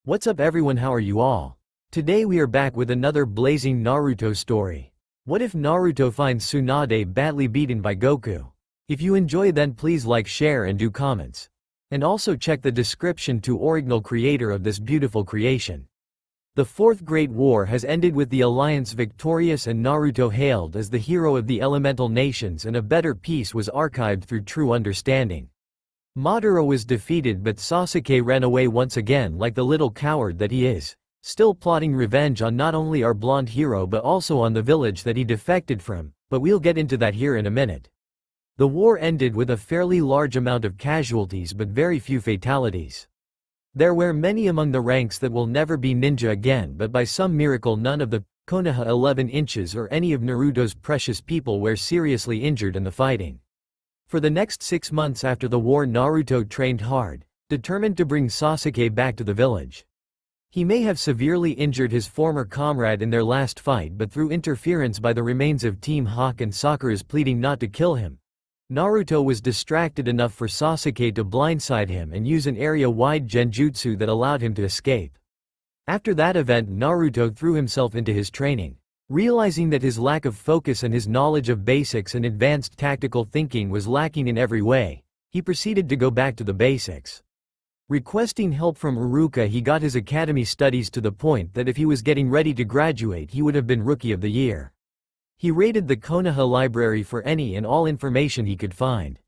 What's up everyone, how are you all? Today we are back with another blazing Naruto story. What if Naruto finds Tsunade badly beaten by Goku? If you enjoy then please like, share and do comments. And also check the description to original creator of this beautiful creation. The Fourth Great War has ended with the Alliance victorious and Naruto hailed as the hero of the elemental nations, and a better peace was archived through true understanding. Madara was defeated but Sasuke ran away once again like the little coward that he is, still plotting revenge on not only our blonde hero but also on the village that he defected from, but we'll get into that here in a minute. The war ended with a fairly large amount of casualties but very few fatalities. There were many among the ranks that will never be ninja again, but by some miracle none of the Konoha 11 inches or any of Naruto's precious people were seriously injured in the fighting. For the next 6 months after the war Naruto trained hard, determined to bring Sasuke back to the village. He may have severely injured his former comrade in their last fight, but through interference by the remains of Team Hawk and Sakura's pleading not to kill him, Naruto was distracted enough for Sasuke to blindside him and use an area-wide genjutsu that allowed him to escape. After that event Naruto threw himself into his training. Realizing that his lack of focus and his knowledge of basics and advanced tactical thinking was lacking in every way, he proceeded to go back to the basics. Requesting help from Iruka, he got his academy studies to the point that if he was getting ready to graduate he would have been Rookie of the Year. He raided the Konoha library for any and all information he could find.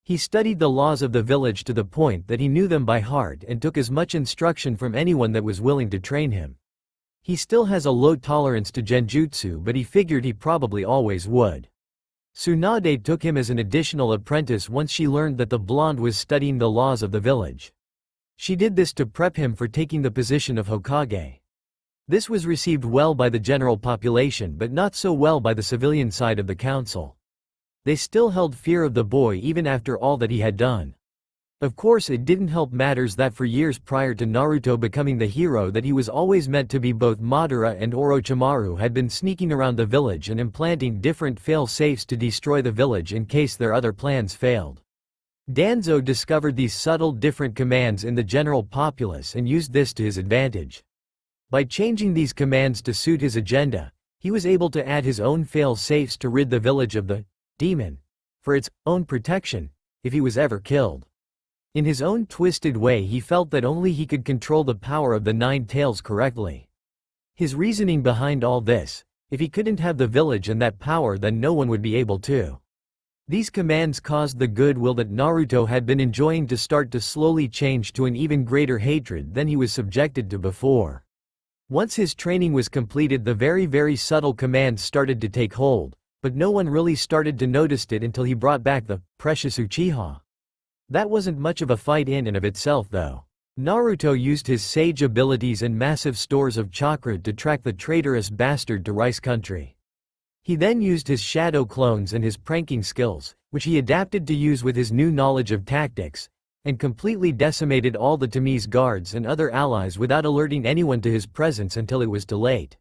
He studied the laws of the village to the point that he knew them by heart and took as much instruction from anyone that was willing to train him. He still has a low tolerance to genjutsu, but he figured he probably always would. Tsunade took him as an additional apprentice once she learned that the blonde was studying the laws of the village. She did this to prep him for taking the position of Hokage. This was received well by the general population but not so well by the civilian side of the council. They still held fear of the boy even after all that he had done. Of course it didn't help matters that for years prior to Naruto becoming the hero that he was always meant to be, both Madara and Orochimaru had been sneaking around the village and implanting different fail-safes to destroy the village in case their other plans failed. Danzo discovered these subtle different commands in the general populace and used this to his advantage. By changing these commands to suit his agenda, he was able to add his own fail-safes to rid the village of the demon, for its own protection, if he was ever killed. In his own twisted way he felt that only he could control the power of the Nine Tails correctly. His reasoning behind all this: if he couldn't have the village and that power then no one would be able to. These commands caused the goodwill that Naruto had been enjoying to start to slowly change to an even greater hatred than he was subjected to before. Once his training was completed the very subtle commands started to take hold, but no one really started to notice it until he brought back the precious Uchiha. That wasn't much of a fight in and of itself though. Naruto used his sage abilities and massive stores of chakra to track the traitorous bastard to Rice Country. He then used his shadow clones and his pranking skills, which he adapted to use with his new knowledge of tactics, and completely decimated all the Tamiz guards and other allies without alerting anyone to his presence until it was too late.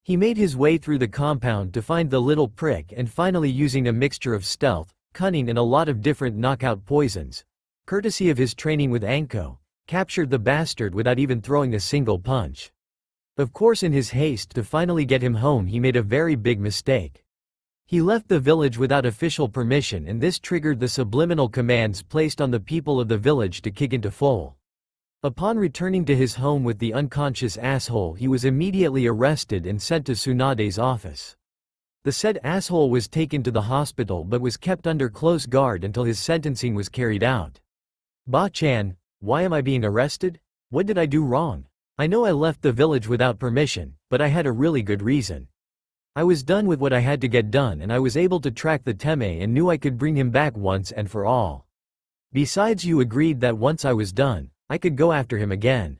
He made his way through the compound to find the little prick and finally, using a mixture of stealth, cunning and a lot of different knockout poisons, courtesy of his training with Anko, captured the bastard without even throwing a single punch. Of course in his haste to finally get him home he made a very big mistake. He left the village without official permission, and this triggered the subliminal commands placed on the people of the village to kick into full. Upon returning to his home with the unconscious asshole he was immediately arrested and sent to Tsunade's office. The said asshole was taken to the hospital but was kept under close guard until his sentencing was carried out. Ba-chan, why am I being arrested? What did I do wrong? I know I left the village without permission, but I had a really good reason. I was done with what I had to get done and I was able to track the Teme and knew I could bring him back once and for all. Besides, you agreed that once I was done, I could go after him again.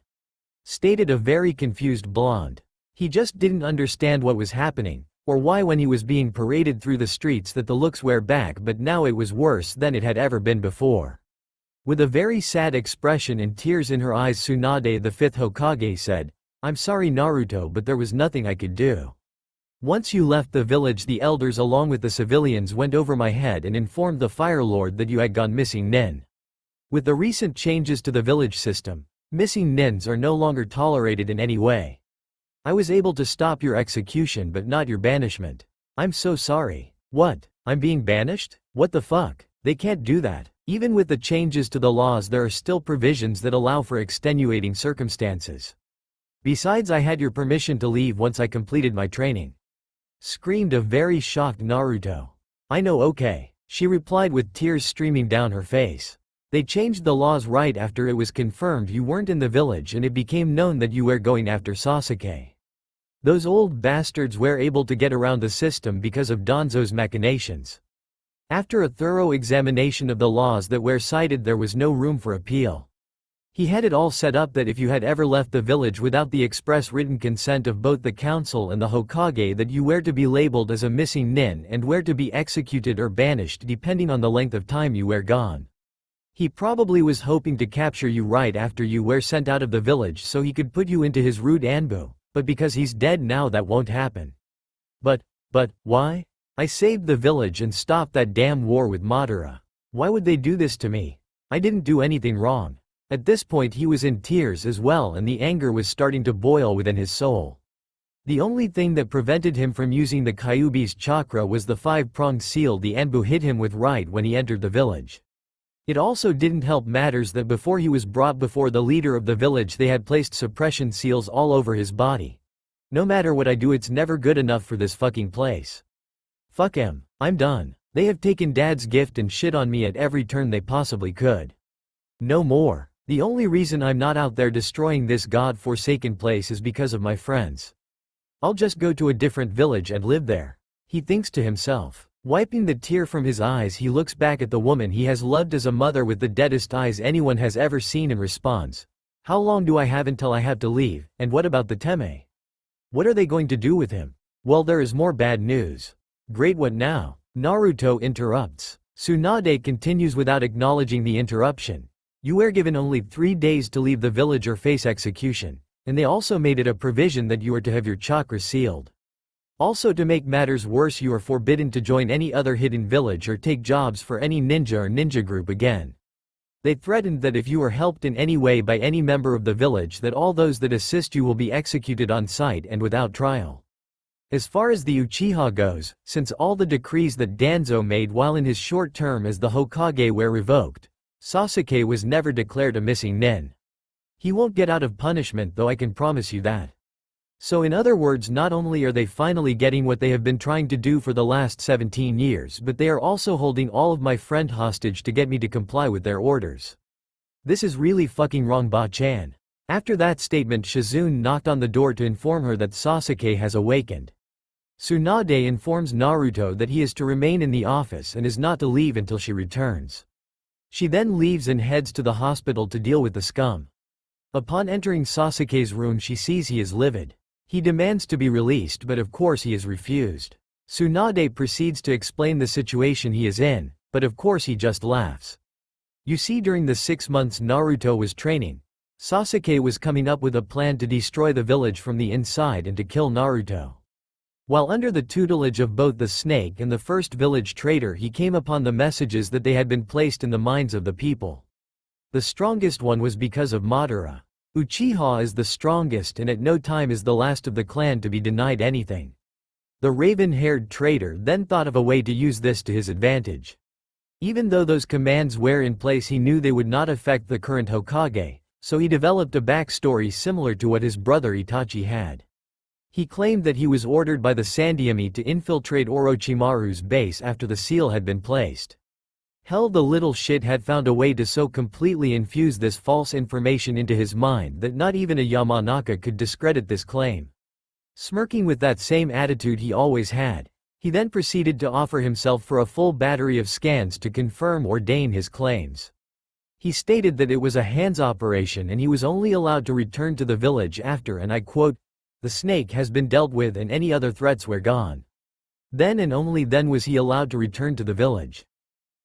Stated a very confused blonde. He just didn't understand what was happening, or why when he was being paraded through the streets that the looks were back, but now it was worse than it had ever been before. With a very sad expression and tears in her eyes Tsunade, the fifth Hokage, said, "I'm sorry Naruto, but there was nothing I could do. Once you left the village the elders along with the civilians went over my head and informed the Fire Lord that you had gone missing Nin. With the recent changes to the village system, Missing nins are no longer tolerated in any way. I was able to stop your execution but not your banishment. I'm so sorry. What? I'm being banished? What the fuck? They can't do that. Even with the changes to the laws, there are still provisions that allow for extenuating circumstances. Besides, I had your permission to leave once I completed my training. Screamed a very shocked Naruto. I know, okay, she replied with tears streaming down her face. They changed the laws right after it was confirmed you weren't in the village and it became known that you were going after Sasuke. Those old bastards were able to get around the system because of Danzo's machinations. After a thorough examination of the laws that were cited, there was no room for appeal. He had it all set up that if you had ever left the village without the express written consent of both the council and the Hokage, that you were to be labeled as a missing nin and were to be executed or banished depending on the length of time you were gone. He probably was hoping to capture you right after you were sent out of the village so he could put you into his rude anbu, but because he's dead now that won't happen. But, why? I saved the village and stopped that damn war with Madara. Why would they do this to me? I didn't do anything wrong. At this point he was in tears as well and the anger was starting to boil within his soul. The only thing that prevented him from using the Kyuubi's chakra was the five-pronged seal the Anbu hit him with right when he entered the village. It also didn't help matters that before he was brought before the leader of the village they had placed suppression seals all over his body. No matter what I do, it's never good enough for this fucking place. Fuck him. I'm done. They have taken Dad's gift and shit on me at every turn they possibly could. No more. The only reason I'm not out there destroying this god-forsaken place is because of my friends. I'll just go to a different village and live there. He thinks to himself. Wiping the tear from his eyes, he looks back at the woman he has loved as a mother with the deadest eyes anyone has ever seen and responds. How long do I have until I have to leave, and what about the Teme? What are they going to do with him? Well, there is more bad news. Great, what now? Naruto interrupts. Tsunade continues without acknowledging the interruption. You were given only 3 days to leave the village or face execution, and they also made it a provision that you are to have your chakra sealed. Also, to make matters worse, you are forbidden to join any other hidden village or take jobs for any ninja or ninja group again. They threatened that if you are helped in any way by any member of the village, that all those that assist you will be executed on sight and without trial. As far as the Uchiha goes, since all the decrees that Danzo made while in his short term as the Hokage were revoked, Sasuke was never declared a missing nin. He won't get out of punishment, though, I can promise you that. So in other words, not only are they finally getting what they have been trying to do for the last 17 years, but they are also holding all of my friend hostage to get me to comply with their orders. This is really fucking wrong, Ba-chan. After that statement, Shizune knocked on the door to inform her that Sasuke has awakened. Tsunade informs Naruto that he is to remain in the office and is not to leave until she returns. She then leaves and heads to the hospital to deal with the scum. Upon entering Sasuke's room, she sees he is livid. He demands to be released, but of course he is refused. Tsunade proceeds to explain the situation he is in, but of course he just laughs. You see, during the 6 months Naruto was training, Sasuke was coming up with a plan to destroy the village from the inside and to kill Naruto. While under the tutelage of both the snake and the first village trader, he came upon the messages that they had been placed in the minds of the people. The strongest one was because of Madara. Uchiha is the strongest and at no time is the last of the clan to be denied anything. The raven-haired trader then thought of a way to use this to his advantage. Even though those commands were in place, he knew they would not affect the current Hokage, so he developed a backstory similar to what his brother Itachi had. He claimed that he was ordered by the Sandaime to infiltrate Orochimaru's base after the seal had been placed. Hell, the little shit had found a way to so completely infuse this false information into his mind that not even a Yamanaka could discredit this claim. Smirking with that same attitude he always had, he then proceeded to offer himself for a full battery of scans to confirm or deign his claims. He stated that it was a hands operation and he was only allowed to return to the village after, and I quote, "the snake has been dealt with and any other threats were gone." Then and only then was he allowed to return to the village.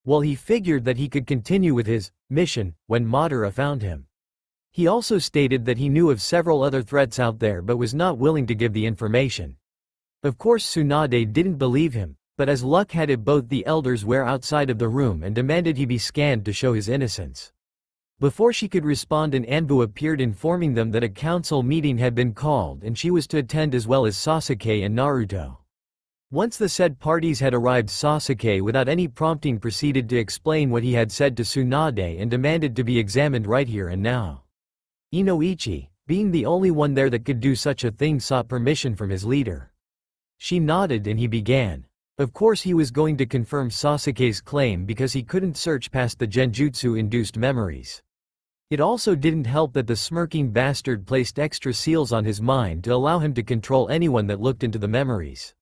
Well, he figured that he could continue with his mission when Madara found him. He also stated that he knew of several other threats out there but was not willing to give the information. Of course Tsunade didn't believe him, but as luck had it, both the elders were outside of the room and demanded he be scanned to show his innocence. Before she could respond, an Anbu appeared informing them that a council meeting had been called and she was to attend, as well as Sasuke and Naruto. Once the said parties had arrived, Sasuke without any prompting proceeded to explain what he had said to Tsunade and demanded to be examined right here and now. Inoichi, being the only one there that could do such a thing, sought permission from his leader. She nodded and he began. Of course he was going to confirm Sasuke's claim because he couldn't search past the genjutsu-induced memories. It also didn't help that the smirking bastard placed extra seals on his mind to allow him to control anyone that looked into the memories.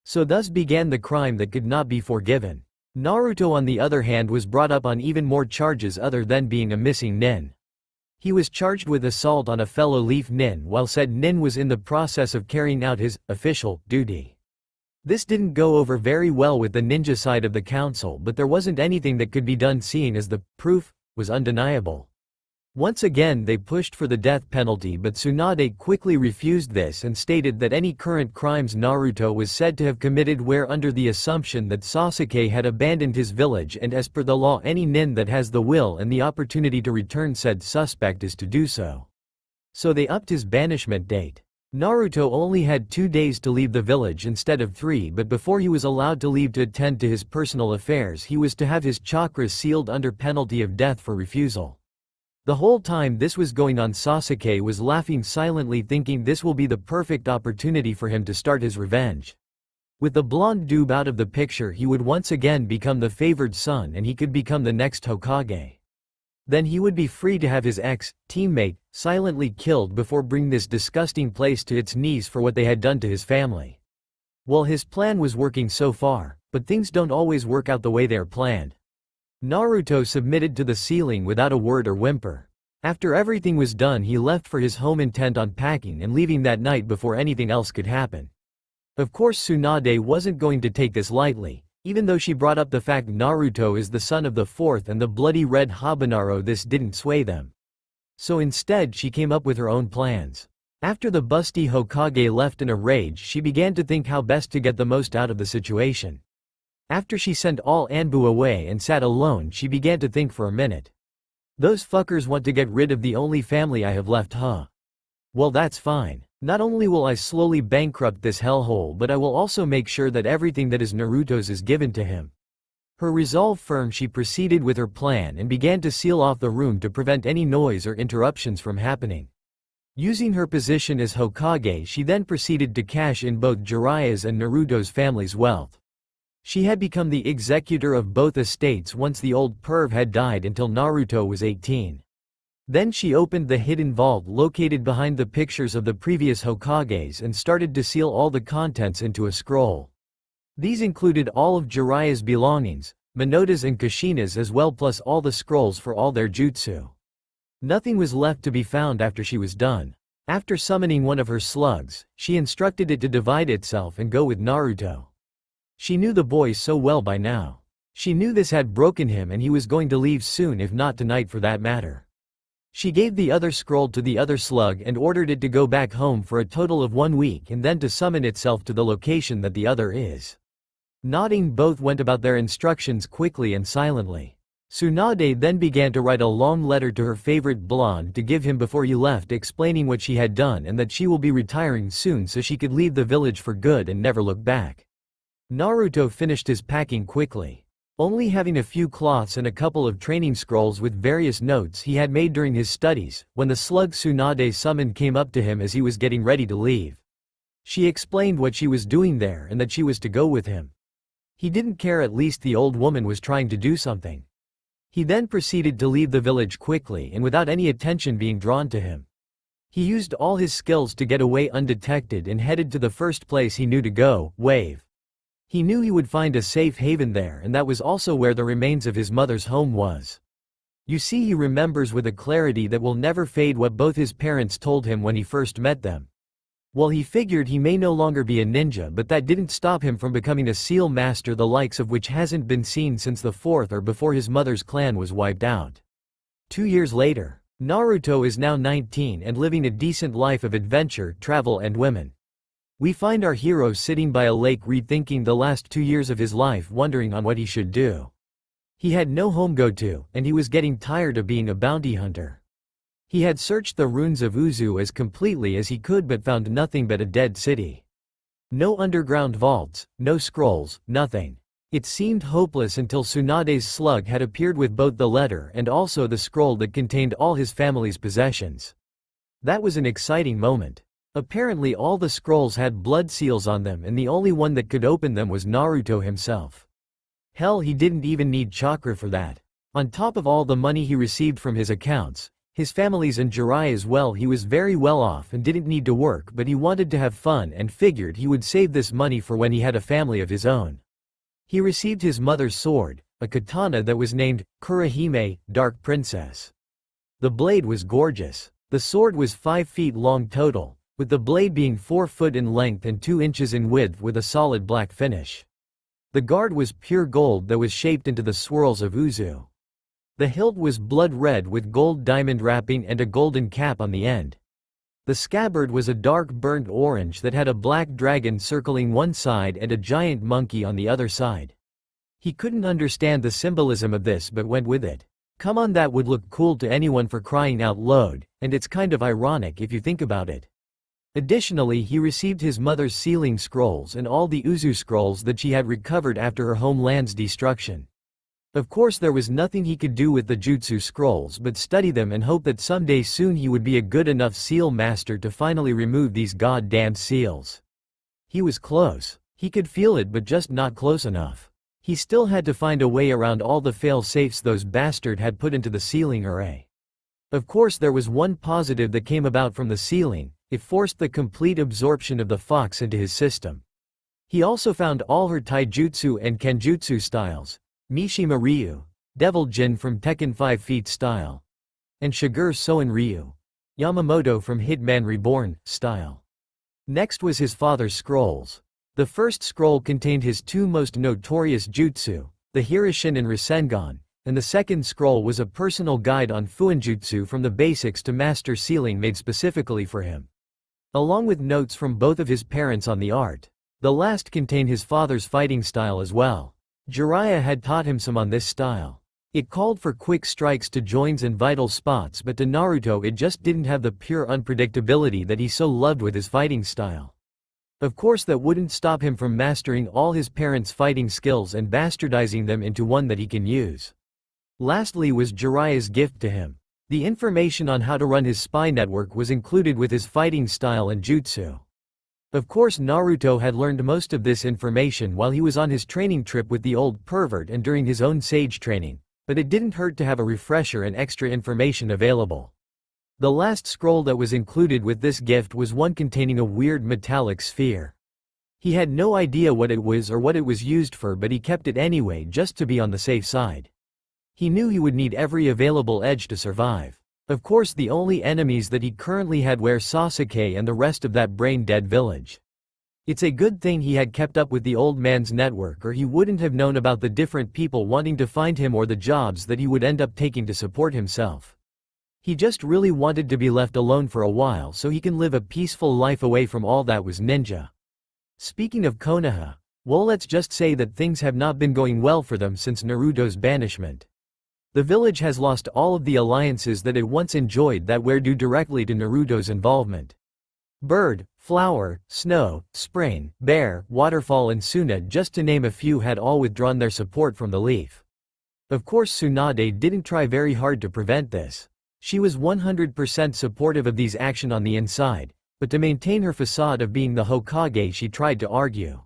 So thus began the crime that could not be forgiven. Naruto, on the other hand, was brought up on even more charges other than being a missing nin. He was charged with assault on a fellow Leaf nin while said nin was in the process of carrying out his official duty. This didn't go over very well with the ninja side of the council, but there wasn't anything that could be done, seeing as the proof was undeniable. Once again they pushed for the death penalty, but Tsunade quickly refused this and stated that any current crimes Naruto was said to have committed were under the assumption that Sasuke had abandoned his village, and as per the law, any nin that has the will and the opportunity to return said suspect is to do so. So they upped his banishment date. Naruto only had 2 days to leave the village instead of 3, but before he was allowed to leave to attend to his personal affairs, he was to have his chakras sealed under penalty of death for refusal. The whole time this was going on, Sasuke was laughing silently, thinking this will be the perfect opportunity for him to start his revenge. With the blonde doob out of the picture, he would once again become the favored son and he could become the next Hokage. Then he would be free to have his ex-teammate silently killed before bringing this disgusting place to its knees for what they had done to his family. Well, his plan was working so far, but things don't always work out the way they're planned. Naruto submitted to the sealing without a word or whimper. After everything was done, he left for his home, intent on packing and leaving that night before anything else could happen. Of course Tsunade wasn't going to take this lightly, even though she brought up the fact Naruto is the son of the fourth and the bloody red Habanero. This didn't sway them. So instead she came up with her own plans. After the busty Hokage left in a rage, she began to think how best to get the most out of the situation. After she sent all Anbu away and sat alone, she began to think for a minute. Those fuckers want to get rid of the only family I have left, huh? Well, that's fine. Not only will I slowly bankrupt this hellhole, but I will also make sure that everything that is Naruto's is given to him. Her resolve firm, she proceeded with her plan and began to seal off the room to prevent any noise or interruptions from happening. Using her position as Hokage, she then proceeded to cash in both Jiraiya's and Naruto's family's wealth. She had become the executor of both estates once the old perv had died until Naruto was 18. Then she opened the hidden vault located behind the pictures of the previous Hokages and started to seal all the contents into a scroll. These included all of Jiraiya's belongings, Minato's and Kushina's as well, plus all the scrolls for all their jutsu. Nothing was left to be found after she was done. After summoning one of her slugs, she instructed it to divide itself and go with Naruto. She knew the boy so well by now. She knew this had broken him and he was going to leave soon, if not tonight for that matter. She gave the other scroll to the other slug and ordered it to go back home for a total of 1 week and then to summon itself to the location that the other is. Nodding, both went about their instructions quickly and silently. Tsunade then began to write a long letter to her favorite blonde to give him before he left, explaining what she had done and that she will be retiring soon so she could leave the village for good and never look back. Naruto finished his packing quickly. Only having a few cloths and a couple of training scrolls with various notes he had made during his studies, when the slug Tsunade summoned came up to him as he was getting ready to leave. She explained what she was doing there and that she was to go with him. He didn't care, at least the old woman was trying to do something. He then proceeded to leave the village quickly and without any attention being drawn to him. He used all his skills to get away undetected and headed to the first place he knew to go, Wave. He knew he would find a safe haven there, and that was also where the remains of his mother's home was. You see, he remembers with a clarity that will never fade what both his parents told him when he first met them. Well, he figured he may no longer be a ninja, but that didn't stop him from becoming a seal master, the likes of which hasn't been seen since the fourth or before his mother's clan was wiped out. 2 years later, Naruto is now 19 and living a decent life of adventure, travel and women. We find our hero sitting by a lake rethinking the last 2 years of his life, wondering on what he should do. He had no home go to, and he was getting tired of being a bounty hunter. He had searched the ruins of Uzu as completely as he could but found nothing but a dead city. No underground vaults, no scrolls, nothing. It seemed hopeless until Tsunade's slug had appeared with both the letter and also the scroll that contained all his family's possessions. That was an exciting moment. Apparently all the scrolls had blood seals on them and the only one that could open them was Naruto himself. Hell, he didn't even need chakra for that. On top of all the money he received from his accounts, his family's and Jiraiya as well, he was very well off and didn't need to work, but he wanted to have fun and figured he would save this money for when he had a family of his own. He received his mother's sword, a katana that was named Kurahime, Dark Princess. The blade was gorgeous. The sword was 5 feet long total, with the blade being 4 foot in length and 2 inches in width with a solid black finish. The guard was pure gold that was shaped into the swirls of Uzu. The hilt was blood red with gold diamond wrapping and a golden cap on the end. The scabbard was a dark burnt orange that had a black dragon circling one side and a giant monkey on the other side. He couldn't understand the symbolism of this but went with it. Come on, that would look cool to anyone, for crying out loud, and it's kind of ironic if you think about it. Additionally, he received his mother's sealing scrolls and all the Uzu scrolls that she had recovered after her homeland's destruction. Of course there was nothing he could do with the jutsu scrolls but study them and hope that someday soon he would be a good enough seal master to finally remove these goddamned seals. He was close. He could feel it but just not close enough. He still had to find a way around all the fail-safes those bastards had put into the sealing array. Of course there was one positive that came about from the sealing: it forced the complete absorption of the fox into his system. He also found all her taijutsu and kenjutsu styles, Mishima Ryu, Devil Jin from Tekken 5 Feet style, and Shiger Soen Ryu, Yamamoto from Hitman Reborn style. Next was his father's scrolls. The first scroll contained his 2 most notorious jutsu, the Hirishin and Rasengan, and the second scroll was a personal guide on Fuinjutsu from the basics to master sealing made specifically for him, along with notes from both of his parents on the art. The last contained his father's fighting style as well. Jiraiya had taught him some on this style. It called for quick strikes to joints and vital spots, but to Naruto it just didn't have the pure unpredictability that he so loved with his fighting style. Of course that wouldn't stop him from mastering all his parents' fighting skills and bastardizing them into one that he can use. Lastly was Jiraiya's gift to him. The information on how to run his spy network was included with his fighting style and jutsu. Of course Naruto had learned most of this information while he was on his training trip with the old pervert and during his own sage training, but it didn't hurt to have a refresher and extra information available. The last scroll that was included with this gift was one containing a weird metallic sphere. He had no idea what it was or what it was used for, but he kept it anyway just to be on the safe side. He knew he would need every available edge to survive. Of course the only enemies that he currently had were Sasuke and the rest of that brain-dead village. It's a good thing he had kept up with the old man's network, or he wouldn't have known about the different people wanting to find him or the jobs that he would end up taking to support himself. He just really wanted to be left alone for a while so he can live a peaceful life away from all that was ninja. Speaking of Konoha, well, let's just say that things have not been going well for them since Naruto's banishment. The village has lost all of the alliances that it once enjoyed that were due directly to Naruto's involvement. Bird, flower, snow, spring, bear, waterfall and Tsunade, just to name a few, had all withdrawn their support from the Leaf. Of course Tsunade didn't try very hard to prevent this. She was 100% supportive of these actions on the inside, but to maintain her facade of being the Hokage she tried to argue.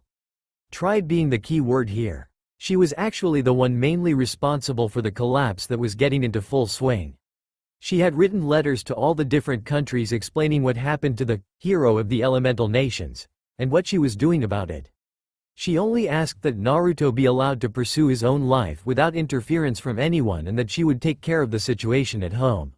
Tried being the key word here. She was actually the one mainly responsible for the collapse that was getting into full swing. She had written letters to all the different countries explaining what happened to the hero of the elemental nations, and what she was doing about it. She only asked that Naruto be allowed to pursue his own life without interference from anyone and that she would take care of the situation at home.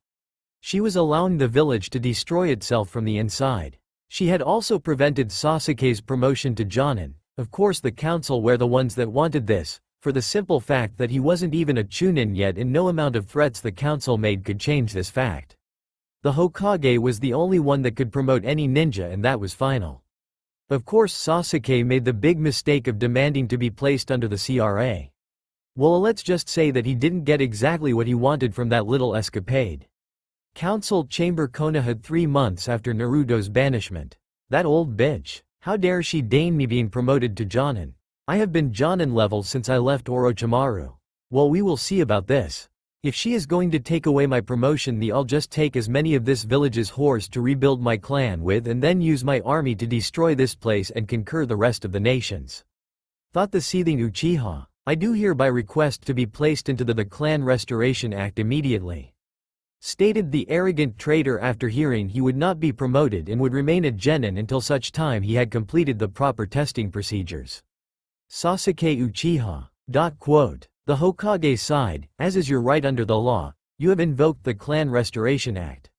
She was allowing the village to destroy itself from the inside. She had also prevented Sasuke's promotion to Jonin. Of course the council were the ones that wanted this, for the simple fact that he wasn't even a Chunin yet, and no amount of threats the council made could change this fact. The Hokage was the only one that could promote any ninja, and that was final. Of course Sasuke made the big mistake of demanding to be placed under the CRA. Well, let's just say that he didn't get exactly what he wanted from that little escapade. Council Chamber Konoha 3 months after Naruto's banishment. That old bitch. How dare she deign me being promoted to Jonin. I have been Jonin level since I left Orochimaru. Well, we will see about this. If she is going to take away my promotion, I'll just take as many of this village's horse to rebuild my clan with and then use my army to destroy this place and conquer the rest of the nations. Thought the seething Uchiha. I do hereby request to be placed into the Clan Restoration Act immediately. Stated the arrogant traitor after hearing he would not be promoted and would remain a genin until such time he had completed the proper testing procedures. Sasuke Uchiha. Quote. The Hokage sighed, as is your right under the law, you have invoked the Clan Restoration Act.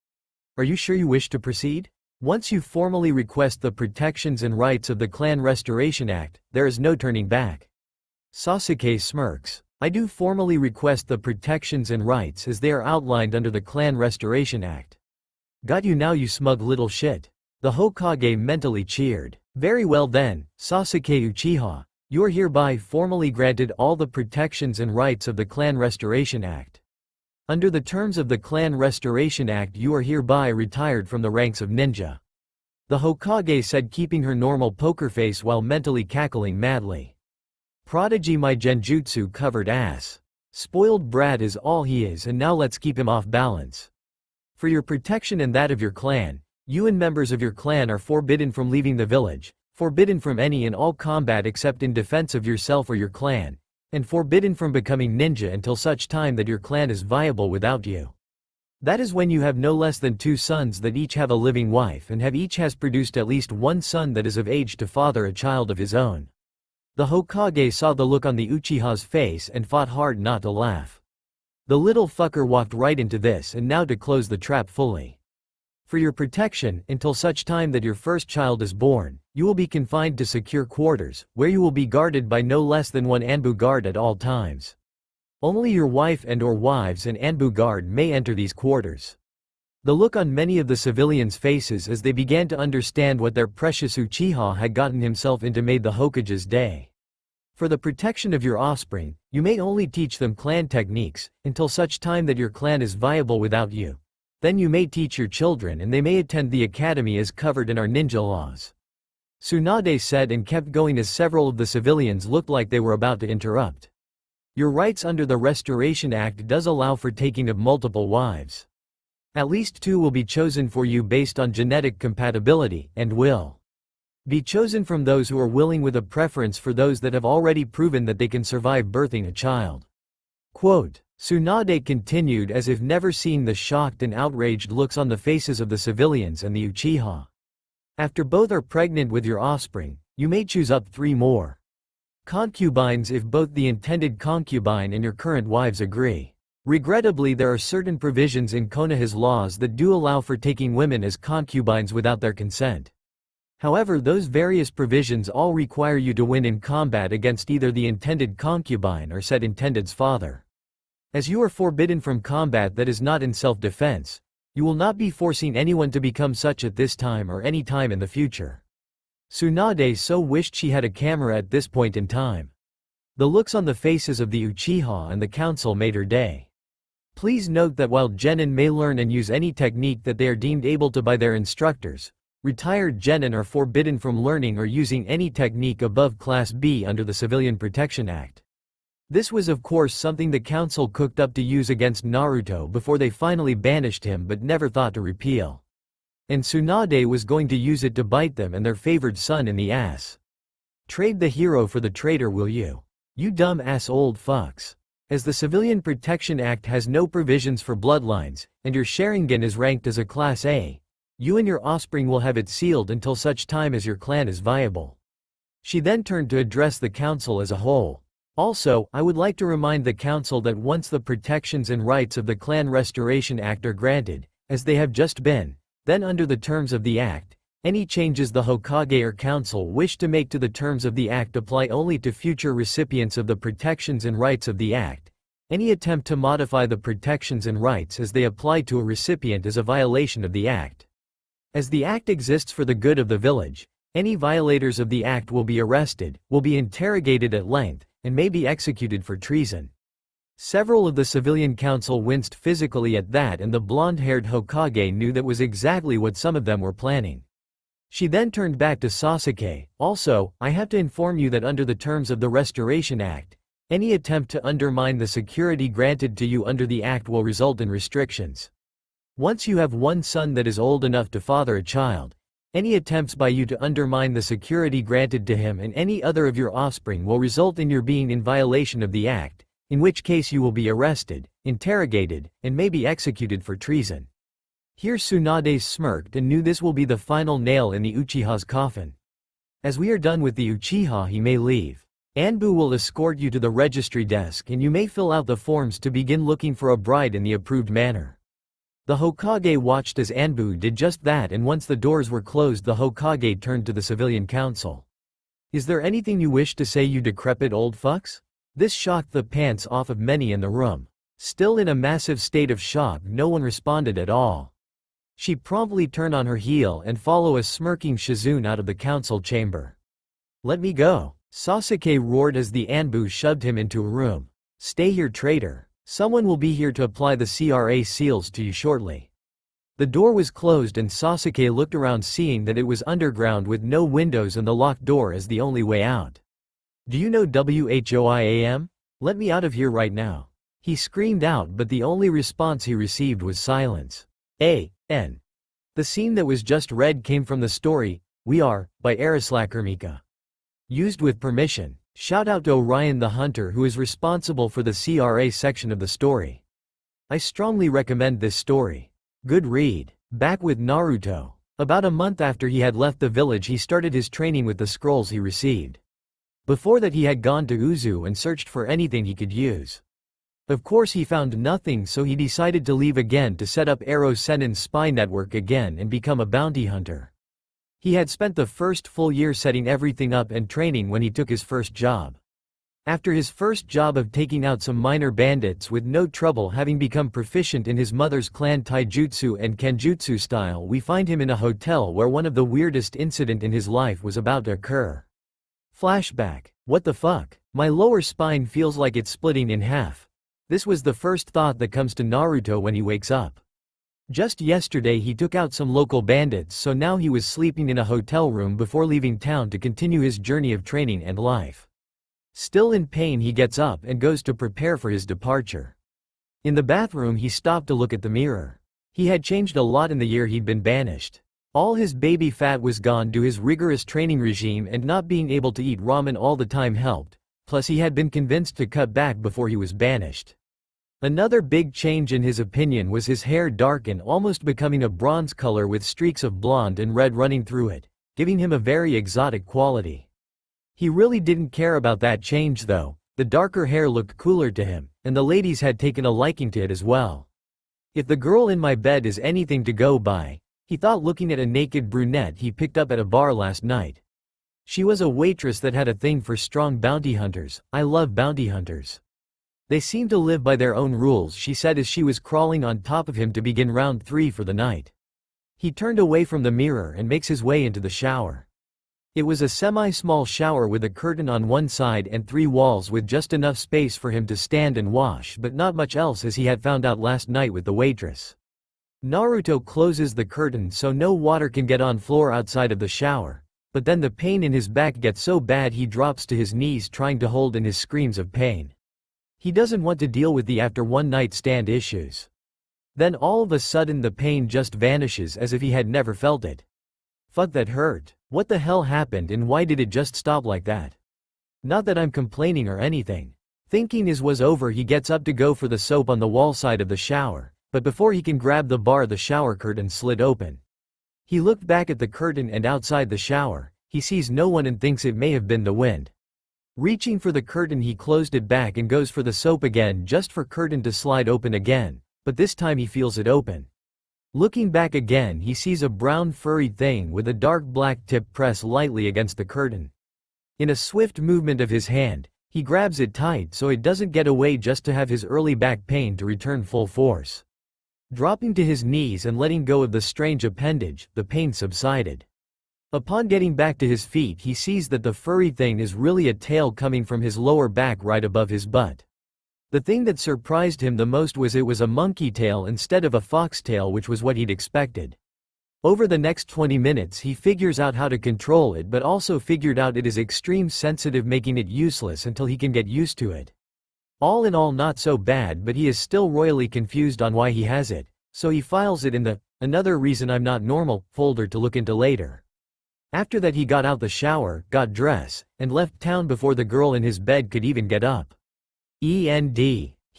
Are you sure you wish to proceed? Once you formally request the protections and rights of the Clan Restoration Act, there is no turning back. Sasuke smirks. I do formally request the protections and rights as they are outlined under the Clan Restoration Act. Got you now, you smug little shit. The Hokage mentally cheered. Very well then, Sasuke Uchiha. You are hereby formally granted all the protections and rights of the Clan Restoration Act. Under the terms of the Clan Restoration Act, you are hereby retired from the ranks of ninja. The Hokage said, keeping her normal poker face while mentally cackling madly. Prodigy, my genjutsu covered ass. Spoiled brat is all he is, and now let's keep him off balance. For your protection and that of your clan, you and members of your clan are forbidden from leaving the village, forbidden from any and all combat except in defense of yourself or your clan, and forbidden from becoming ninja until such time that your clan is viable without you. That is when you have no less than 2 sons that each have a living wife and have each has produced at least 1 son that is of age to father a child of his own. The Hokage saw the look on the Uchiha's face and fought hard not to laugh. The little fucker walked right into this, and now to close the trap fully. For your protection, until such time that your first child is born, you will be confined to secure quarters, where you will be guarded by no less than 1 Anbu guard at all times. Only your wife and/or wives and Anbu guard may enter these quarters. The look on many of the civilians' faces as they began to understand what their precious Uchiha had gotten himself into made the Hokage's day. For the protection of your offspring, you may only teach them clan techniques, until such time that your clan is viable without you. Then you may teach your children and they may attend the academy as covered in our ninja laws. Tsunade said and kept going as several of the civilians looked like they were about to interrupt. Your rights under the Restoration Act does allow for taking of multiple wives. At least 2 will be chosen for you based on genetic compatibility, and will be chosen from those who are willing, with a preference for those that have already proven that they can survive birthing a child. Quote. Tsunade continued as if never seeing the shocked and outraged looks on the faces of the civilians and the Uchiha. After both are pregnant with your offspring, you may choose up 3 more concubines if both the intended concubine and your current wives agree. Regrettably, there are certain provisions in Konoha's laws that do allow for taking women as concubines without their consent. However, those various provisions all require you to win in combat against either the intended concubine or said intended's father. As you are forbidden from combat that is not in self-defense, you will not be forcing anyone to become such at this time or any time in the future. Tsunade so wished she had a camera at this point in time. The looks on the faces of the Uchiha and the council made her day. Please note that while genin may learn and use any technique that they are deemed able to by their instructors, retired genin are forbidden from learning or using any technique above Class B under the Civilian Protection Act. This was of course something the council cooked up to use against Naruto before they finally banished him, but never thought to repeal. And Tsunade was going to use it to bite them and their favored son in the ass. Trade the hero for the traitor, will you? You dumb ass old fucks. As the Civilian Protection Act has no provisions for bloodlines, and your Sharingan is ranked as a Class A, you and your offspring will have it sealed until such time as your clan is viable. She then turned to address the council as a whole. Also, I would like to remind the council that once the protections and rights of the Clan Restoration Act are granted, as they have just been, then under the terms of the Act, any changes the Hokage or council wish to make to the terms of the Act apply only to future recipients of the protections and rights of the Act. Any attempt to modify the protections and rights as they apply to a recipient is a violation of the Act. As the Act exists for the good of the village, any violators of the Act will be arrested, will be interrogated at length, and may be executed for treason. Several of the civilian council winced physically at that, and the blonde-haired Hokage knew that was exactly what some of them were planning. She then turned back to Sasuke. Also, I have to inform you that under the terms of the Restoration Act, any attempt to undermine the security granted to you under the act will result in restrictions. Once you have one son that is old enough to father a child, any attempts by you to undermine the security granted to him and any other of your offspring will result in your being in violation of the act, in which case you will be arrested, interrogated, and may be executed for treason. Here Tsunade smirked and knew this will be the final nail in the Uchiha's coffin. As we are done with the Uchiha, he may leave. Anbu will escort you to the registry desk and you may fill out the forms to begin looking for a bride in the approved manner. The Hokage watched as Anbu did just that, and once the doors were closed the Hokage turned to the civilian council. Is there anything you wish to say, you decrepit old fucks? This shocked the pants off of many in the room. Still in a massive state of shock, no one responded at all. She promptly turned on her heel and followed a smirking Shizune out of the council chamber. Let me go, Sasuke roared as the Anbu shoved him into a room. Stay here, traitor. Someone will be here to apply the CRA seals to you shortly. The door was closed and Sasuke looked around, seeing that it was underground with no windows and the locked door as the only way out. Do you know WHOIAM? Let me out of here right now. He screamed out, but the only response he received was silence. A.N. The scene that was just read came from the story, We Are, by Arislakermika. Used with permission. Shout out to Orion the Hunter, who is responsible for the CRA section of the story. I strongly recommend this story. Good read. Back with Naruto. About a month after he had left the village, he started his training with the scrolls he received. Before that he had gone to Uzu and searched for anything he could use. Of course he found nothing, so he decided to leave again to set up Arrow Senin's spy network again and become a bounty hunter. He had spent the first full year setting everything up and training when he took his first job. After his first job of taking out some minor bandits with no trouble, having become proficient in his mother's clan taijutsu and kenjutsu style, we find him in a hotel where one of the weirdest incident in his life was about to occur. Flashback. What the fuck? My lower spine feels like it's splitting in half. This was the first thought that comes to Naruto when he wakes up. Just yesterday he took out some local bandits, so now he was sleeping in a hotel room before leaving town to continue his journey of training and life. Still in pain, he gets up and goes to prepare for his departure. In the bathroom he stopped to look at the mirror. He had changed a lot in the year he'd been banished. All his baby fat was gone due to his rigorous training regime, and not being able to eat ramen all the time helped, plus he had been convinced to cut back before he was banished. Another big change in his opinion was his hair darkened, almost becoming a bronze color with streaks of blonde and red running through it, giving him a very exotic quality. He really didn't care about that change though. The darker hair looked cooler to him, and the ladies had taken a liking to it as well. If the girl in my bed is anything to go by, he thought, looking at a naked brunette he picked up at a bar last night. She was a waitress that had a thing for strong bounty hunters. I love bounty hunters. They seem to live by their own rules, she said as she was crawling on top of him to begin round 3 for the night. He turned away from the mirror and makes his way into the shower. It was a semi-small shower with a curtain on one side and 3 walls with just enough space for him to stand and wash, but not much else, as he had found out last night with the waitress. Naruto closes the curtain so no water can get on floor outside of the shower, but then the pain in his back gets so bad he drops to his knees trying to hold in his screams of pain. He doesn't want to deal with the after one night stand issues. Then all of a sudden the pain just vanishes as if he had never felt it. Fuck, that hurt. What the hell happened and why did it just stop like that? Not that I'm complaining or anything. Thinking his was over, he gets up to go for the soap on the wall side of the shower, but before he can grab the bar the shower curtain slid open. He looked back at the curtain and outside the shower, he sees no one and thinks it may have been the wind. Reaching for the curtain he closed it back and goes for the soap again just for curtain to slide open again, but this time he feels it open. Looking back again he sees a brown furry thing with a dark black tip press lightly against the curtain. In a swift movement of his hand, he grabs it tight so it doesn't get away, just to have his early back pain to return full force. Dropping to his knees and letting go of the strange appendage, the pain subsided. Upon getting back to his feet, he sees that the furry thing is really a tail coming from his lower back right above his butt. The thing that surprised him the most was it was a monkey tail instead of a fox tail, which was what he'd expected. Over the next 20 minutes he figures out how to control it, but also figured out it is extreme sensitive, making it useless until he can get used to it. All in all, not so bad, but he is still royally confused on why he has it, so he files it in the "another reason I'm not normal" folder to look into later. After that he got out the shower, got dressed, and left town before the girl in his bed could even get up. He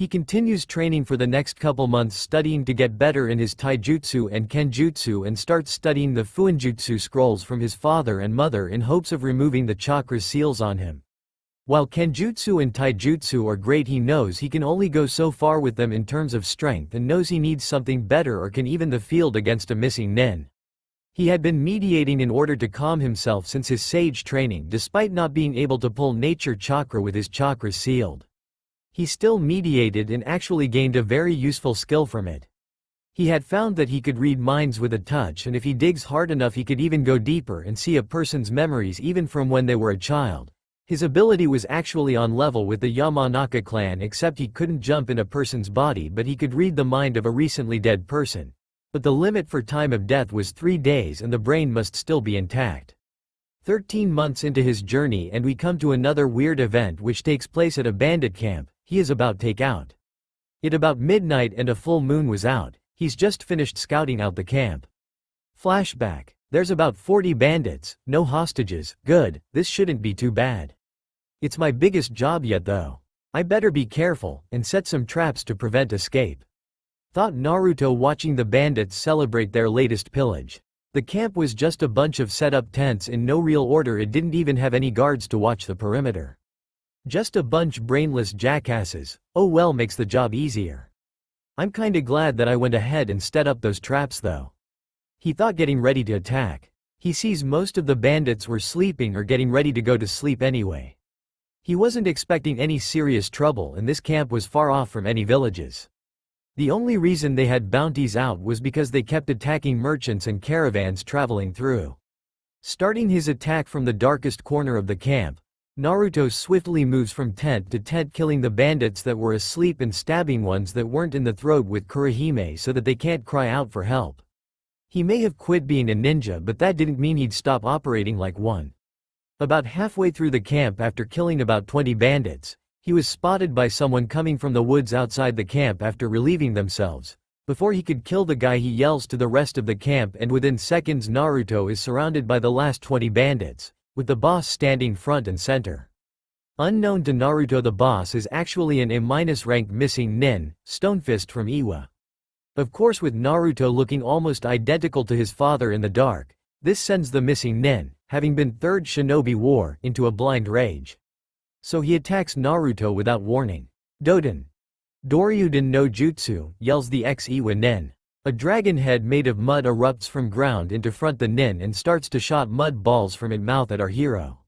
continues training for the next couple months, studying to get better in his taijutsu and kenjutsu, and starts studying the fuinjutsu scrolls from his father and mother in hopes of removing the chakra seals on him. While kenjutsu and taijutsu are great, he knows he can only go so far with them in terms of strength, and knows he needs something better or can even the field against a missing nin. He had been meditating in order to calm himself since his sage training, despite not being able to pull nature chakra with his chakras sealed. He still meditated and actually gained a very useful skill from it. He had found that he could read minds with a touch, and if he digs hard enough he could even go deeper and see a person's memories even from when they were a child. His ability was actually on level with the Yamanaka clan, except he couldn't jump in a person's body, but he could read the mind of a recently dead person. But the limit for time of death was 3 days and the brain must still be intact. 13 months into his journey and we come to another weird event which takes place at a bandit camp. He is about to take out. It about midnight and a full moon was out. He's just finished scouting out the camp. Flashback. There's about 40 bandits, no hostages. Good, this shouldn't be too bad. It's my biggest job yet though. I better be careful and set some traps to prevent escape. Thought Naruto watching the bandits celebrate their latest pillage. The camp was just a bunch of set up tents in no real order. It didn't even have any guards to watch the perimeter. Just a bunch brainless jackasses. Oh well, makes the job easier. I'm kinda glad that I went ahead and set up those traps though. He thought, getting ready to attack. He sees most of the bandits were sleeping or getting ready to go to sleep anyway. He wasn't expecting any serious trouble, and this camp was far off from any villages. The only reason they had bounties out was because they kept attacking merchants and caravans traveling through. Starting his attack from the darkest corner of the camp, Naruto swiftly moves from tent to tent, killing the bandits that were asleep and stabbing ones that weren't in the throat with Kurihime so that they can't cry out for help. He may have quit being a ninja, but that didn't mean he'd stop operating like one. About halfway through the camp, after killing about 20 bandits, he was spotted by someone coming from the woods outside the camp after relieving themselves. Before he could kill the guy, he yells to the rest of the camp, and within seconds Naruto is surrounded by the last 20 bandits, with the boss standing front and center. Unknown to Naruto, the boss is actually an A-rank missing nin, Stonefist from Iwa. Of course, with Naruto looking almost identical to his father in the dark, this sends the missing nin, having been third shinobi war, into a blind rage. So he attacks Naruto without warning. Doden. Doryuden no Jutsu, yells the ex-Iwa nin. A dragon head made of mud erupts from ground into front the nin and starts to shot mud balls from its mouth at our hero.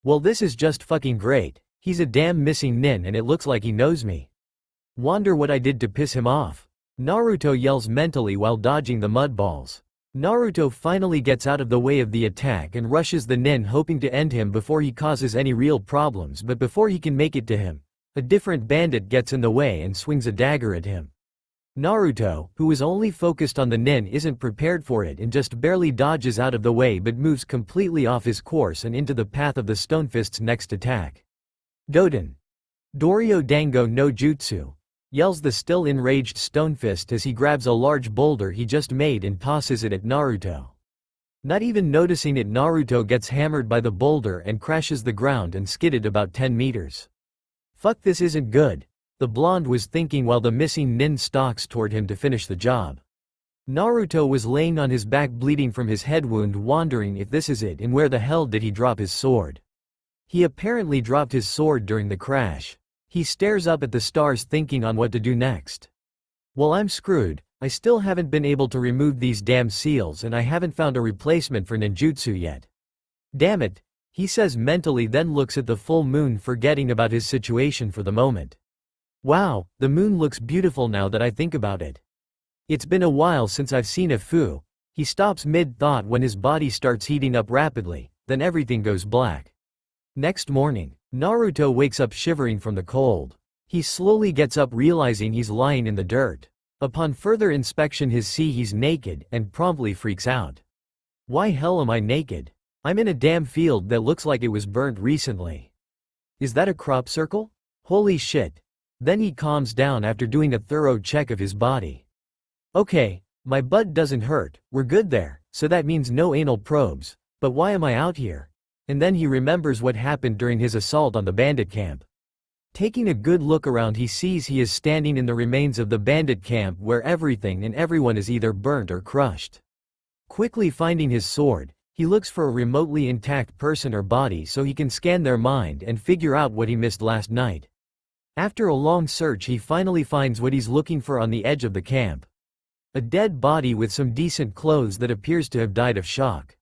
Well, this is just fucking great. He's a damn missing nin and it looks like he knows me. Wonder what I did to piss him off. Naruto yells mentally while dodging the mud balls. Naruto finally gets out of the way of the attack and rushes the nin, hoping to end him before he causes any real problems, but before he can make it to him, a different bandit gets in the way and swings a dagger at him. Naruto, who was only focused on the nin, isn't prepared for it and just barely dodges out of the way, but moves completely off his course and into the path of the Stonefist's next attack. Doden. Doryo Dango no Jutsu, yells the still enraged Stonefist as he grabs a large boulder he just made and tosses it at Naruto. Not even noticing it, Naruto gets hammered by the boulder and crashes the ground and skidded about 10 meters. Fuck, this isn't good, the blonde was thinking while the missing nin stalks toward him to finish the job. Naruto was laying on his back bleeding from his head wound, wondering if this is it and where the hell did he drop his sword. He apparently dropped his sword during the crash. He stares up at the stars thinking on what to do next. Well, I'm screwed. I still haven't been able to remove these damn seals and I haven't found a replacement for ninjutsu yet. Damn it, he says mentally, then looks at the full moon, forgetting about his situation for the moment. Wow, the moon looks beautiful now that I think about it. It's been a while since I've seen a fu. He stops mid-thought when his body starts heating up rapidly, then everything goes black. Next morning, Naruto wakes up shivering from the cold. He slowly gets up realizing he's lying in the dirt. Upon further inspection he's naked and promptly freaks out. Why hell am I naked? I'm in a damn field that looks like it was burnt recently. Is that a crop circle? Holy shit. Then he calms down after doing a thorough check of his body. Okay, my butt doesn't hurt, we're good there, so that means no anal probes, but why am I out here? And then he remembers what happened during his assault on the bandit camp. Taking a good look around he sees he is standing in the remains of the bandit camp where everything and everyone is either burnt or crushed. Quickly finding his sword, he looks for a remotely intact person or body so he can scan their mind and figure out what he missed last night. After a long search he finally finds what he's looking for on the edge of the camp. A dead body with some decent clothes that appears to have died of shock.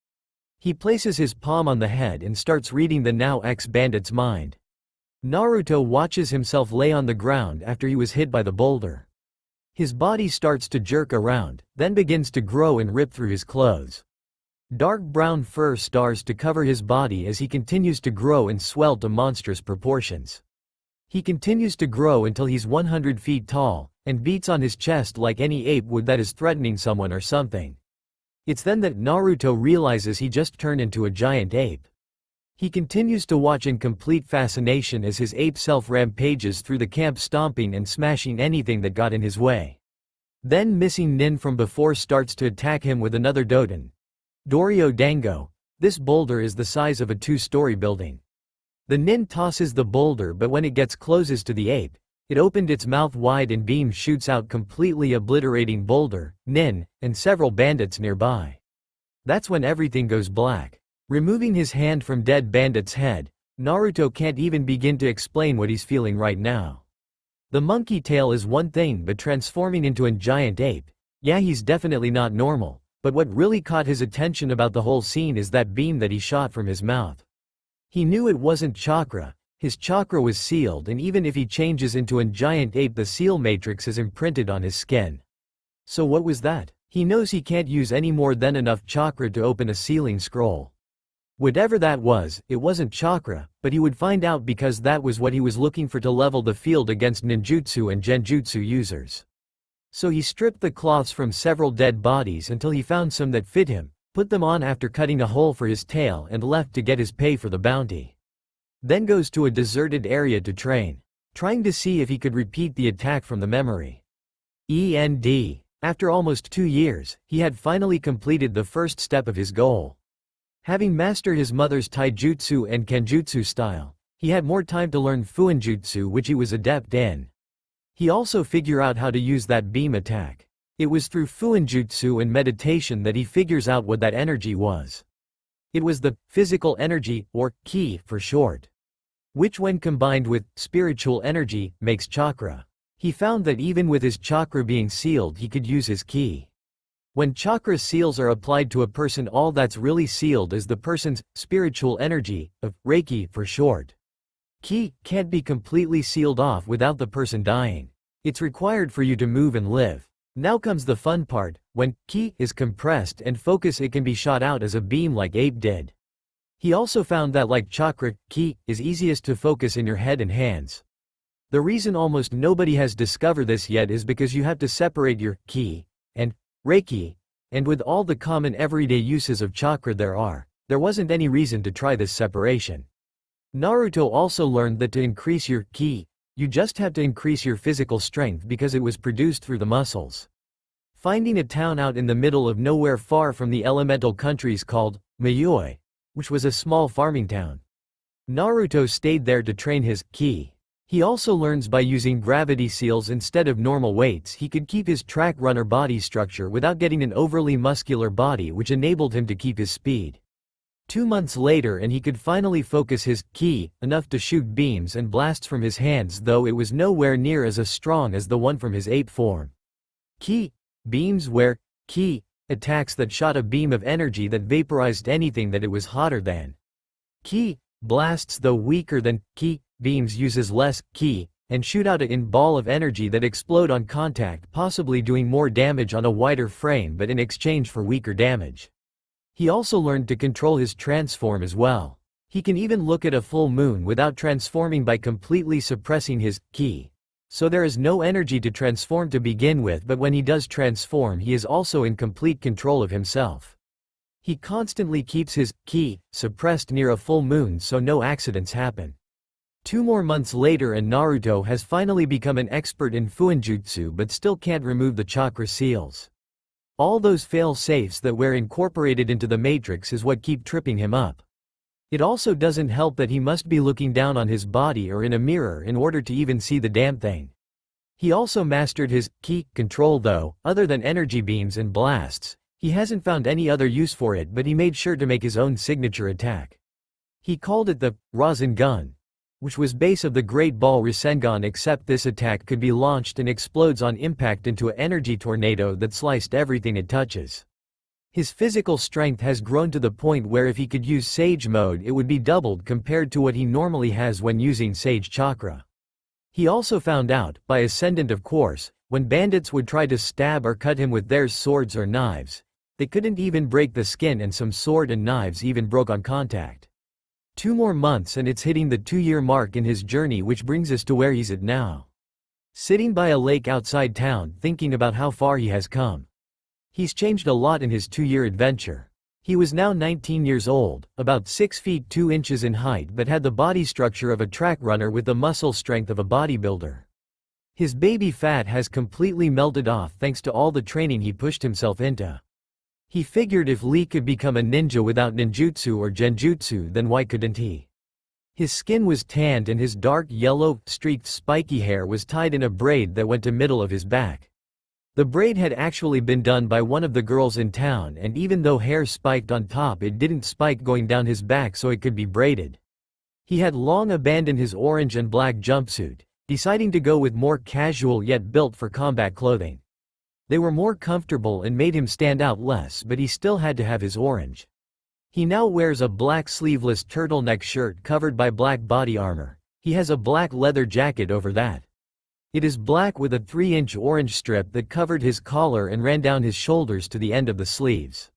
He places his palm on the head and starts reading the now ex-bandit's mind. Naruto watches himself lay on the ground after he was hit by the boulder. His body starts to jerk around, then begins to grow and rip through his clothes. Dark brown fur starts to cover his body as he continues to grow and swell to monstrous proportions. He continues to grow until he's 100 feet tall, and beats on his chest like any ape would that is threatening someone or something. It's then that Naruto realizes he just turned into a giant ape. He continues to watch in complete fascination as his ape self rampages through the camp stomping and smashing anything that got in his way. Then missing Nin from before starts to attack him with another Doden. Dorio Dango. This boulder is the size of a 2-story building. The Nin tosses the boulder but when it gets closest to the ape, it opened its mouth wide and beam shoots out completely obliterating boulder, Nin, and several bandits nearby. That's when everything goes black. Removing his hand from dead bandit's head, Naruto can't even begin to explain what he's feeling right now. The monkey tail is one thing but transforming into a giant ape, yeah he's definitely not normal, but what really caught his attention about the whole scene is that beam that he shot from his mouth. He knew it wasn't chakra, his chakra was sealed and even if he changes into a giant ape the seal matrix is imprinted on his skin. So what was that? He knows he can't use any more than enough chakra to open a sealing scroll. Whatever that was, it wasn't chakra, but he would find out because that was what he was looking for to level the field against ninjutsu and genjutsu users. So he stripped the cloths from several dead bodies until he found some that fit him, put them on after cutting a hole for his tail and left to get his pay for the bounty. Then goes to a deserted area to train, trying to see if he could repeat the attack from the memory. After almost 2 years, he had finally completed the first step of his goal. Having mastered his mother's taijutsu and kenjutsu style, he had more time to learn fuinjutsu which he was adept in. He also figured out how to use that beam attack. It was through fuinjutsu and meditation that he figures out what that energy was. It was the physical energy, or ki for short, which when combined with spiritual energy, makes chakra. He found that even with his chakra being sealed he could use his ki. When chakra seals are applied to a person all that's really sealed is the person's spiritual energy, of Reiki for short. Ki can't be completely sealed off without the person dying. It's required for you to move and live. Now comes the fun part, when ki is compressed and focus it can be shot out as a beam like ape did. He also found that like chakra, ki is easiest to focus in your head and hands. The reason almost nobody has discovered this yet is because you have to separate your ki and Reiki, and with all the common everyday uses of chakra there wasn't any reason to try this separation. Naruto also learned that to increase your ki, you just have to increase your physical strength because it was produced through the muscles. Finding a town out in the middle of nowhere far from the elemental countries called Mayoi, which was a small farming town. Naruto stayed there to train his ki. He also learns by using gravity seals instead of normal weights he could keep his track runner body structure without getting an overly muscular body which enabled him to keep his speed. 2 months later and he could finally focus his ki enough to shoot beams and blasts from his hands though it was nowhere near as strong as the one from his ape form. Ki beams were ki attacks that shot a beam of energy that vaporized anything that it was hotter than. Ki blasts though weaker than ki beams uses less ki and shoot out a ball of energy that explode on contact, possibly doing more damage on a wider frame but in exchange for weaker damage. He also learned to control his transform as well. He can even look at a full moon without transforming by completely suppressing his ki. So there is no energy to transform to begin with, but when he does transform he is also in complete control of himself. He constantly keeps his ki suppressed near a full moon so no accidents happen. 2 more months later and Naruto has finally become an expert in fuinjutsu but still can't remove the chakra seals. All those fail-safes that were incorporated into the matrix is what keep tripping him up. It also doesn't help that he must be looking down on his body or in a mirror in order to even see the damn thing. He also mastered his ki control though, other than energy beams and blasts. He hasn't found any other use for it, but he made sure to make his own signature attack. He called it the Rasengan, which was base of the Great Ball Rasengan, except this attack could be launched and explodes on impact into an energy tornado that sliced everything it touches. His physical strength has grown to the point where if he could use Sage mode it would be doubled compared to what he normally has when using Sage Chakra. He also found out, by Ascendant of course, when bandits would try to stab or cut him with their swords or knives, they couldn't even break the skin, and some sword and knives even broke on contact. 2 more months and it's hitting the 2-year mark in his journey, which brings us to where he's at now. Sitting by a lake outside town thinking about how far he has come. He's changed a lot in his 2-year adventure. He was now 19 years old, about 6 feet 2 inches in height, but had the body structure of a track runner with the muscle strength of a bodybuilder. His baby fat has completely melted off thanks to all the training he pushed himself into. He figured if Lee could become a ninja without ninjutsu or genjutsu, then why couldn't he? His skin was tanned and his dark yellow, streaked spiky hair was tied in a braid that went to middle of his back. The braid had actually been done by one of the girls in town, and even though hair spiked on top it didn't spike going down his back so it could be braided. He had long abandoned his orange and black jumpsuit, deciding to go with more casual yet built for combat clothing. They were more comfortable and made him stand out less, but he still had to have his orange. He now wears a black sleeveless turtleneck shirt covered by black body armor. He has a black leather jacket over that. It is black with a 3-inch orange strip that covered his collar and ran down his shoulders to the end of the sleeves.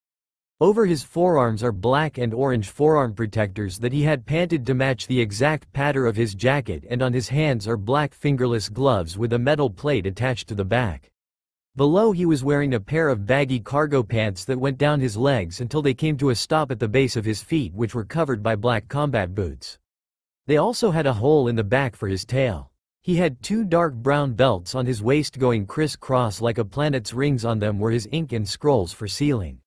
Over his forearms are black and orange forearm protectors that he had painted to match the exact pattern of his jacket, and on his hands are black fingerless gloves with a metal plate attached to the back. Below he was wearing a pair of baggy cargo pants that went down his legs until they came to a stop at the base of his feet, which were covered by black combat boots. They also had a hole in the back for his tail. He had 2 dark brown belts on his waist going criss-cross like a planet's rings. On them were his ink and scrolls for sealing.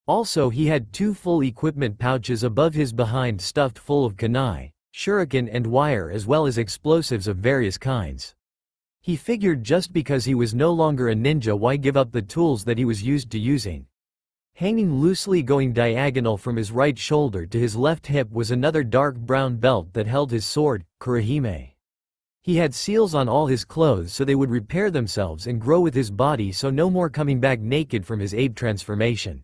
Also he had 2 full equipment pouches above his behind stuffed full of kunai, shuriken and wire, as well as explosives of various kinds. He figured just because he was no longer a ninja, why give up the tools that he was used to using. Hanging loosely going diagonal from his right shoulder to his left hip was another dark brown belt that held his sword, kurahime. He had seals on all his clothes so they would repair themselves and grow with his body, so no more coming back naked from his ape transformation.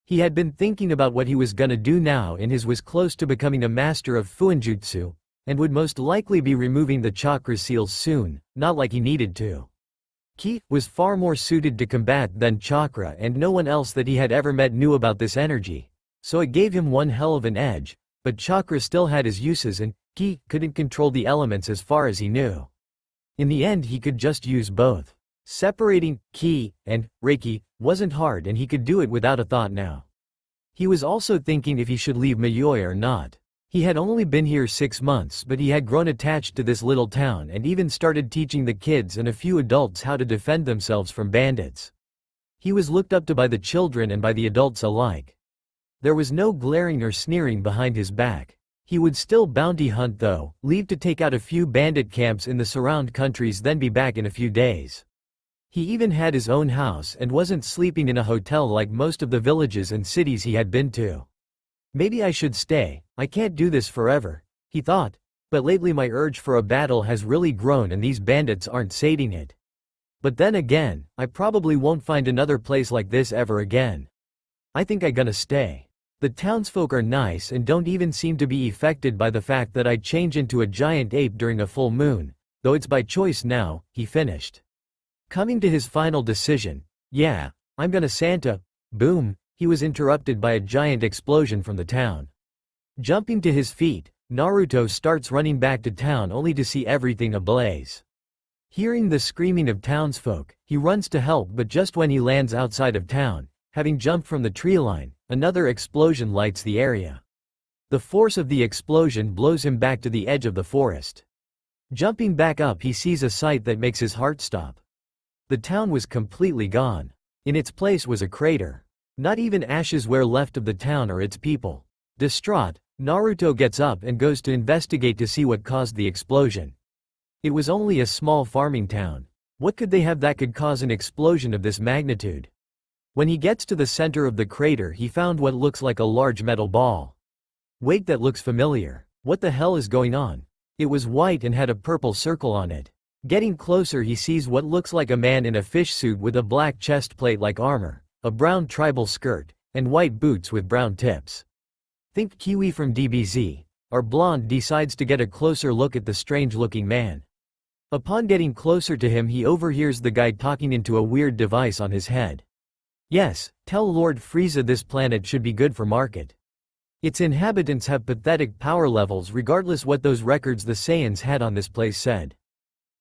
He had been thinking about what he was gonna do now, and his was close to becoming a master of fuinjutsu, and would most likely be removing the chakra seals soon, not like he needed to. Ki was far more suited to combat than chakra, and no one else that he had ever met knew about this energy, so it gave him one hell of an edge, but chakra still had his uses and Ki couldn't control the elements as far as he knew. In the end he could just use both. Separating Ki and Reiki wasn't hard, and he could do it without a thought now. He was also thinking if he should leave Mayoi or not. He had only been here 6 months, but he had grown attached to this little town and even started teaching the kids and a few adults how to defend themselves from bandits. He was looked up to by the children and by the adults alike. There was no glaring or sneering behind his back. He would still bounty hunt though, leave to take out a few bandit camps in the surround countries, then be back in a few days. He even had his own house and wasn't sleeping in a hotel like most of the villages and cities he had been to. Maybe I should stay, I can't do this forever, he thought, but lately my urge for a battle has really grown and these bandits aren't sating it. But then again, I probably won't find another place like this ever again. I think I gonna stay. The townsfolk are nice and don't even seem to be affected by the fact that I change into a giant ape during a full moon, though it's by choice now, he finished. Coming to his final decision, yeah, I'm gonna Santa, boom, he was interrupted by a giant explosion from the town. Jumping to his feet, Naruto starts running back to town only to see everything ablaze. Hearing the screaming of townsfolk, he runs to help, but just when he lands outside of town, having jumped from the tree line, another explosion lights the area. The force of the explosion blows him back to the edge of the forest. Jumping back up, he sees a sight that makes his heart stop. The town was completely gone. In its place was a crater. Not even ashes were left of the town or its people. Distraught, Naruto gets up and goes to investigate to see what caused the explosion. It was only a small farming town. What could they have that could cause an explosion of this magnitude? When he gets to the center of the crater, he found what looks like a large metal ball. Wait, that looks familiar. What the hell is going on? It was white and had a purple circle on it. Getting closer, he sees what looks like a man in a fish suit with a black chest plate like armor, a brown tribal skirt, and white boots with brown tips. Think Kiwi from DBZ. Our blonde decides to get a closer look at the strange-looking man. Upon getting closer to him, he overhears the guy talking into a weird device on his head. Yes, tell Lord Frieza this planet should be good for market. Its inhabitants have pathetic power levels regardless what those records the Saiyans had on this place said.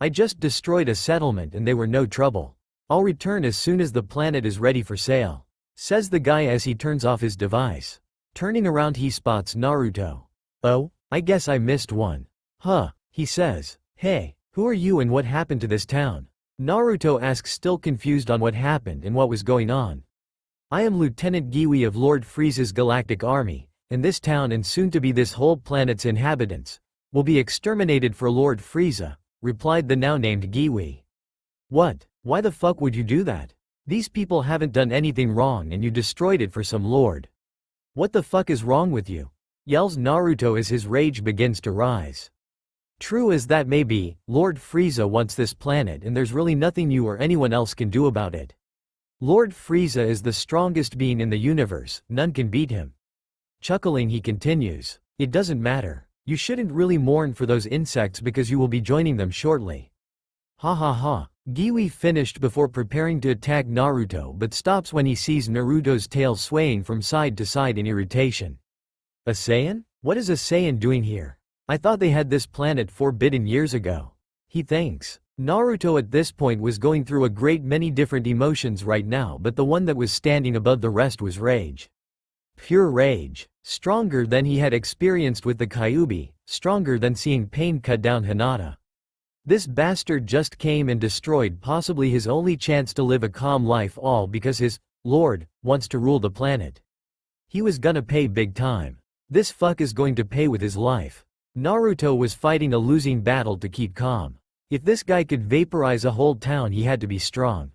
I just destroyed a settlement and they were no trouble. I'll return as soon as the planet is ready for sale, says the guy as he turns off his device. Turning around, he spots Naruto. Oh, I guess I missed one. Huh, he says. Hey, who are you and what happened to this town? Naruto asks, still confused on what happened and what was going on. I am Lieutenant Giwi of Lord Frieza's galactic army, and this town and soon to be this whole planet's inhabitants will be exterminated for Lord Frieza, replied the now named Giwi. What? Why the fuck would you do that? These people haven't done anything wrong and you destroyed it for some lord. What the fuck is wrong with you? Yells Naruto as his rage begins to rise. True as that may be, Lord Frieza wants this planet and there's really nothing you or anyone else can do about it. Lord Frieza is the strongest being in the universe, none can beat him. Chuckling, he continues. It doesn't matter. You shouldn't really mourn for those insects because you will be joining them shortly. Ha ha ha. Giwi finished before preparing to attack Naruto but stops when he sees Naruto's tail swaying from side to side in irritation. A Saiyan? What is a Saiyan doing here? I thought they had this planet forbidden years ago. He thinks. Naruto at this point was going through a great many different emotions right now, but the one that was standing above the rest was rage. Pure rage. Stronger than he had experienced with the Kyuubi, stronger than seeing Pain cut down Hinata. This bastard just came and destroyed possibly his only chance to live a calm life, all because his lord wants to rule the planet. He was gonna pay big time. This fuck is going to pay with his life. Naruto was fighting a losing battle to keep calm. If this guy could vaporize a whole town, he had to be strong.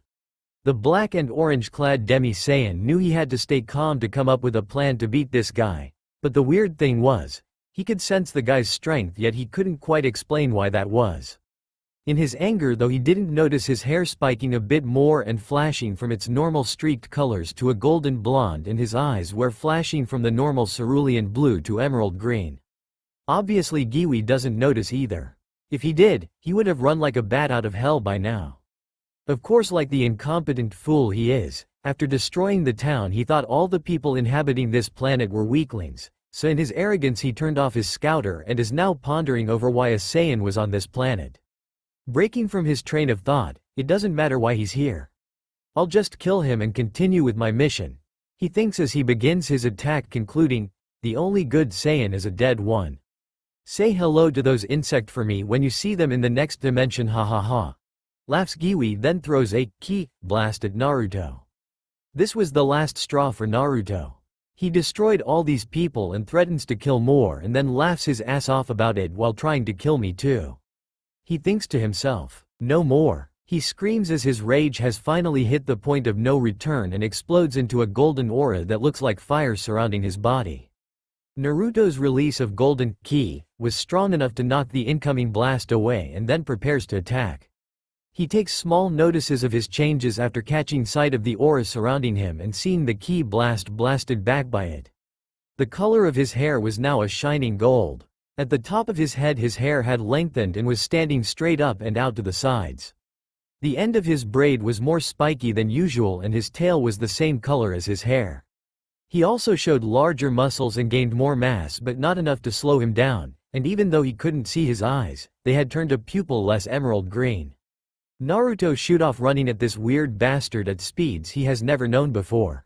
The black and orange-clad Demi-Saiyan knew he had to stay calm to come up with a plan to beat this guy, but the weird thing was, he could sense the guy's strength, yet he couldn't quite explain why that was. In his anger though, he didn't notice his hair spiking a bit more and flashing from its normal streaked colors to a golden blonde, and his eyes were flashing from the normal cerulean blue to emerald green. Obviously Giwi doesn't notice either. If he did, he would have run like a bat out of hell by now. Of course, like the incompetent fool he is, after destroying the town he thought all the people inhabiting this planet were weaklings, so in his arrogance he turned off his scouter and is now pondering over why a Saiyan was on this planet. Breaking from his train of thought, it doesn't matter why he's here. I'll just kill him and continue with my mission, he thinks as he begins his attack, concluding, the only good Saiyan is a dead one. Say hello to those insects for me when you see them in the next dimension, ha ha ha. Laughs Giwi, then throws a ki blast at Naruto. This was the last straw for Naruto. He destroyed all these people and threatens to kill more and then laughs his ass off about it while trying to kill me too. He thinks to himself, no more. He screams as his rage has finally hit the point of no return and explodes into a golden aura that looks like fire surrounding his body. Naruto's release of golden ki was strong enough to knock the incoming blast away and then prepares to attack. He takes small notices of his changes after catching sight of the aura surrounding him and seeing the ki blast blasted back by it. The color of his hair was now a shining gold. At the top of his head his hair had lengthened and was standing straight up and out to the sides. The end of his braid was more spiky than usual and his tail was the same color as his hair. He also showed larger muscles and gained more mass but not enough to slow him down, and even though he couldn't see his eyes, they had turned a pupil less emerald green. Naruto shoot off running at this weird bastard at speeds he has never known before.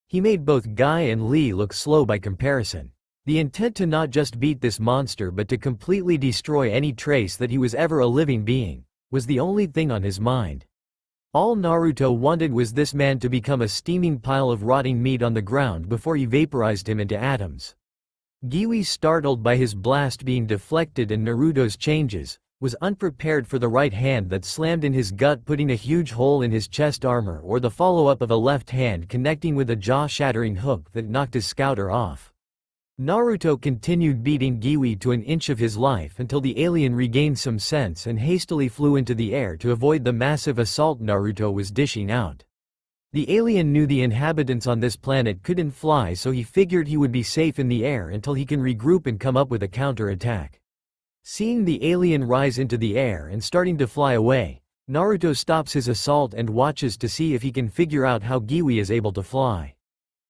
He made both Guy and Lee look slow by comparison. The intent to not just beat this monster but to completely destroy any trace that he was ever a living being, was the only thing on his mind. All Naruto wanted was this man to become a steaming pile of rotting meat on the ground before he vaporized him into atoms. Giwi, startled by his blast being deflected and Naruto's changes, was unprepared for the right hand that slammed in his gut, putting a huge hole in his chest armor, or the follow-up of a left hand connecting with a jaw-shattering hook that knocked his scouter off. Naruto continued beating Giwi to an inch of his life until the alien regained some sense and hastily flew into the air to avoid the massive assault Naruto was dishing out. The alien knew the inhabitants on this planet couldn't fly, so he figured he would be safe in the air until he can regroup and come up with a counter-attack. Seeing the alien rise into the air and starting to fly away, Naruto stops his assault and watches to see if he can figure out how Giwi is able to fly.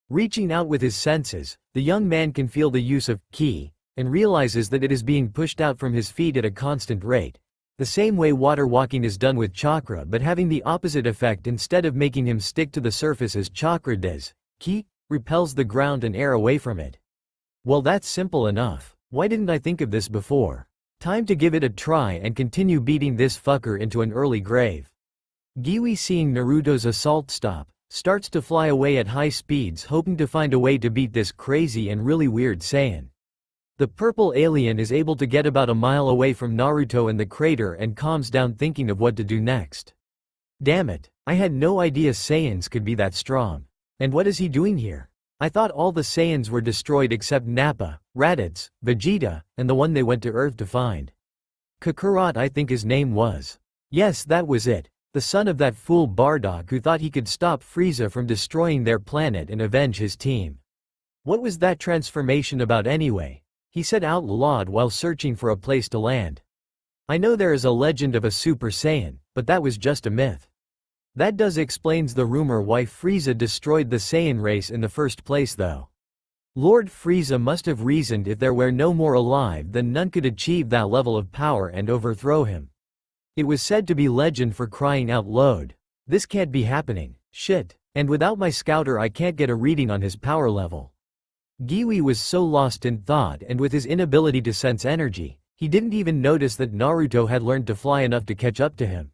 Reaching out with his senses, the young man can feel the use of ki, and realizes that it is being pushed out from his feet at a constant rate. The same way water walking is done with chakra, but having the opposite effect. Instead of making him stick to the surface as chakra does, ki repels the ground and air away from it. Well, that's simple enough. Why didn't I think of this before? Time to give it a try and continue beating this fucker into an early grave. Giwi, seeing Naruto's assault stop, starts to fly away at high speeds, hoping to find a way to beat this crazy and really weird Saiyan. The purple alien is able to get about a mile away from Naruto and the crater and calms down, thinking of what to do next. Damn it, I had no idea Saiyans could be that strong. And what is he doing here? I thought all the Saiyans were destroyed except Nappa, Raditz, Vegeta, and the one they went to Earth to find. Kakarot, I think his name was. Yes, that was it. The son of that fool Bardock who thought he could stop Frieza from destroying their planet and avenge his team. What was that transformation about anyway? He said out loud while searching for a place to land. I know there is a legend of a Super Saiyan, but that was just a myth. That does explains the rumor why Frieza destroyed the Saiyan race in the first place though. Lord Frieza must have reasoned if there were no more alive then none could achieve that level of power and overthrow him. It was said to be legend, for crying out loud. This can't be happening. Shit. And without my scouter I can't get a reading on his power level. Giwi was so lost in thought, and with his inability to sense energy, he didn't even notice that Naruto had learned to fly enough to catch up to him.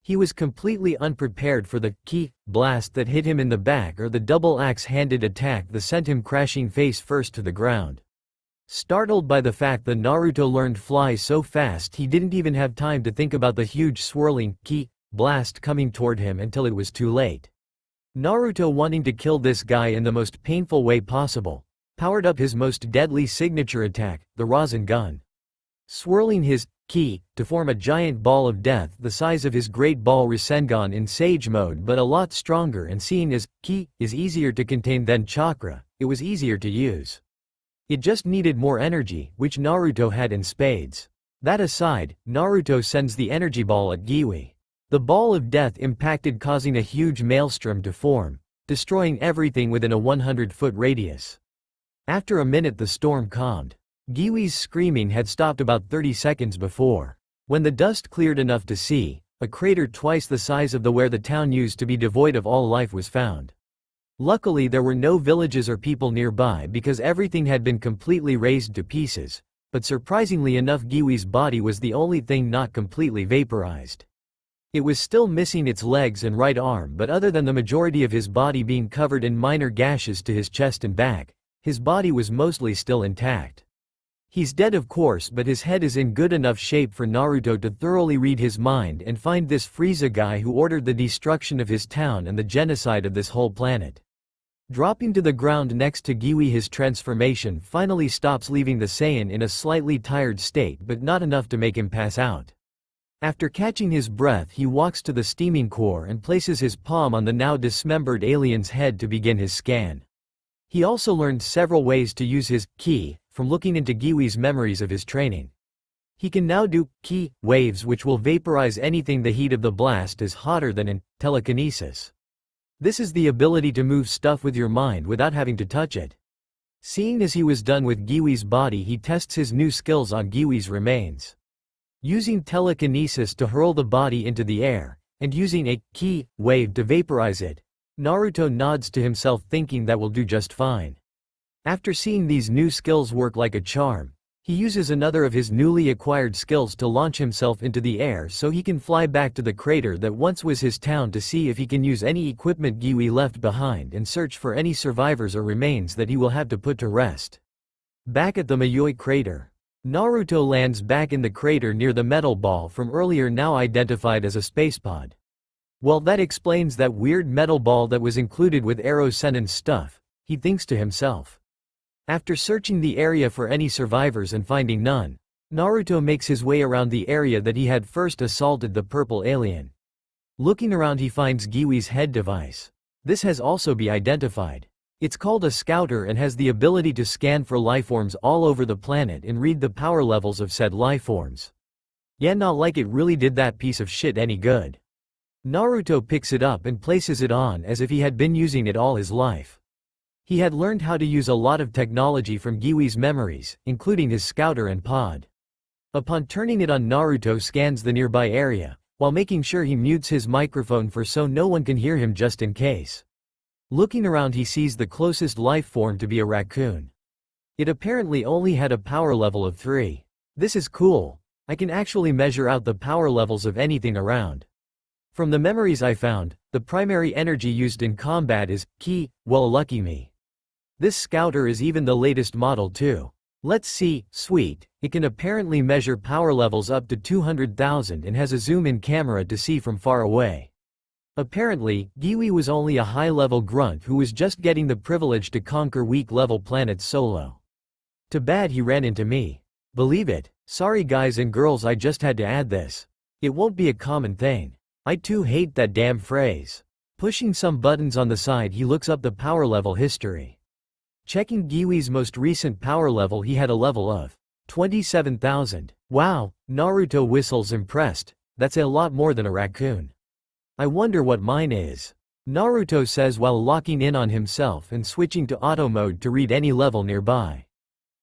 He was completely unprepared for the ki blast that hit him in the back, or the double axe-handed attack that sent him crashing face first to the ground. Startled by the fact that Naruto learned fly so fast, he didn't even have time to think about the huge swirling ki blast coming toward him until it was too late. Naruto, wanting to kill this guy in the most painful way possible, powered up his most deadly signature attack, the Rasengan. Swirling his ki to form a giant ball of death the size of his Great Ball Rasengan in Sage mode, but a lot stronger, and seeing as ki is easier to contain than chakra, it was easier to use. It just needed more energy, which Naruto had in spades. That aside, Naruto sends the energy ball at Giwi. The ball of death impacted, causing a huge maelstrom to form, destroying everything within a 100-foot radius. After a minute the storm calmed. Giwi's screaming had stopped about 30 seconds before. When the dust cleared enough to see, a crater twice the size of the where the town used to be devoid of all life was found. Luckily there were no villages or people nearby because everything had been completely razed to pieces, but surprisingly enough Giwi's body was the only thing not completely vaporized. It was still missing its legs and right arm, but other than the majority of his body being covered in minor gashes to his chest and back, his body was mostly still intact. He's dead of course, but his head is in good enough shape for Naruto to thoroughly read his mind and find this Frieza guy who ordered the destruction of his town and the genocide of this whole planet. Dropping to the ground next to Giwi, his transformation finally stops, leaving the Saiyan in a slightly tired state but not enough to make him pass out. After catching his breath he walks to the steaming core and places his palm on the now dismembered alien's head to begin his scan. He also learned several ways to use his ki from looking into Giwi's memories of his training. He can now do ki waves, which will vaporize anything. The heat of the blast is hotter than in telekinesis. This is the ability to move stuff with your mind without having to touch it. Seeing as he was done with Giwi's body, he tests his new skills on Giwi's remains. Using telekinesis to hurl the body into the air, and using a ki wave to vaporize it, Naruto nods to himself, thinking that will do just fine. After seeing these new skills work like a charm, he uses another of his newly acquired skills to launch himself into the air so he can fly back to the crater that once was his town to see if he can use any equipment Giwi left behind and search for any survivors or remains that he will have to put to rest. Back at the Mayoi crater, Naruto lands back in the crater near the metal ball from earlier, now identified as a spacepod. Well, that explains that weird metal ball that was included with Arrow Sennin's stuff, he thinks to himself. After searching the area for any survivors and finding none, Naruto makes his way around the area that he had first assaulted the purple alien. Looking around, he finds Giwi's head device. This has also been identified. It's called a scouter and has the ability to scan for lifeforms all over the planet and read the power levels of said lifeforms. Yeah, not like it really did that piece of shit any good. Naruto picks it up and places it on as if he had been using it all his life. He had learned how to use a lot of technology from Giwi's memories, including his scouter and pod. Upon turning it on, Naruto scans the nearby area, while making sure he mutes his microphone so no one can hear him just in case. Looking around, he sees the closest life form to be a raccoon. It apparently only had a power level of 3. This is cool. I can actually measure out the power levels of anything around. From the memories I found, the primary energy used in combat is ki. Well, lucky me. This scouter is even the latest model too. Let's see, sweet, it can apparently measure power levels up to 200,000 and has a zoom-in camera to see from far away. Apparently, Giwi was only a high-level grunt who was just getting the privilege to conquer weak-level planets solo. Too bad he ran into me. Believe it. Sorry guys and girls, I just had to add this. It won't be a common thing. I too hate that damn phrase. Pushing some buttons on the side, he looks up the power level history. Checking Giwi's most recent power level, he had a level of 27,000. Wow, Naruto whistles, impressed. That's a lot more than a raccoon. I wonder what mine is. Naruto says while locking in on himself and switching to auto mode to read any level nearby.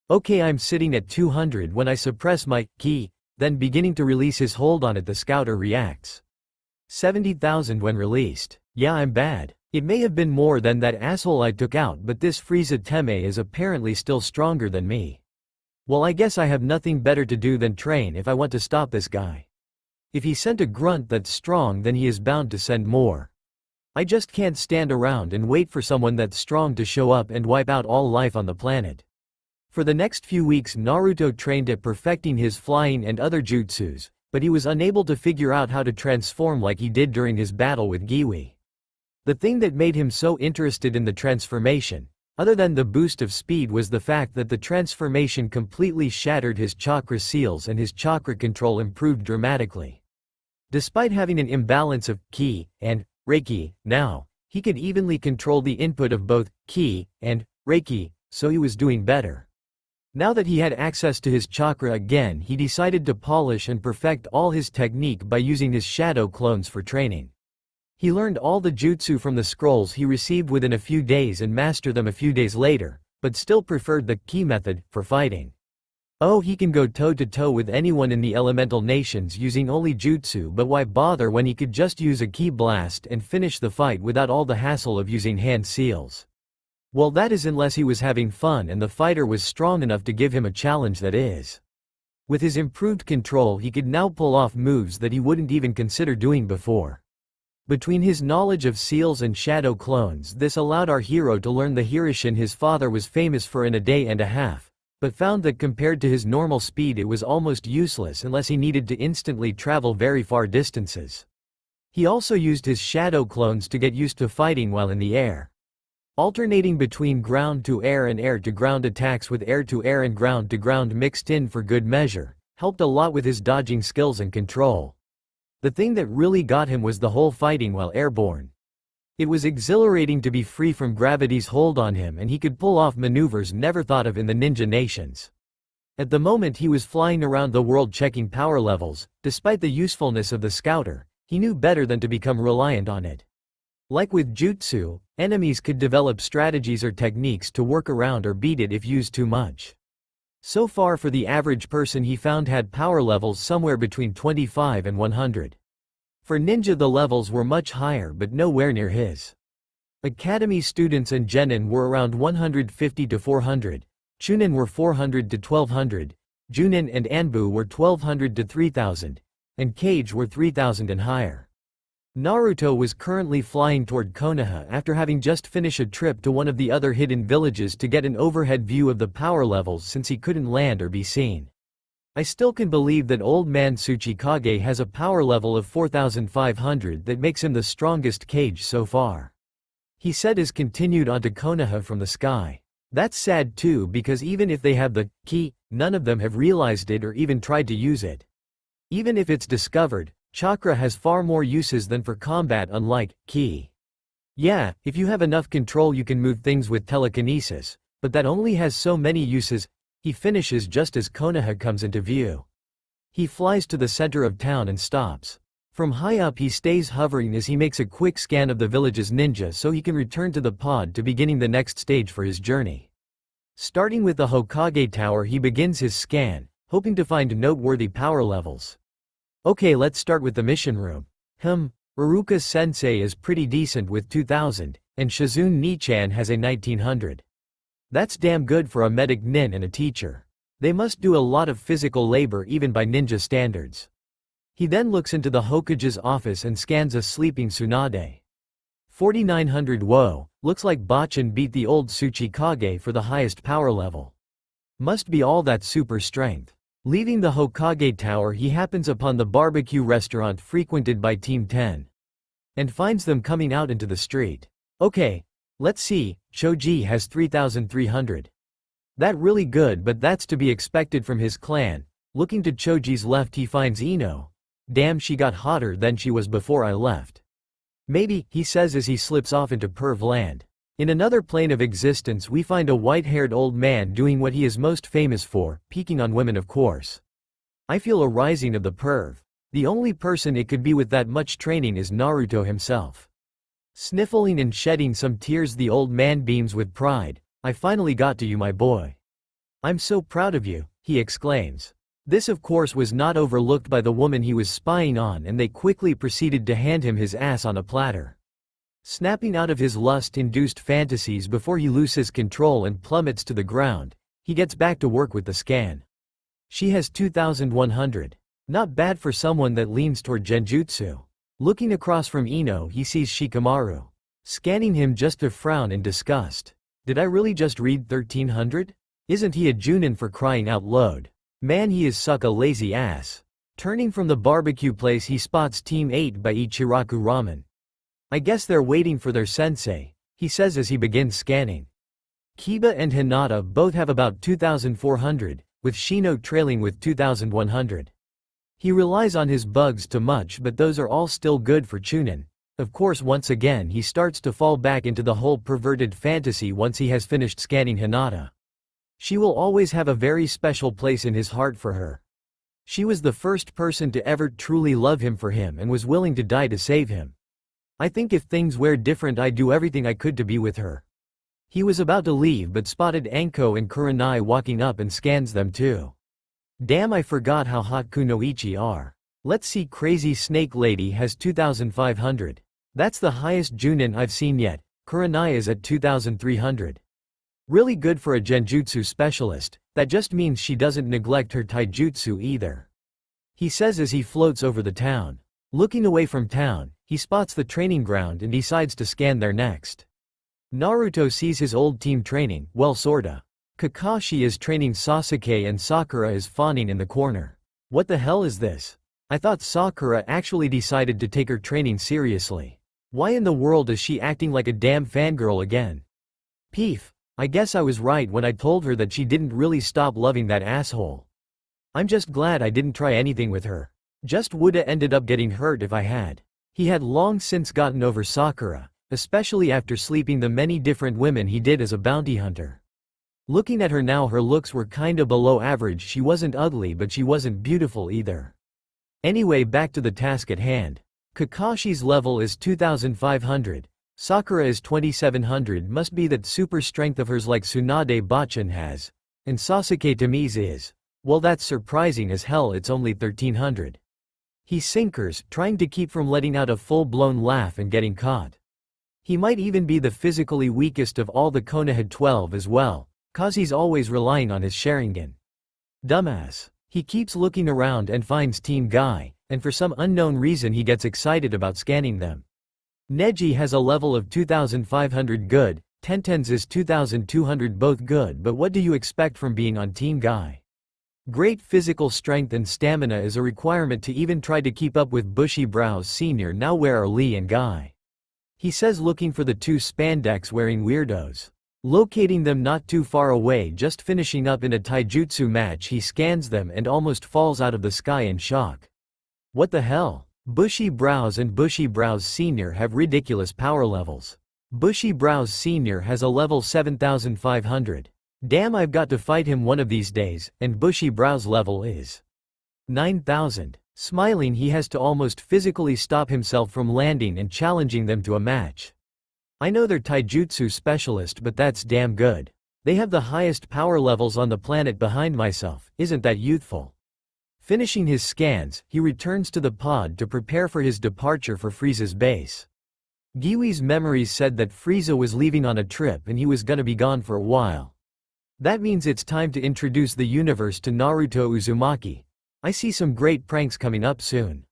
Okay, I'm sitting at 200 when I suppress my ki, then beginning to release his hold on it, the scouter reacts. 70,000 when released. Yeah, I'm bad. It may have been more than that asshole I took out, but this Frieza Teme is apparently still stronger than me. Well, I guess I have nothing better to do than train if I want to stop this guy. If he sent a grunt that's strong, then he is bound to send more. I just can't stand around and wait for someone that's strong to show up and wipe out all life on the planet. For the next few weeks, Naruto trained at perfecting his flying and other jutsus, but he was unable to figure out how to transform like he did during his battle with Giwi. The thing that made him so interested in the transformation, other than the boost of speed, was the fact that the transformation completely shattered his chakra seals and his chakra control improved dramatically. Despite having an imbalance of ki and reiki, now, he could evenly control the input of both ki and reiki, so he was doing better. Now that he had access to his chakra again, he decided to polish and perfect all his technique by using his shadow clones for training. He learned all the jutsu from the scrolls he received within a few days and mastered them a few days later, but still preferred the ki method for fighting. Oh, he can go toe-to-toe with anyone in the elemental nations using only jutsu, but why bother when he could just use a ki blast and finish the fight without all the hassle of using hand seals? Well, that is unless he was having fun and the fighter was strong enough to give him a challenge, that is. With his improved control, he could now pull off moves that he wouldn't even consider doing before. Between his knowledge of seals and shadow clones, this allowed our hero to learn the Hirishin his father was famous for in a day and a half, but found that compared to his normal speed it was almost useless unless he needed to instantly travel very far distances. He also used his shadow clones to get used to fighting while in the air. Alternating between ground-to-air and air-to-ground attacks with air-to-air and ground-to-ground mixed in for good measure, helped a lot with his dodging skills and control. The thing that really got him was the whole fighting while airborne. It was exhilarating to be free from gravity's hold on him, and he could pull off maneuvers never thought of in the ninja nations. At the moment he was flying around the world checking power levels. Despite the usefulness of the scouter, he knew better than to become reliant on it. Like with jutsu, enemies could develop strategies or techniques to work around or beat it if used too much. So far for the average person he found had power levels somewhere between 25 and 100. For ninja the levels were much higher but nowhere near his. Academy students and genin were around 150 to 400, chunin were 400 to 1200, junin and anbu were 1200 to 3000, and kage were 3000 and higher. Naruto was currently flying toward Konoha after having just finished a trip to one of the other hidden villages to get an overhead view of the power levels since he couldn't land or be seen. I still can believe that old man Tsuchikage has a power level of 4500 that makes him the strongest kage so far. He said as continued onto Konoha from the sky. That's sad too, because even if they have the ki, none of them have realized it or even tried to use it. Even if it's discovered, chakra has far more uses than for combat, unlike ki. Yeah, if you have enough control you can move things with telekinesis, but that only has so many uses. He finishes just as Konoha comes into view. He flies to the center of town and stops. From high up he stays hovering as he makes a quick scan of the village's ninja so he can return to the pod to beginning the next stage for his journey. Starting with the Hokage Tower he begins his scan, hoping to find noteworthy power levels. Okay, let's start with the mission room. Iruka Sensei is pretty decent with 2000, and Shizune Nichan has a 1900. That's damn good for a medic nin and a teacher. They must do a lot of physical labor even by ninja standards. He then looks into the Hokage's office and scans a sleeping Tsunade. 4900. Whoa, looks like Bachan beat the old Tsuchikage for the highest power level. Must be all that super strength. Leaving the Hokage Tower he happens upon the barbecue restaurant frequented by Team 10. And finds them coming out into the street. Okay, let's see, Choji has 3300. That really good, but that's to be expected from his clan. Looking to Choji's left he finds Ino. Damn, she got hotter than she was before I left. Maybe, he says as he slips off into perv land. In another plane of existence we find a white-haired old man doing what he is most famous for, peeking on women of course. I feel a rising of the perv. The only person it could be with that much training is Naruto himself. Sniffling and shedding some tears the old man beams with pride. I finally got to you, my boy. I'm so proud of you, he exclaims. This of course was not overlooked by the woman he was spying on, and they quickly proceeded to hand him his ass on a platter. Snapping out of his lust-induced fantasies before he loses control and plummets to the ground, he gets back to work with the scan. She has 2100. Not bad for someone that leans toward genjutsu. Looking across from Ino he sees Shikamaru. Scanning him just to frown in disgust. Did I really just read 1300? Isn't he a junin for crying out loud? Man, he is suck a lazy ass. Turning from the barbecue place he spots Team 8 by Ichiraku Ramen. I guess they're waiting for their sensei, he says as he begins scanning. Kiba and Hinata both have about 2400, with Shino trailing with 2100. He relies on his bugs too much, but those are all still good for Chunin. Of course, once again he starts to fall back into the whole perverted fantasy once he has finished scanning Hinata. She will always have a very special place in his heart for her. She was the first person to ever truly love him for him and was willing to die to save him. I think if things were different I'd do everything I could to be with her. He was about to leave but spotted Anko and Kurenai walking up and scans them too. Damn, I forgot how hot Kunoichi are. Let's see, Crazy Snake Lady has 2500. That's the highest Junin I've seen yet. Kurenai is at 2300. Really good for a genjutsu specialist. That just means she doesn't neglect her taijutsu either. He says as he floats over the town. Looking away from town, he spots the training ground and decides to scan there next. Naruto sees his old team training, well sorta. Kakashi is training Sasuke and Sakura is fawning in the corner. What the hell is this? I thought Sakura actually decided to take her training seriously. Why in the world is she acting like a damn fangirl again? Peef, I guess I was right when I told her that she didn't really stop loving that asshole. I'm just glad I didn't try anything with her. Just woulda ended up getting hurt if I had. He had long since gotten over Sakura. especially after sleeping the many different women he did as a bounty hunter. Looking at her now, her looks were kinda below average. She wasn't ugly, but she wasn't beautiful either. Anyway, back to the task at hand. Kakashi's level is 2500. Sakura is 2700. Must be that super strength of hers like Tsunade Bachan has. And Sasuke Tamiz is. Well, that's surprising as hell, it's only 1300. He sinkers, trying to keep from letting out a full-blown laugh and getting caught. He might even be the physically weakest of all the Konoha 12 as well, cause he's always relying on his Sharingan. Dumbass. He keeps looking around and finds Team Guy, and for some unknown reason he gets excited about scanning them. Neji has a level of 2500 good, Tenten's is 2200 both good, but what do you expect from being on Team Guy? Great physical strength and stamina is a requirement to even try to keep up with Bushy Brows Sr. Now where are Lee and Guy? He says looking for the two spandex wearing weirdos. Locating them not too far away, just finishing up in a taijutsu match, he scans them and almost falls out of the sky in shock. What the hell? Bushy Brows and Bushy Brows Sr. have ridiculous power levels. Bushy Brows Sr. has a level 7500. Damn, I've got to fight him one of these days, and Bushy Brows level is 9000. Smiling, he has to almost physically stop himself from landing and challenging them to a match. I know they're taijutsu specialist, but that's damn good. They have the highest power levels on the planet behind myself, isn't that youthful? Finishing his scans, he returns to the pod to prepare for his departure for Frieza's base. Giwi's memories said that Frieza was leaving on a trip and he was gonna be gone for a while. That means it's time to introduce the universe to Naruto Uzumaki. I see some great pranks coming up soon.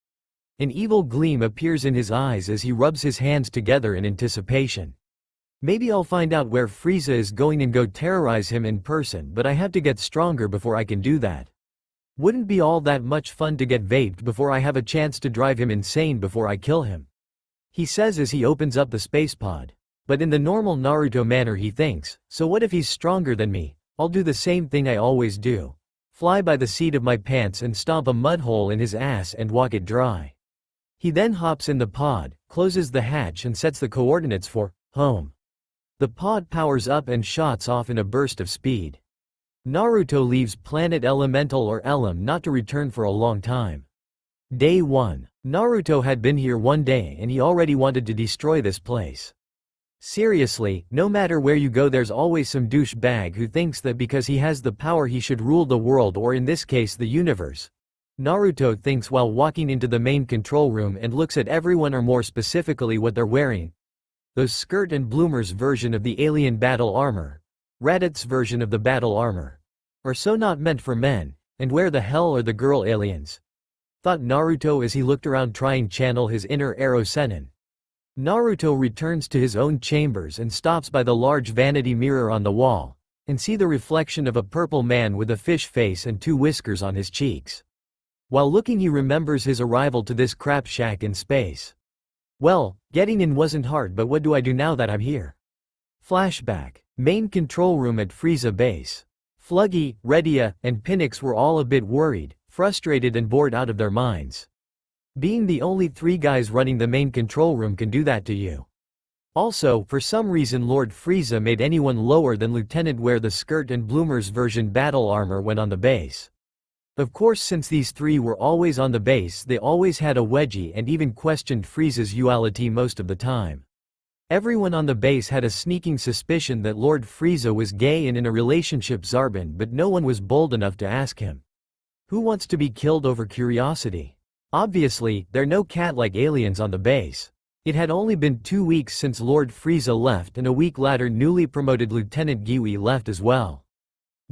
An evil gleam appears in his eyes as he rubs his hands together in anticipation. Maybe I'll find out where Frieza is going and go terrorize him in person, but I have to get stronger before I can do that. Wouldn't be all that much fun to get vaped before I have a chance to drive him insane before I kill him. He says as he opens up the space pod. But in the normal Naruto manner he thinks, so what if he's stronger than me? I'll do the same thing I always do. Fly by the seat of my pants and stomp a mud hole in his ass and walk it dry. He then hops in the pod, closes the hatch and sets the coordinates for home. The pod powers up and shots off in a burst of speed. Naruto leaves Planet Elemental or Elim not to return for a long time. Day 1. Naruto had been here one day and he already wanted to destroy this place. Seriously, no matter where you go there's always some douchebag who thinks that because he has the power he should rule the world, or in this case the universe. Naruto thinks while walking into the main control room and looks at everyone, or more specifically what they're wearing. Those skirt and bloomers version of the alien battle armor. Raditz version of the battle armor. Are so not meant for men, and where the hell are the girl aliens? Thought Naruto as he looked around trying channel his inner Ero Sennin. Naruto returns to his own chambers and stops by the large vanity mirror on the wall, and see the reflection of a purple man with a fish face and two whiskers on his cheeks. While looking he remembers his arrival to this crap shack in space. Well, getting in wasn't hard, but what do I do now that I'm here? Flashback. Main control room at Frieza base. Fluggy, Redia, and Pinnix were all a bit worried, frustrated and bored out of their minds. Being the only three guys running the main control room can do that to you. Also, for some reason Lord Frieza made anyone lower than Lieutenant wear the skirt and bloomers version battle armor when on the base. Of course, since these three were always on the base they always had a wedgie and even questioned Frieza's duality most of the time. Everyone on the base had a sneaking suspicion that Lord Frieza was gay and in a relationship with Zarbin, but no one was bold enough to ask him. Who wants to be killed over curiosity? Obviously, they're no cat-like aliens on the base. It had only been 2 weeks since Lord Frieza left, and a week later newly promoted Lieutenant Giwi left as well.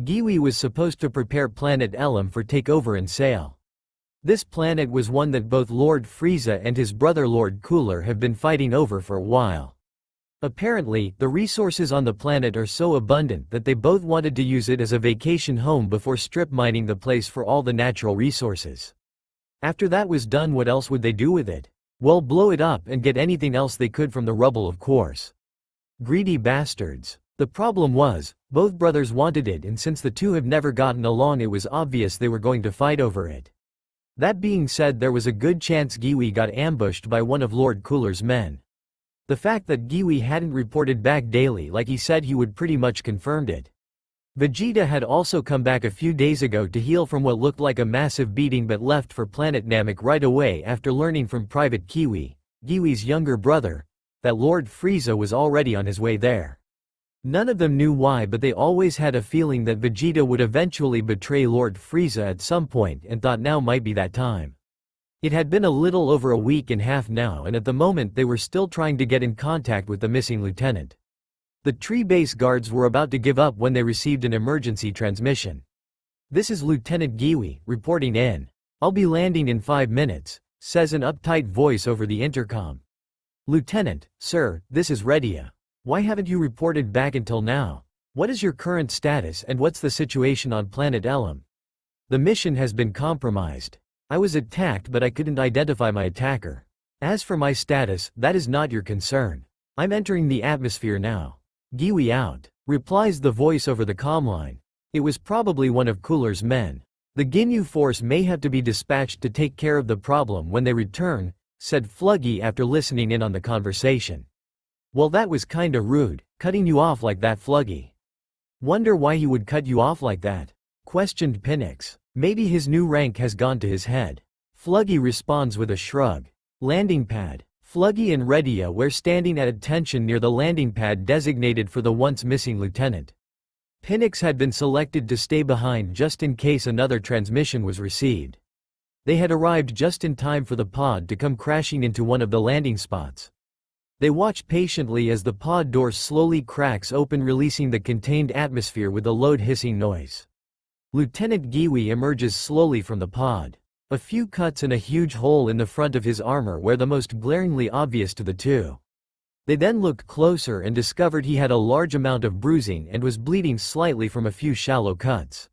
Giwi was supposed to prepare planet Elim for takeover and sail. This planet was one that both Lord Frieza and his brother Lord Cooler have been fighting over for a while. Apparently, the resources on the planet are so abundant that they both wanted to use it as a vacation home before strip mining the place for all the natural resources. After that was done, what else would they do with it? Well, blow it up and get anything else they could from the rubble, of course. Greedy bastards. The problem was, both brothers wanted it, and since the two have never gotten along it was obvious they were going to fight over it. That being said, there was a good chance Giwi got ambushed by one of Lord Cooler's men. The fact that Giwi hadn't reported back daily like he said he would pretty much confirmed it. Vegeta had also come back a few days ago to heal from what looked like a massive beating but left for Planet Namek right away after learning from Private Kiwi, Giwi's younger brother, that Lord Frieza was already on his way there. None of them knew why, but they always had a feeling that Vegeta would eventually betray Lord Frieza at some point and thought now might be that time. It had been a little over a week and a half now, and at the moment they were still trying to get in contact with the missing lieutenant. The tree base guards were about to give up when they received an emergency transmission. "This is Lieutenant Giwi, reporting in. I'll be landing in 5 minutes, says an uptight voice over the intercom. "Lieutenant, sir, this is Redia. Why haven't you reported back until now? What is your current status and what's the situation on planet Elam?" "The mission has been compromised. I was attacked but I couldn't identify my attacker. As for my status, that is not your concern. I'm entering the atmosphere now. Giwi out," replies the voice over the comm line. It was probably one of Cooler's men. "The Ginyu force may have to be dispatched to take care of the problem when they return," said Fluggy after listening in on the conversation. "Well, that was kinda rude, cutting you off like that, Fluggy." "Wonder why he would cut you off like that?" questioned Pinix. "Maybe his new rank has gone to his head." Fluggy responds with a shrug. Landing pad. Fluggy and Redia were standing at attention near the landing pad designated for the once missing lieutenant. Pinix had been selected to stay behind just in case another transmission was received. They had arrived just in time for the pod to come crashing into one of the landing spots. They watch patiently as the pod door slowly cracks open, releasing the contained atmosphere with a loud hissing noise. Lieutenant Giwi emerges slowly from the pod. A few cuts and a huge hole in the front of his armor were the most glaringly obvious to the two. They then looked closer and discovered he had a large amount of bruising and was bleeding slightly from a few shallow cuts.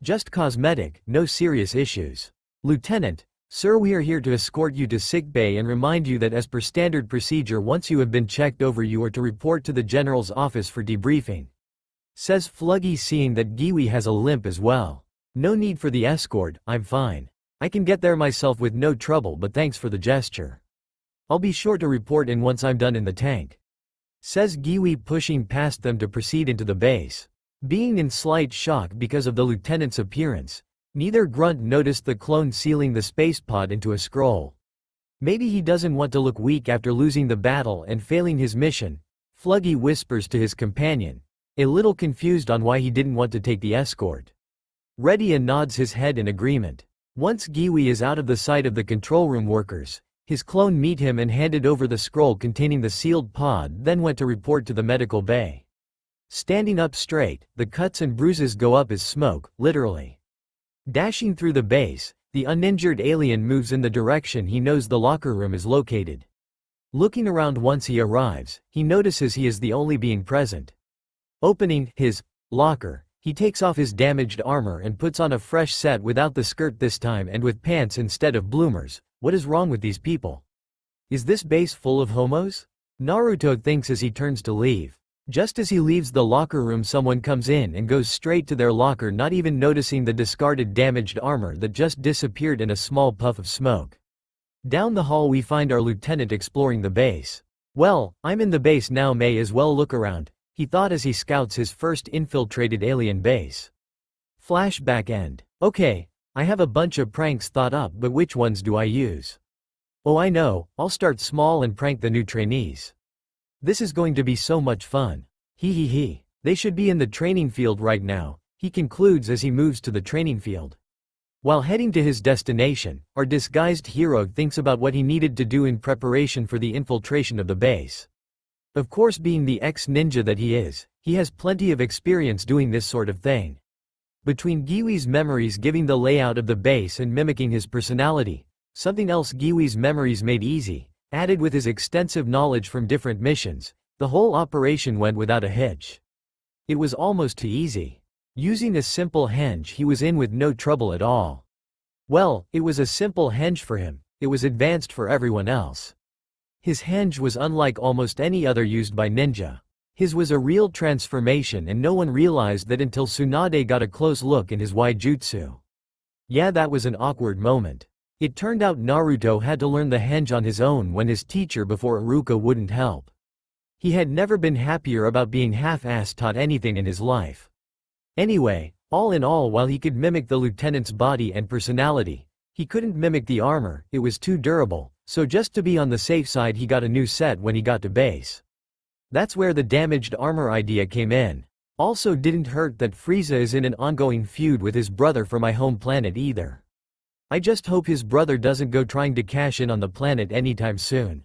"Just cosmetic, no serious issues. Lieutenant, sir, we are here to escort you to sickbay and remind you that as per standard procedure, once you have been checked over, you are to report to the general's office for debriefing," says Fluggy, seeing that Giwi has a limp as well. "No need for the escort, I'm fine. I can get there myself with no trouble, but thanks for the gesture. I'll be sure to report in once I'm done in the tank," says Giwi, pushing past them to proceed into the base. Being in slight shock because of the lieutenant's appearance, neither grunt noticed the clone sealing the space pod into a scroll. "Maybe he doesn't want to look weak after losing the battle and failing his mission," Fluggy whispers to his companion, a little confused on why he didn't want to take the escort. Redia nods his head in agreement. Once Giwi is out of the sight of the control room workers, his clone meet him and handed over the scroll containing the sealed pod, then went to report to the medical bay. Standing up straight, the cuts and bruises go up as smoke, literally. Dashing through the base, the uninjured alien moves in the direction he knows the locker room is located. Looking around once he arrives, he notices he is the only being present. Opening his locker, he takes off his damaged armor and puts on a fresh set without the skirt this time and with pants instead of bloomers. What is wrong with these people? Is this base full of homos? Naruto thinks as he turns to leave. Just as he leaves the locker room, someone comes in and goes straight to their locker, not even noticing the discarded damaged armor that just disappeared in a small puff of smoke. Down the hall we find our lieutenant exploring the base. "Well, I'm in the base now, may as well look around," he thought as he scouts his first infiltrated alien base. Flashback end. "Okay, I have a bunch of pranks thought up, but which ones do I use? Oh, I know, I'll start small and prank the new trainees. This is going to be so much fun. He. They should be in the training field right now," he concludes as he moves to the training field. While heading to his destination, our disguised hero thinks about what he needed to do in preparation for the infiltration of the base. Of course, being the ex-ninja that he is, he has plenty of experience doing this sort of thing. Between Giwi's memories giving the layout of the base and mimicking his personality, something else Giwi's memories made easy, added with his extensive knowledge from different missions, the whole operation went without a hitch. It was almost too easy. Using a simple henge, he was in with no trouble at all. Well, it was a simple henge for him, it was advanced for everyone else. His henge was unlike almost any other used by ninja. His was a real transformation, and no one realized that until Tsunade got a close look in his Waijutsu. Yeah, that was an awkward moment. It turned out Naruto had to learn the henge on his own when his teacher before Iruka wouldn't help. He had never been happier about being half-assed taught anything in his life. Anyway, all in all, while he could mimic the lieutenant's body and personality, he couldn't mimic the armor, it was too durable, so just to be on the safe side he got a new set when he got to base. That's where the damaged armor idea came in. Also didn't hurt that Frieza is in an ongoing feud with his brother for my home planet either. I just hope his brother doesn't go trying to cash in on the planet anytime soon.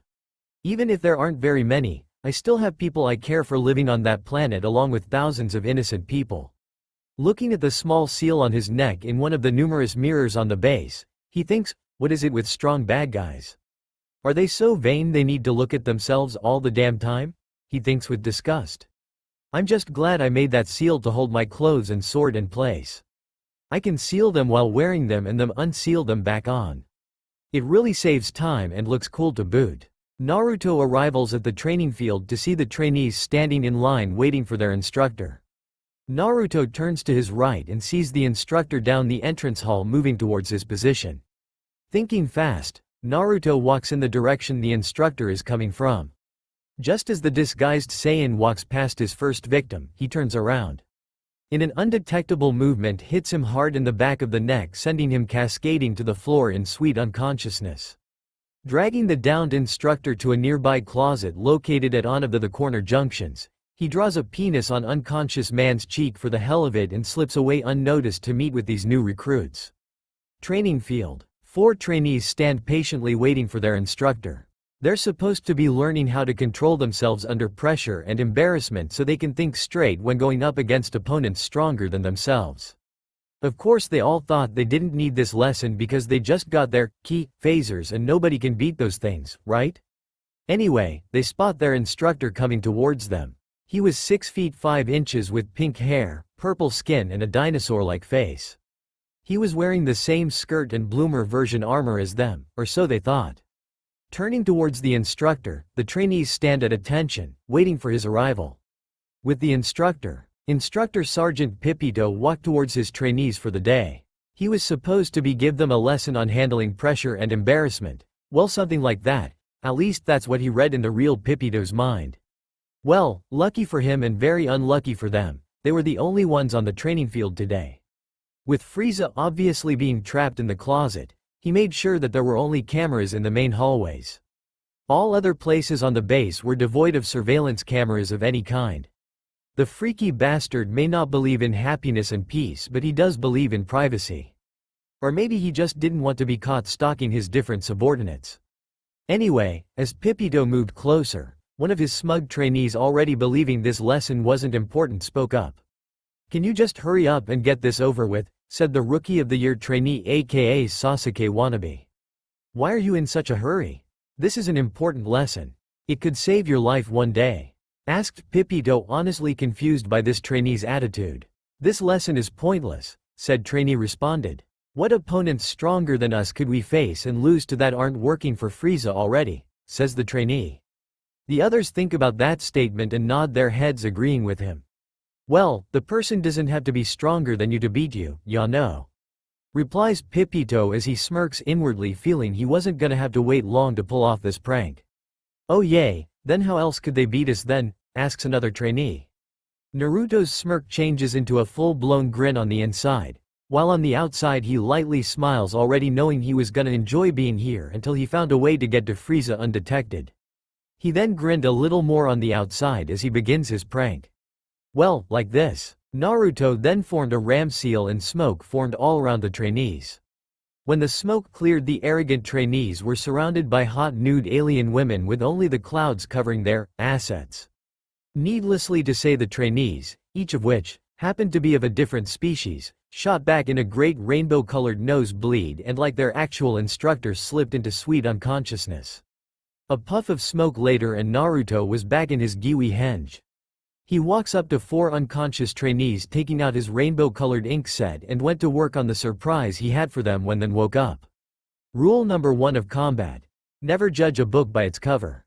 Even if there aren't very many, I still have people I care for living on that planet along with thousands of innocent people. Looking at the small seal on his neck in one of the numerous mirrors on the base, he thinks, what is it with strong bad guys? Are they so vain they need to look at themselves all the damn time? He thinks with disgust. I'm just glad I made that seal to hold my clothes and sword in place. I can seal them while wearing them and then unseal them back on. It really saves time and looks cool to boot. Naruto arrives at the training field to see the trainees standing in line waiting for their instructor. Naruto turns to his right and sees the instructor down the entrance hall moving towards his position. Thinking fast, Naruto walks in the direction the instructor is coming from. Just as the disguised Saiyan walks past his first victim, he turns around. In an undetectable movement hits him hard in the back of the neck, sending him cascading to the floor in sweet unconsciousness. Dragging the downed instructor to a nearby closet located at one of the corner junctions, he draws a penis on unconscious man's cheek for the hell of it and slips away unnoticed to meet with these new recruits. Training field. 4 trainees stand patiently waiting for their instructor. They're supposed to be learning how to control themselves under pressure and embarrassment so they can think straight when going up against opponents stronger than themselves. Of course they all thought they didn't need this lesson because they just got their ki phasers and nobody can beat those things, right? Anyway, they spot their instructor coming towards them. He was 6 feet 5 inches with pink hair, purple skin and a dinosaur-like face. He was wearing the same skirt and bloomer version armor as them, or so they thought. Turning towards the instructor, the trainees stand at attention, waiting for his arrival. With the instructor, Instructor Sergeant Pipito walked towards his trainees for the day. He was supposed to give them a lesson on handling pressure and embarrassment. Well, something like that. At least that's what he read in the real Pipito's mind. Well, lucky for him and very unlucky for them, they were the only ones on the training field today. With Frieza obviously being trapped in the closet, he made sure that there were only cameras in the main hallways. All other places on the base were devoid of surveillance cameras of any kind. The freaky bastard may not believe in happiness and peace, but he does believe in privacy. Or maybe he just didn't want to be caught stalking his different subordinates. Anyway, as Pipito moved closer, one of his smug trainees, already believing this lesson wasn't important, spoke up. "Can you just hurry up and get this over with?" said the Rookie of the Year trainee, aka Sasuke wannabe. "Why are you in such a hurry? This is an important lesson. It could save your life one day," asked Pipito, honestly confused by this trainee's attitude. "This lesson is pointless," said trainee responded. "What opponents stronger than us could we face and lose to that aren't working for Frieza already?" says the trainee. The others think about that statement and nod their heads, agreeing with him. "Well, the person doesn't have to be stronger than you to beat you, ya know," replies Pipito as he smirks inwardly, feeling he wasn't gonna have to wait long to pull off this prank. "Oh yay, then how else could they beat us then?" asks another trainee. Naruto's smirk changes into a full-blown grin on the inside, while on the outside he lightly smiles, already knowing he was gonna enjoy being here until he found a way to get to Frieza undetected. He then grinned a little more on the outside as he begins his prank. Well, like this. Naruto then formed a ram seal and smoke formed all around the trainees. When the smoke cleared, the arrogant trainees were surrounded by hot nude alien women with only the clouds covering their assets. Needlessly to say, the trainees, each of which happened to be of a different species, shot back in a great rainbow-colored nosebleed and, like their actual instructor, slipped into sweet unconsciousness. A puff of smoke later and Naruto was back in his Giwi henge. He walks up to 4 unconscious trainees, taking out his rainbow-colored ink set, and went to work on the surprise he had for them when then woke up. Rule number 1 of combat: never judge a book by its cover.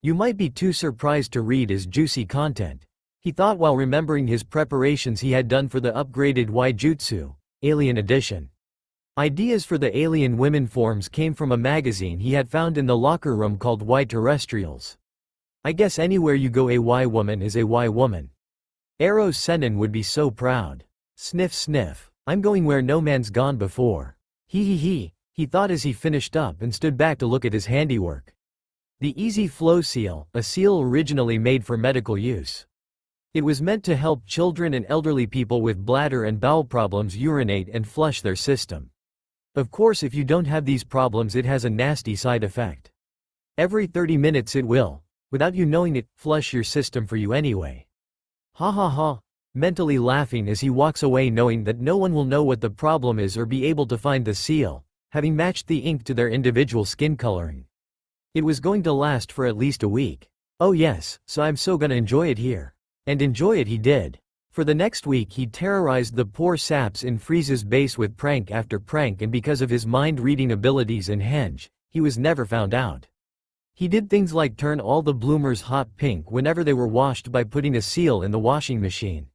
You might be too surprised to read as juicy content, he thought while remembering his preparations he had done for the upgraded Waijutsu, Alien Edition. Ideas for the alien women forms came from a magazine he had found in the locker room called Y Terrestrials. I guess anywhere you go a Y woman is a Y woman. Eros Senin would be so proud. Sniff sniff. I'm going where no man's gone before. He thought as he finished up and stood back to look at his handiwork. The Easy Flow Seal, a seal originally made for medical use. It was meant to help children and elderly people with bladder and bowel problems urinate and flush their system. Of course, if you don't have these problems, it has a nasty side effect. Every 30 minutes it will, without you knowing it, flush your system for you anyway. Ha ha ha, mentally laughing as he walks away knowing that no one will know what the problem is or be able to find the seal, having matched the ink to their individual skin coloring. It was going to last for at least a week. Oh yes, so I'm so gonna enjoy it here. And enjoy it he did. For the next week he terrorized the poor saps in Frieza's base with prank after prank, and because of his mind-reading abilities in Henge, he was never found out. He did things like turn all the bloomers hot pink whenever they were washed by putting a seal in the washing machine.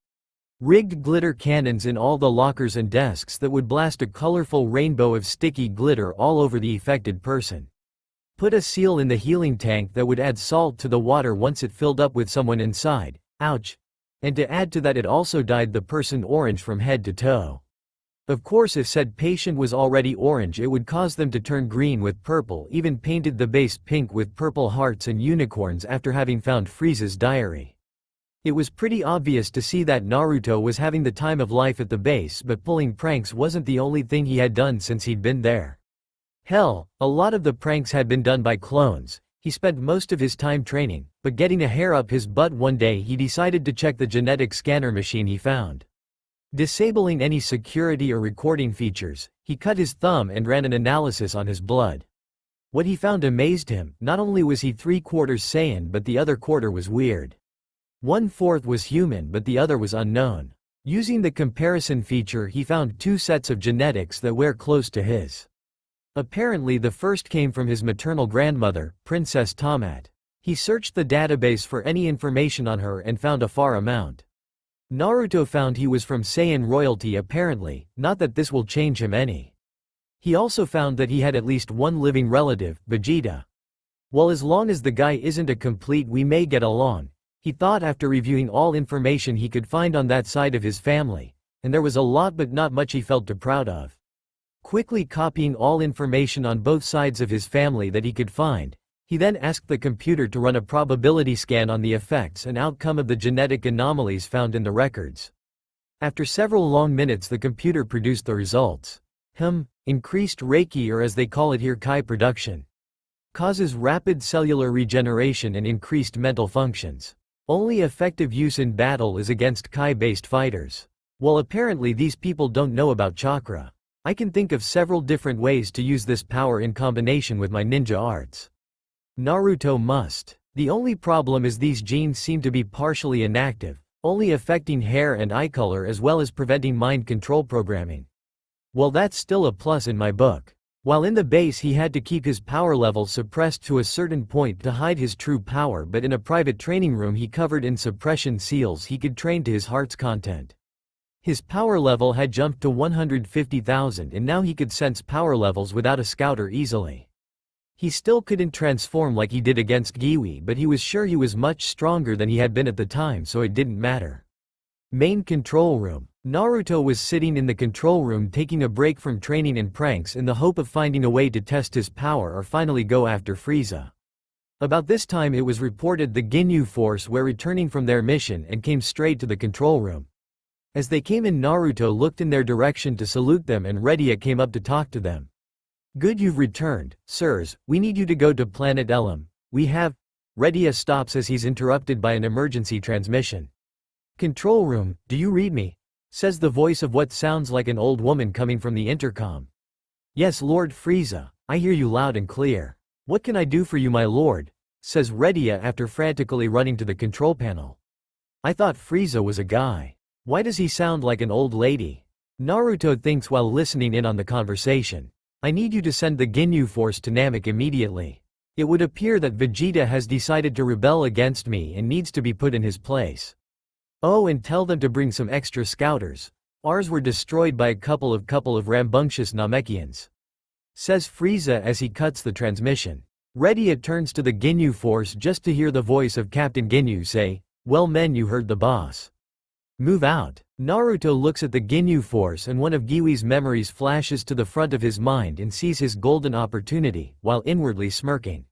Rigged glitter cannons in all the lockers and desks that would blast a colorful rainbow of sticky glitter all over the affected person. Put a seal in the healing tank that would add salt to the water once it filled up with someone inside. Ouch. And to add to that, it also dyed the person orange from head to toe. Of course, if said patient was already orange, it would cause them to turn green with purple, even painted the base pink with purple hearts and unicorns after having found Frieza's diary. It was pretty obvious to see that Naruto was having the time of life at the base, but pulling pranks wasn't the only thing he had done since he'd been there. Hell, a lot of the pranks had been done by clones. He spent most of his time training, but getting a hair up his butt one day he decided to check the genetic scanner machine he found. Disabling any security or recording features, he cut his thumb and ran an analysis on his blood. What he found amazed him. Not only was he 3/4 Saiyan, but the other quarter was weird. 1/4 was human, but the other was unknown. Using the comparison feature, he found 2 sets of genetics that were close to his. Apparently the first came from his maternal grandmother, Princess Tsunade. He searched the database for any information on her and found a far amount. Naruto found he was from Saiyan royalty apparently, not that this will change him any. He also found that he had at least one living relative, Vegeta. Well, as long as the guy isn't a complete, we may get along, he thought after reviewing all information he could find on that side of his family, and there was a lot but not much he felt too proud of. Quickly copying all information on both sides of his family that he could find, he then asked the computer to run a probability scan on the effects and outcome of the genetic anomalies found in the records. After several long minutes the computer produced the results. Increased Reiki, or as they call it here, Kai production. Causes rapid cellular regeneration and increased mental functions. Only effective use in battle is against Kai-based fighters. Well, apparently these people don't know about chakra. I can think of several different ways to use this power in combination with my ninja arts. Naruto must. The only problem is these genes seem to be partially inactive, only affecting hair and eye color as well as preventing mind control programming. Well, that's still a plus in my book. While in the base he had to keep his power level suppressed to a certain point to hide his true power, but in a private training room he covered in suppression seals he could train to his heart's content. His power level had jumped to 150,000 and now he could sense power levels without a scouter easily. He still couldn't transform like he did against Giwi, but he was sure he was much stronger than he had been at the time, so it didn't matter. Main control room. Naruto was sitting in the control room taking a break from training and pranks in the hope of finding a way to test his power or finally go after Frieza. About this time it was reported the Ginyu Force were returning from their mission and came straight to the control room. As they came in, Naruto looked in their direction to salute them and Redia came up to talk to them. "Good, you've returned, sirs. We need you to go to planet Elam. We have—" Redia stops as he's interrupted by an emergency transmission. "Control room, do you read me?" says the voice of what sounds like an old woman coming from the intercom. "Yes, Lord Frieza, I hear you loud and clear. What can I do for you, my lord?" says Redia after frantically running to the control panel. "I thought Frieza was a guy. Why does he sound like an old lady?" Naruto thinks while listening in on the conversation. "I need you to send the Ginyu Force to Namek immediately. It would appear that Vegeta has decided to rebel against me and needs to be put in his place. Oh, and tell them to bring some extra scouters. Ours were destroyed by a couple of rambunctious Namekians," says Frieza as he cuts the transmission. Ready, it turns to the Ginyu Force just to hear the voice of Captain Ginyu say, "Well men, you heard the boss. Move out." Naruto looks at the Ginyu Force and one of Giwi's memories flashes to the front of his mind and sees his golden opportunity, while inwardly smirking.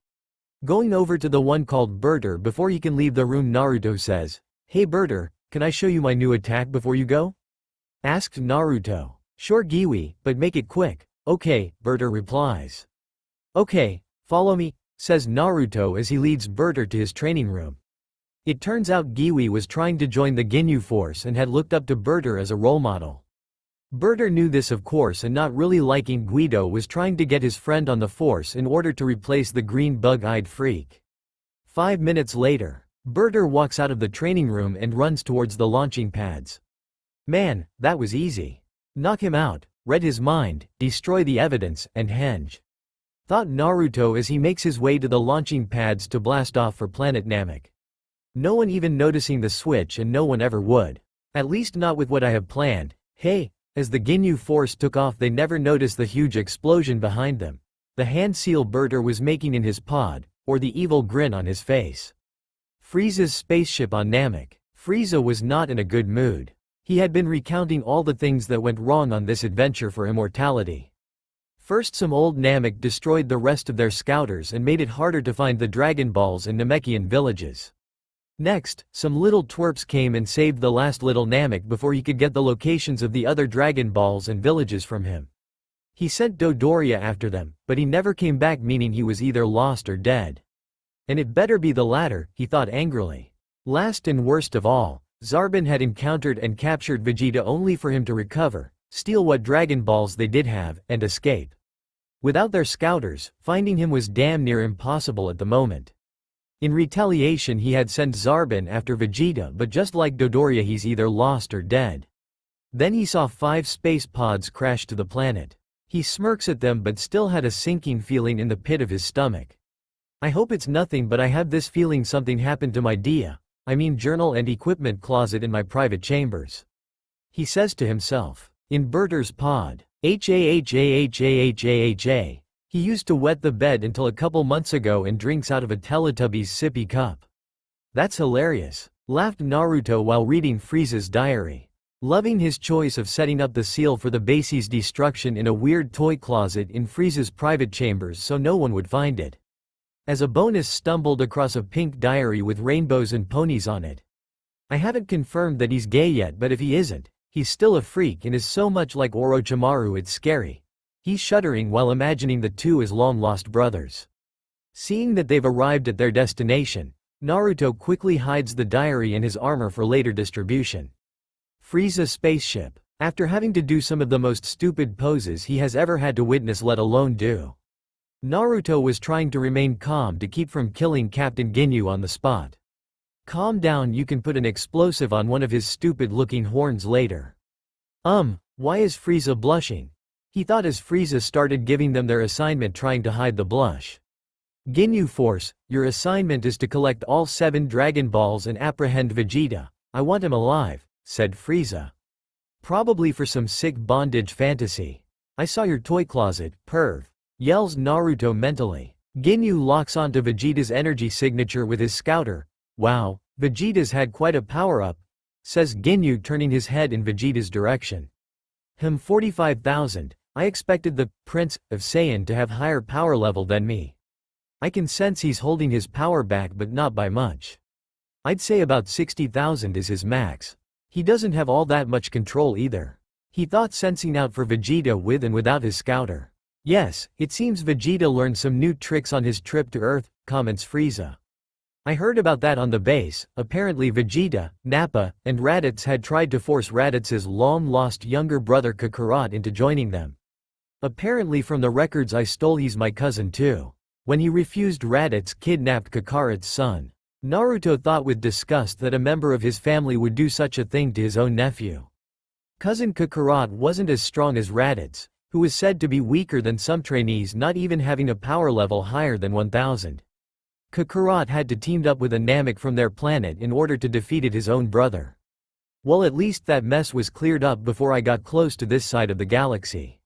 Going over to the one called Berter before he can leave the room, Naruto says, "Hey Berter, can I show you my new attack before you go?" Asked Naruto. "Sure Giwi, but make it quick." "Okay," Berter replies. "Okay, follow me," says Naruto as he leads Berter to his training room. It turns out Giwi was trying to join the Ginyu Force and had looked up to Berter as a role model. Berter knew this of course, and not really liking Guido was trying to get his friend on the Force in order to replace the green bug-eyed freak. 5 minutes later, Berter walks out of the training room and runs towards the launching pads. Man, that was easy. Knock him out, read his mind, destroy the evidence, and henge, thought Naruto as he makes his way to the launching pads to blast off for planet Namek. No one even noticing the switch, and no one ever would. At least not with what I have planned. Hey, as the Ginyu Force took off they never noticed the huge explosion behind them. The hand seal Berter was making in his pod, or the evil grin on his face. Frieza's spaceship on Namek. Frieza was not in a good mood. He had been recounting all the things that went wrong on this adventure for immortality. First, some old Namek destroyed the rest of their scouters and made it harder to find the Dragon Balls in Namekian villages. Next, some little twerps came and saved the last little Namek before he could get the locations of the other Dragon Balls and villages from him. He sent Dodoria after them, but he never came back, meaning he was either lost or dead. And it better be the latter, he thought angrily. Last and worst of all, Zarbon had encountered and captured Vegeta only for him to recover, steal what Dragon Balls they did have, and escape. Without their scouters, finding him was damn near impossible at the moment. In retaliation he had sent Zarbon after Vegeta, but just like Dodoria he's either lost or dead. Then he saw 5 space pods crash to the planet. He smirks at them but still had a sinking feeling in the pit of his stomach. I hope it's nothing, but I have this feeling something happened to my journal and equipment closet in my private chambers. He says to himself. In Berter's pod. Ha. He used to wet the bed until a couple months ago and drinks out of a Teletubby's sippy cup. That's hilarious, laughed Naruto while reading Frieza's diary. Loving his choice of setting up the seal for the base's destruction in a weird toy closet in Frieza's private chambers so no one would find it. As a bonus, stumbled across a pink diary with rainbows and ponies on it. I haven't confirmed that he's gay yet, but if he isn't, he's still a freak and is so much like Orochimaru it's scary. He's shuddering while imagining the two as long-lost brothers. Seeing that they've arrived at their destination, Naruto quickly hides the diary in his armor for later distribution. Frieza's spaceship. After having to do some of the most stupid poses he has ever had to witness, let alone do. Naruto was trying to remain calm to keep from killing Captain Ginyu on the spot. Calm down, you can put an explosive on one of his stupid-looking horns later. Why is Frieza blushing? He thought as Frieza started giving them their assignment, trying to hide the blush. Ginyu Force, your assignment is to collect all 7 Dragon Balls and apprehend Vegeta. I want him alive, said Frieza. Probably for some sick bondage fantasy. I saw your toy closet, perv, yells Naruto mentally. Ginyu locks onto Vegeta's energy signature with his scouter. Wow, Vegeta's had quite a power-up, says Ginyu, turning his head in Vegeta's direction. 45,000. I expected the Prince of Saiyan to have higher power level than me. I can sense he's holding his power back, but not by much. I'd say about 60,000 is his max. He doesn't have all that much control either. He thought, sensing out for Vegeta with and without his scouter. Yes, it seems Vegeta learned some new tricks on his trip to Earth, comments Frieza. I heard about that on the base. Apparently Vegeta, Nappa, and Raditz had tried to force Raditz's long-lost younger brother Kakarot into joining them. Apparently from the records I stole, he's my cousin too. When he refused, Raditz kidnapped Kakarot's son. Naruto thought with disgust that a member of his family would do such a thing to his own nephew. Cousin Kakarot wasn't as strong as Raditz, who was said to be weaker than some trainees, not even having a power level higher than 1000. Kakarot had to team up with a Namek from their planet in order to defeat his own brother. Well, at least that mess was cleared up before I got close to this side of the galaxy.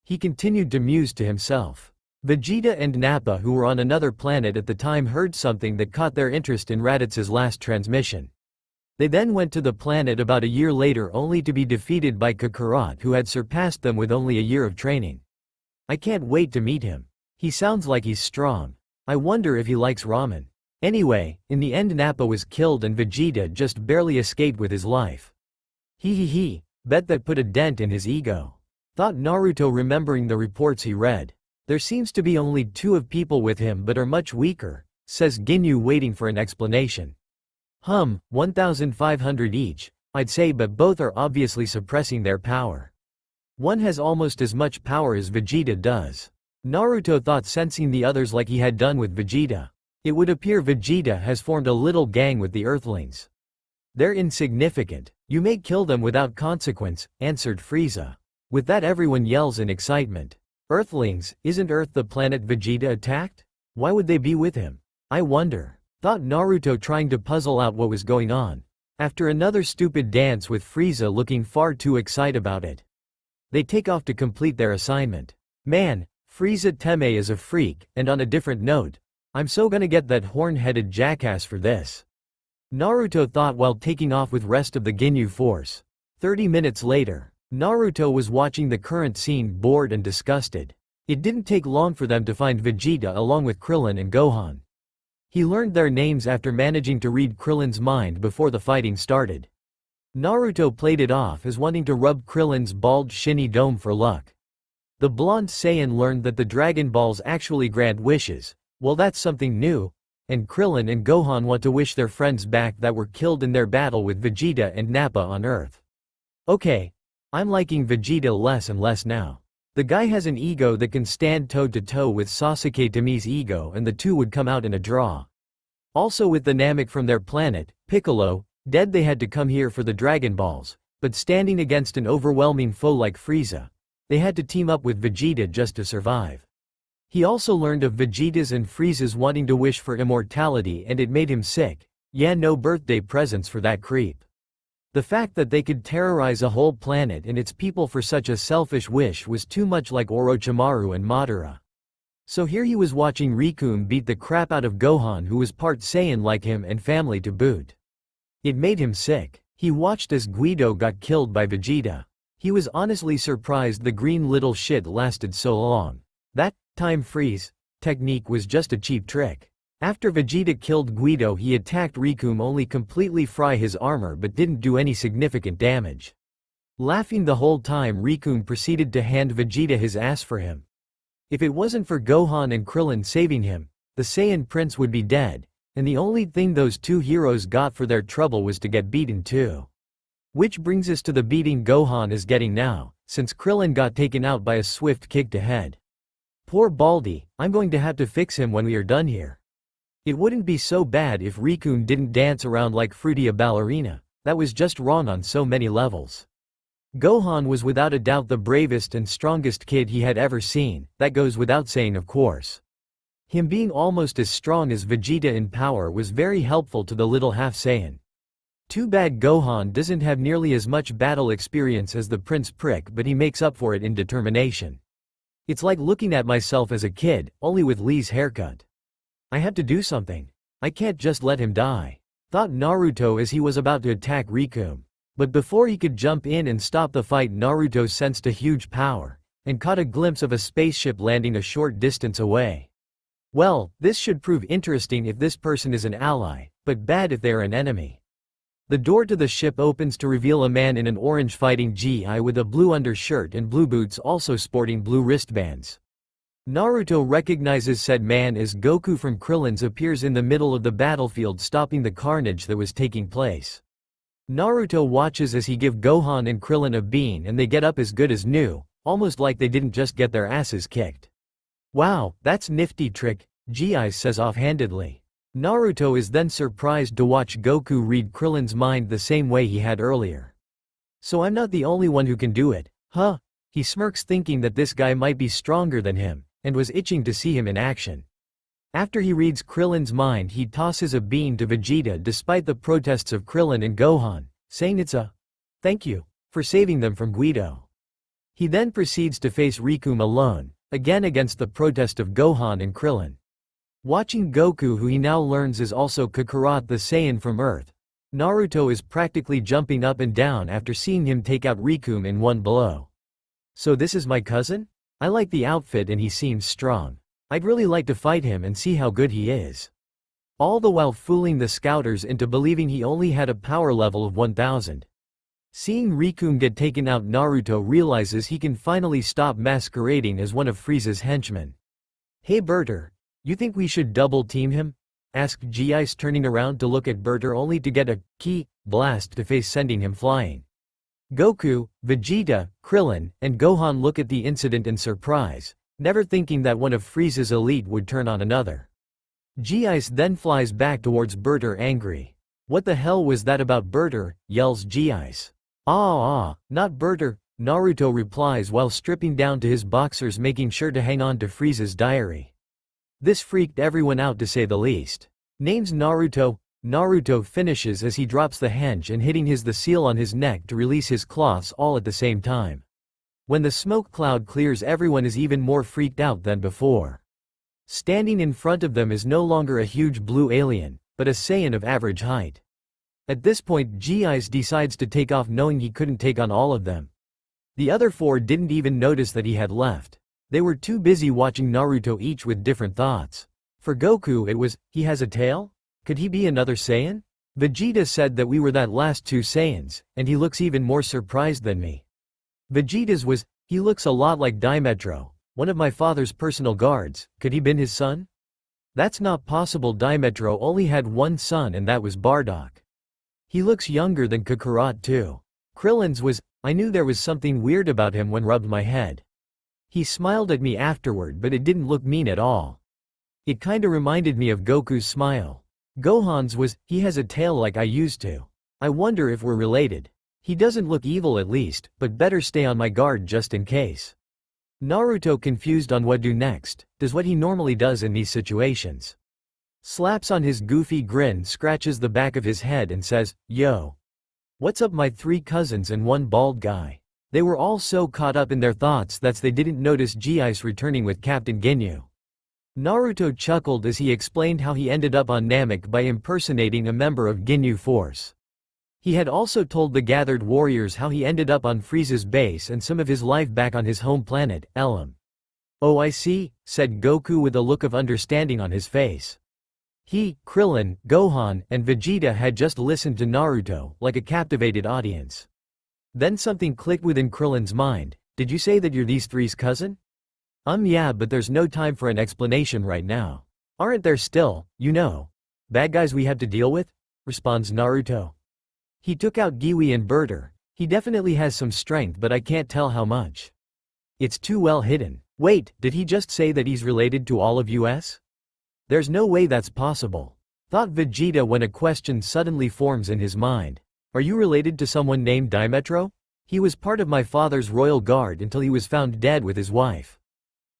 He continued to muse to himself. Vegeta and Nappa, who were on another planet at the time, heard something that caught their interest in Raditz's last transmission. They then went to the planet about a year later only to be defeated by Kakarot, who had surpassed them with only a year of training. I can't wait to meet him. He sounds like he's strong. I wonder if he likes ramen. Anyway, in the end Nappa was killed and Vegeta just barely escaped with his life. He, bet that put a dent in his ego. Thought Naruto, remembering the reports he read. There seems to be only 2 of people with him but are much weaker, says Ginyu, waiting for an explanation. 1,500 each, I'd say, but both are obviously suppressing their power. One has almost as much power as Vegeta does. Naruto thought, sensing the others like he had done with Vegeta. It would appear Vegeta has formed a little gang with the Earthlings. They're insignificant. You may kill them without consequence, answered Frieza. With that everyone yells in excitement. Earthlings, isn't Earth the planet Vegeta attacked? Why would they be with him? I wonder. Thought Naruto, trying to puzzle out what was going on. After another stupid dance with Frieza looking far too excited about it. They take off to complete their assignment. Man, Frieza Teme is a freak, and on a different note, I'm so gonna get that horn-headed jackass for this. Naruto thought while taking off with rest of the Ginyu force. 30 minutes later, Naruto was watching the current scene, bored and disgusted. It didn't take long for them to find Vegeta along with Krillin and Gohan. He learned their names after managing to read Krillin's mind before the fighting started. Naruto played it off as wanting to rub Krillin's bald shinny dome for luck. The blonde Saiyan learned that the Dragon Balls actually grant wishes. Well, that's something new. And Krillin and Gohan want to wish their friends back that were killed in their battle with Vegeta and Nappa on Earth. Okay. I'm liking Vegeta less and less now. The guy has an ego that can stand toe-to-toe with Sasuke Tomi's ego, and the two would come out in a draw. Also, with the Namek from their planet, Piccolo, dead, they had to come here for the Dragon Balls, but standing against an overwhelming foe like Frieza, they had to team up with Vegeta just to survive. He also learned of Vegeta's and Frieza's wanting to wish for immortality, and it made him sick. Yeah, no birthday presents for that creep. The fact that they could terrorize a whole planet and its people for such a selfish wish was too much like Orochimaru and Madara. So here he was watching Riku beat the crap out of Gohan, who was part Saiyan like him and family to boot. It made him sick. He watched as Guido got killed by Vegeta. He was honestly surprised the green little shit lasted so long. That time freeze technique was just a cheap trick. After Vegeta killed Guido, he attacked Riku, only completely fry his armor but didn't do any significant damage. Laughing the whole time, Riku proceeded to hand Vegeta his ass for him. If it wasn't for Gohan and Krillin saving him, the Saiyan Prince would be dead, and the only thing those two heroes got for their trouble was to get beaten too. Which brings us to the beating Gohan is getting now, since Krillin got taken out by a swift kick to head. Poor Baldy, I'm going to have to fix him when we are done here. It wouldn't be so bad if Riku didn't dance around like Fruity a ballerina. That was just wrong on so many levels. Gohan was without a doubt the bravest and strongest kid he had ever seen, that goes without saying of course. Him being almost as strong as Vegeta in power was very helpful to the little half Saiyan. Too bad Gohan doesn't have nearly as much battle experience as the Prince Prick, but he makes up for it in determination. It's like looking at myself as a kid, only with Lee's haircut. I have to do something. I can't just let him die. Thought Naruto as he was about to attack Riku. But before he could jump in and stop the fight, Naruto sensed a huge power, and caught a glimpse of a spaceship landing a short distance away. Well, this should prove interesting if this person is an ally, but bad if they are an enemy. The door to the ship opens to reveal a man in an orange fighting gi with a blue undershirt and blue boots, also sporting blue wristbands. Naruto recognizes said man as Goku from Krillin's, appears in the middle of the battlefield stopping the carnage that was taking place. Naruto watches as he give Gohan and Krillin a bean and they get up as good as new, almost like they didn't just get their asses kicked. Wow, that's nifty trick, Gi says offhandedly. Naruto is then surprised to watch Goku read Krillin's mind the same way he had earlier. So I'm not the only one who can do it, huh? He smirks, thinking that this guy might be stronger than him, and was itching to see him in action. After he reads Krillin's mind, he tosses a bean to Vegeta despite the protests of Krillin and Gohan, saying it's a thank you for saving them from Guido. He then proceeds to face Riku alone, again against the protest of Gohan and Krillin. Watching Goku, who he now learns is also Kakarot the Saiyan from Earth, Naruto is practically jumping up and down after seeing him take out Riku in one blow. So this is my cousin? I like the outfit and he seems strong. I'd really like to fight him and see how good he is. All the while fooling the scouters into believing he only had a power level of 1000. Seeing Riku get taken out, Naruto realizes he can finally stop masquerading as one of Frieza's henchmen. Hey Berter, you think we should double team him? Asked G-Ice, turning around to look at Berter only to get a ki blast to face, sending him flying. Goku, Vegeta, Krillin, and Gohan look at the incident in surprise, never thinking that one of Frieza's elite would turn on another. G-Ice then flies back towards Berter angry. What the hell was that about Berter? Yells G-Ice. Not Berter, Naruto replies while stripping down to his boxers, making sure to hang on to Frieza's diary. This freaked everyone out to say the least. Name's Naruto. Naruto finishes as he drops the hench and hitting the seal on his neck to release his cloths all at the same time. When the smoke cloud clears, everyone is even more freaked out than before. Standing in front of them is no longer a huge blue alien, but a Saiyan of average height. At this point, G-Ice decides to take off, knowing he couldn't take on all of them. The other four didn't even notice that he had left. They were too busy watching Naruto, each with different thoughts. For Goku it was, he has a tail? Could he be another Saiyan? Vegeta said that we were that last two Saiyans, and he looks even more surprised than me. Vegeta's was, he looks a lot like Dimetro, one of my father's personal guards. Could he been his son? That's not possible. Dimetro only had one son and that was Bardock. He looks younger than Kakarot too. Krillin's was, I knew there was something weird about him when rubbed my head. He smiled at me afterward, but it didn't look mean at all. It kinda reminded me of Goku's smile. Gohan's was, he has a tail like I used to. I wonder if we're related. He doesn't look evil at least, but better stay on my guard just in case. Naruto, confused on what to do next, does what he normally does in these situations. Slaps on his goofy grin, scratches the back of his head and says, "Yo. What's up my three cousins and one bald guy?" They were all so caught up in their thoughts that they didn't notice G-Ice returning with Captain Ginyu. Naruto chuckled as he explained how he ended up on Namek by impersonating a member of Ginyu Force. He had also told the gathered warriors how he ended up on Frieza's base and some of his life back on his home planet, Elam. "Oh, I see," said Goku with a look of understanding on his face. He, Krillin, Gohan, and Vegeta had just listened to Naruto like a captivated audience. Then something clicked within Krillin's mind. "Did you say that you're these three's cousin?" Yeah, but there's no time for an explanation right now. Aren't there still, bad guys we have to deal with?" responds Naruto. "He took out Giwi and Berter. He definitely has some strength, but I can't tell how much. It's too well hidden." Wait, did he just say that he's related to all of us? There's no way that's possible, thought Vegeta when a question suddenly forms in his mind. Are you related to someone named Dimetro? He was part of my father's royal guard until he was found dead with his wife.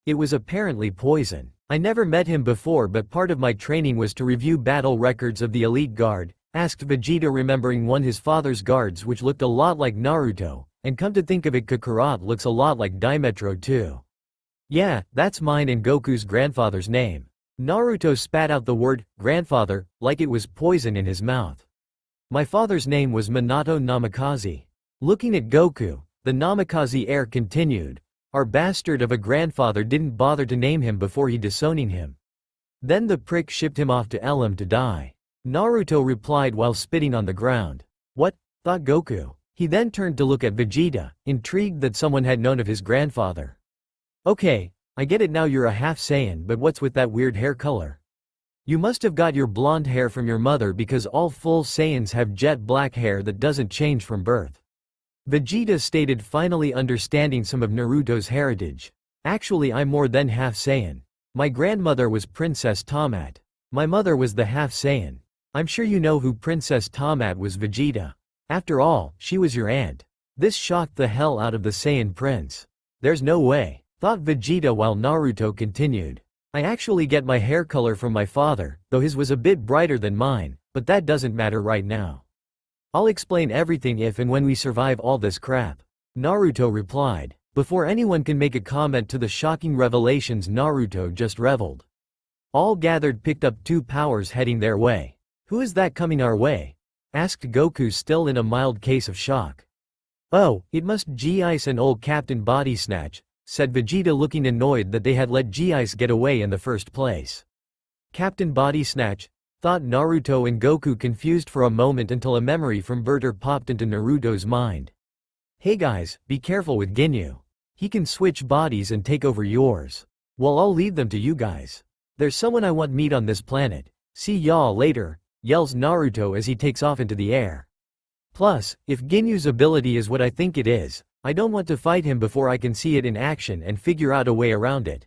It was apparently poison. I never met him before, but part of my training was to review battle records of the elite guard, asked Vegeta, remembering one his father's guards which looked a lot like Naruto, and come to think of it, Kakarot looks a lot like Dimetro too. Yeah, that's mine and Goku's grandfather's name. Naruto spat out the word, grandfather, like it was poison in his mouth. My father's name was Minato Namikaze. Looking at Goku, the Namikaze heir continued. Our bastard of a grandfather didn't bother to name him before he disowning him. Then the prick shipped him off to Elam to die. Naruto replied while spitting on the ground. What? Thought Goku. He then turned to look at Vegeta, intrigued that someone had known of his grandfather. Okay, I get it now, you're a half Saiyan, but what's with that weird hair color? You must have got your blonde hair from your mother, because all full Saiyans have jet black hair that doesn't change from birth. Vegeta stated, finally understanding some of Naruto's heritage. Actually, I'm more than half Saiyan. My grandmother was Princess Tsunade. My mother was the half Saiyan. I'm sure you know who Princess Tsunade was, Vegeta. After all, she was your aunt. This shocked the hell out of the Saiyan prince. There's no way, thought Vegeta while Naruto continued. I actually get my hair color from my father, though his was a bit brighter than mine, but that doesn't matter right now. I'll explain everything if and when we survive all this crap. Naruto replied. Before anyone can make a comment to the shocking revelations, Naruto just reveled. All gathered picked up 2 powers heading their way. Who is that coming our way? Asked Goku, still in a mild case of shock. Oh, it must G-Ice and old Captain Body Snatch, said Vegeta, looking annoyed that they had let G-Ice get away in the first place. Captain Body Snatch, thought Naruto and Goku, confused for a moment until a memory from Berter popped into Naruto's mind. Hey guys, be careful with Ginyu. He can switch bodies and take over yours. Well, I'll leave them to you guys. There's someone I want meet on this planet. See y'all later, yells Naruto as he takes off into the air. Plus, if Ginyu's ability is what I think it is, I don't want to fight him before I can see it in action and figure out a way around it.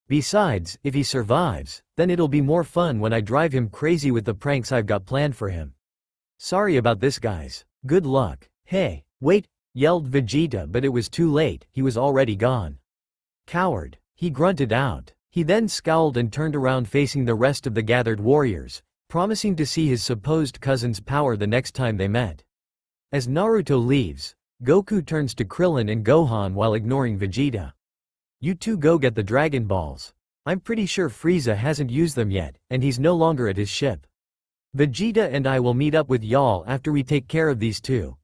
Besides, if he survives, then it'll be more fun when I drive him crazy with the pranks I've got planned for him. Sorry about this guys. Good luck. Hey, wait, yelled Vegeta, but it was too late, he was already gone. Coward, he grunted out. He then scowled and turned around facing the rest of the gathered warriors, promising to see his supposed cousin's power the next time they met. As Naruto leaves, Goku turns to Krillin and Gohan while ignoring Vegeta. You two go get the Dragon Balls. I'm pretty sure Frieza hasn't used them yet, and he's no longer at his ship. Vegeta and I will meet up with y'all after we take care of these two.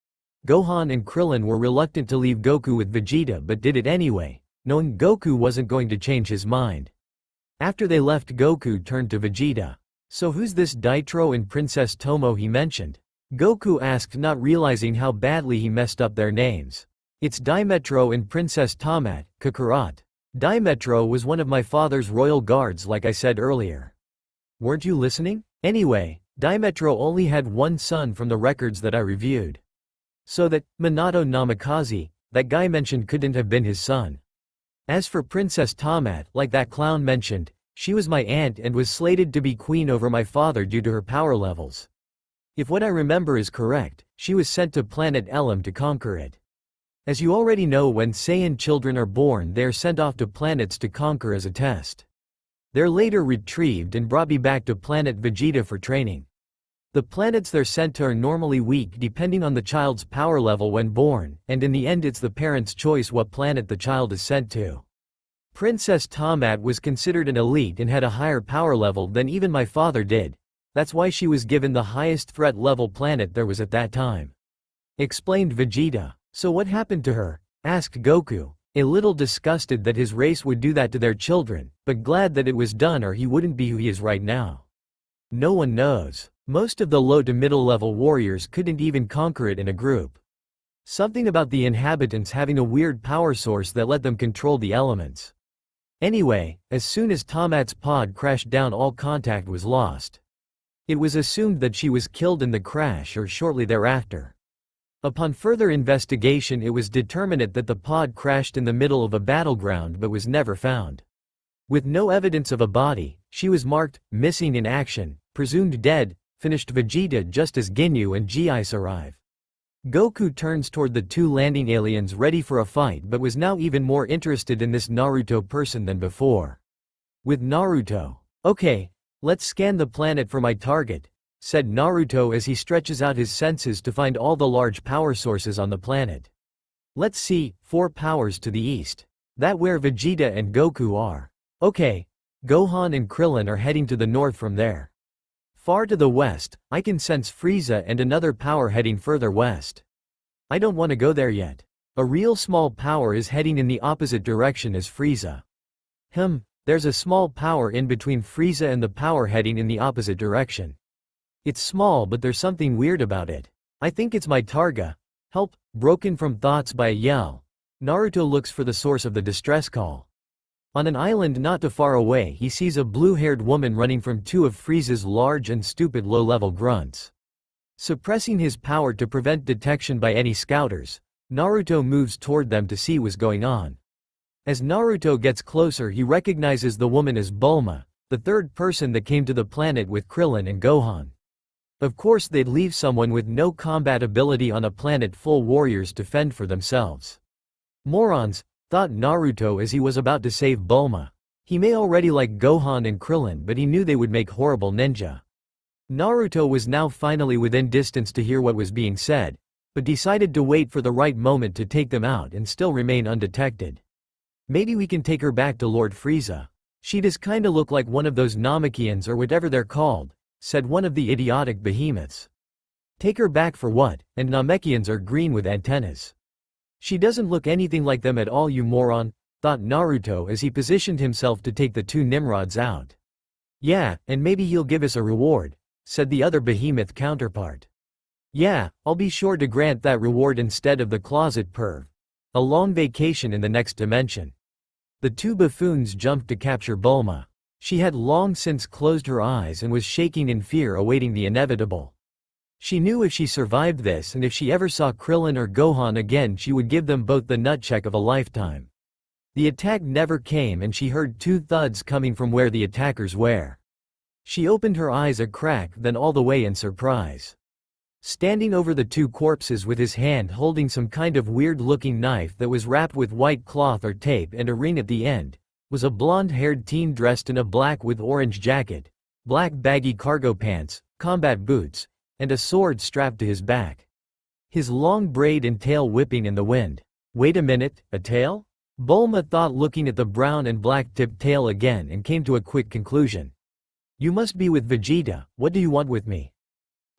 Gohan and Krillin were reluctant to leave Goku with Vegeta but did it anyway, knowing Goku wasn't going to change his mind. After they left, Goku turned to Vegeta. So who's this Daitro and Princess Tomo he mentioned? Goku asked, not realizing how badly he messed up their names. It's Daimetro and Princess Tomat, Kakarot. Daimetro was one of my father's royal guards like I said earlier. Weren't you listening? Anyway, Daimetro only had one son from the records that I reviewed. So that, Minato Namikaze, that guy mentioned, couldn't have been his son. As for Princess Tomat, like that clown mentioned, she was my aunt and was slated to be queen over my father due to her power levels. If what I remember is correct, she was sent to planet Elam to conquer it. As you already know, when Saiyan children are born, they are sent off to planets to conquer as a test. They're later retrieved and brought back to planet Vegeta for training. The planets they're sent to are normally weak depending on the child's power level when born, and in the end it's the parent's choice what planet the child is sent to. Princess Tomat was considered an elite and had a higher power level than even my father did. That's why she was given the highest threat level planet there was at that time. Explained Vegeta. So what happened to her? Asked Goku, a little disgusted that his race would do that to their children, but glad that it was done or he wouldn't be who he is right now. No one knows. Most of the low to middle level warriors couldn't even conquer it in a group. Something about the inhabitants having a weird power source that let them control the elements. Anyway, as soon as Tomat's pod crashed down, all contact was lost. It was assumed that she was killed in the crash or shortly thereafter. Upon further investigation, it was determined that the pod crashed in the middle of a battleground but was never found. With no evidence of a body, she was marked, missing in action, presumed dead, finished Vegeta just as Ginyu and G-Ice arrive. Goku turns toward the 2 landing aliens ready for a fight but was now even more interested in this Naruto person than before. With Naruto. Okay, let's scan the planet for my target, said Naruto as he stretches out his senses to find all the large power sources on the planet. Let's see, 4 powers to the east. That where Vegeta and Goku are. Okay, Gohan and Krillin are heading to the north from there. Far to the west, I can sense Frieza and another power heading further west. I don't want to go there yet. A real small power is heading in the opposite direction as Frieza. There's a small power in between Frieza and the power heading in the opposite direction. It's small but there's something weird about it. I think it's my Targa. Help, broken from thoughts by a yell. Naruto looks for the source of the distress call. On an island not too far away, he sees a blue-haired woman running from 2 of Frieza's large and stupid low-level grunts. Suppressing his power to prevent detection by any scouters, Naruto moves toward them to see what's going on. As Naruto gets closer, he recognizes the woman as Bulma, the 3rd person that came to the planet with Krillin and Gohan. Of course they'd leave someone with no combat ability on a planet full warriors to fend for themselves. Morons, thought Naruto as he was about to save Bulma. He may already like Gohan and Krillin, but he knew they would make horrible ninja. Naruto was now finally within distance to hear what was being said, but decided to wait for the right moment to take them out and still remain undetected. Maybe we can take her back to Lord Frieza. She does kinda look like one of those Namekians or whatever they're called, said one of the idiotic behemoths. Take her back for what, and Namekians are green with antennas. She doesn't look anything like them at all, you moron, thought Naruto as he positioned himself to take the two Nimrods out. Yeah, and maybe he'll give us a reward, said the other behemoth counterpart. Yeah, I'll be sure to grant that reward instead of the closet perv. A long vacation in the next dimension. The two buffoons jumped to capture Bulma. She had long since closed her eyes and was shaking in fear awaiting the inevitable. She knew if she survived this and if she ever saw Krillin or Gohan again she would give them both the nutcheck of a lifetime. The attack never came and she heard two thuds coming from where the attackers were. She opened her eyes a crack, then all the way in surprise. Standing over the two corpses with his hand holding some kind of weird-looking knife that was wrapped with white cloth or tape and a ring at the end, was a blonde-haired teen dressed in a black with orange jacket, black baggy cargo pants, combat boots, and a sword strapped to his back. His long braid and tail whipping in the wind. Wait a minute, a tail? Bulma thought, looking at the brown and black tipped tail again, and came to a quick conclusion. You must be with Vegeta. What do you want with me?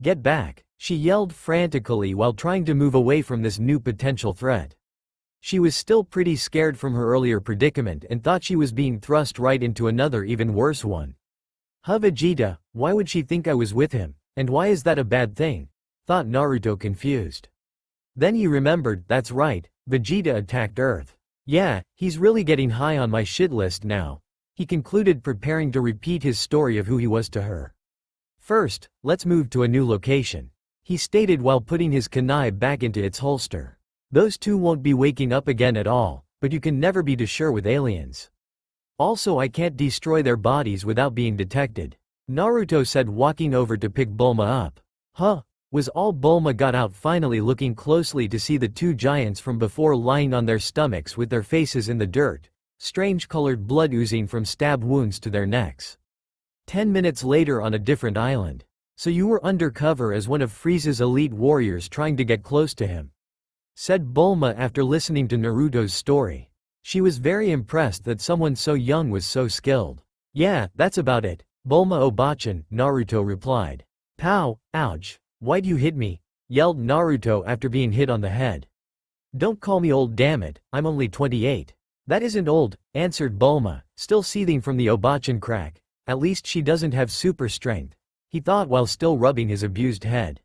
Get back, she yelled frantically while trying to move away from this new potential threat. She was still pretty scared from her earlier predicament and thought she was being thrust right into another even worse one. Huh, Vegeta, why would she think I was with him, and why is that a bad thing? Thought Naruto, confused. Then he remembered, that's right, Vegeta attacked Earth. Yeah, he's really getting high on my shit list now, he concluded, preparing to repeat his story of who he was to her. First, let's move to a new location, he stated while putting his kunai back into its holster. Those two won't be waking up again at all, but you can never be too sure with aliens. Also, I can't destroy their bodies without being detected, Naruto said, walking over to pick Bulma up. Huh? Was all Bulma got out, finally looking closely to see the two giants from before lying on their stomachs with their faces in the dirt, strange colored blood oozing from stab wounds to their necks. 10 minutes later on a different island. So you were undercover as one of Frieza's elite warriors trying to get close to him, said Bulma after listening to Naruto's story. She was very impressed that someone so young was so skilled. Yeah, that's about it, Bulma Obachan, Naruto replied. Pow, ouch. Why'd you hit me? Yelled Naruto after being hit on the head. Don't call me old, damn it, I'm only 28. That isn't old, answered Bulma, still seething from the Obachan crack. At least she doesn't have super strength, he thought while still rubbing his abused head.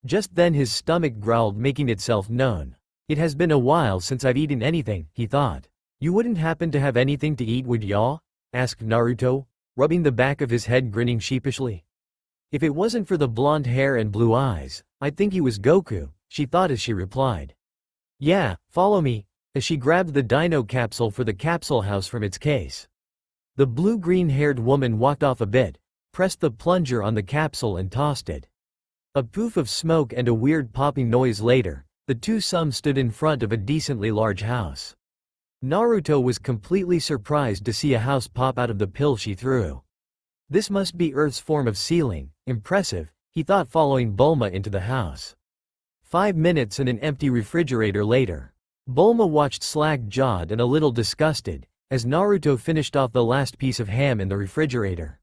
Just then his stomach growled, making itself known. It has been a while since I've eaten anything, he thought. You wouldn't happen to have anything to eat, would ya? Asked Naruto, rubbing the back of his head, grinning sheepishly. If it wasn't for the blonde hair and blue eyes, I'd think he was Goku, she thought as she replied. Yeah, follow me, as she grabbed the dino capsule for the capsule house from its case. The blue-green-haired woman walked off a bit, pressed the plunger on the capsule and tossed it. A poof of smoke and a weird popping noise later, the two stood in front of a decently large house. Naruto was completely surprised to see a house pop out of the pill she threw. This must be Earth's form of sealing, impressive, he thought, following Bulma into the house. 5 minutes and an empty refrigerator later. Bulma watched slack-jawed and a little disgusted, as Naruto finished off the last piece of ham in the refrigerator.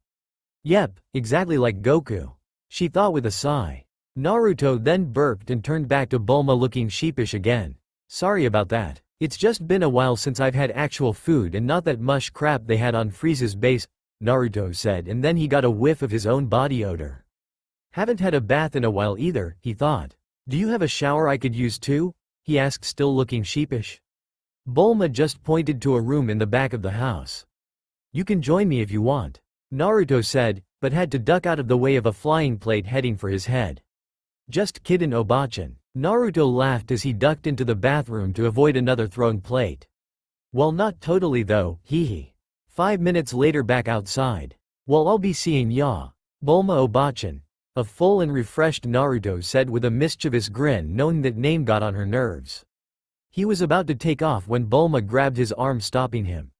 Yep, exactly like Goku, she thought with a sigh. Naruto then burped and turned back to Bulma, looking sheepish again. Sorry about that, it's just been a while since I've had actual food and not that mush crap they had on Frieza's base, Naruto said, and then he got a whiff of his own body odor. Haven't had a bath in a while either, he thought. Do you have a shower I could use too? He asked, still looking sheepish. Bulma just pointed to a room in the back of the house. You can join me if you want, Naruto said, but had to duck out of the way of a flying plate heading for his head. Just kiddin', Obachan. Naruto laughed as he ducked into the bathroom to avoid another thrown plate. Well, not totally though, hee hee. 5 minutes later, back outside. Well, I'll be seeing ya, Bulma Obachan. A full and refreshed Naruto said with a mischievous grin, knowing that name got on her nerves. He was about to take off when Bulma grabbed his arm, stopping him.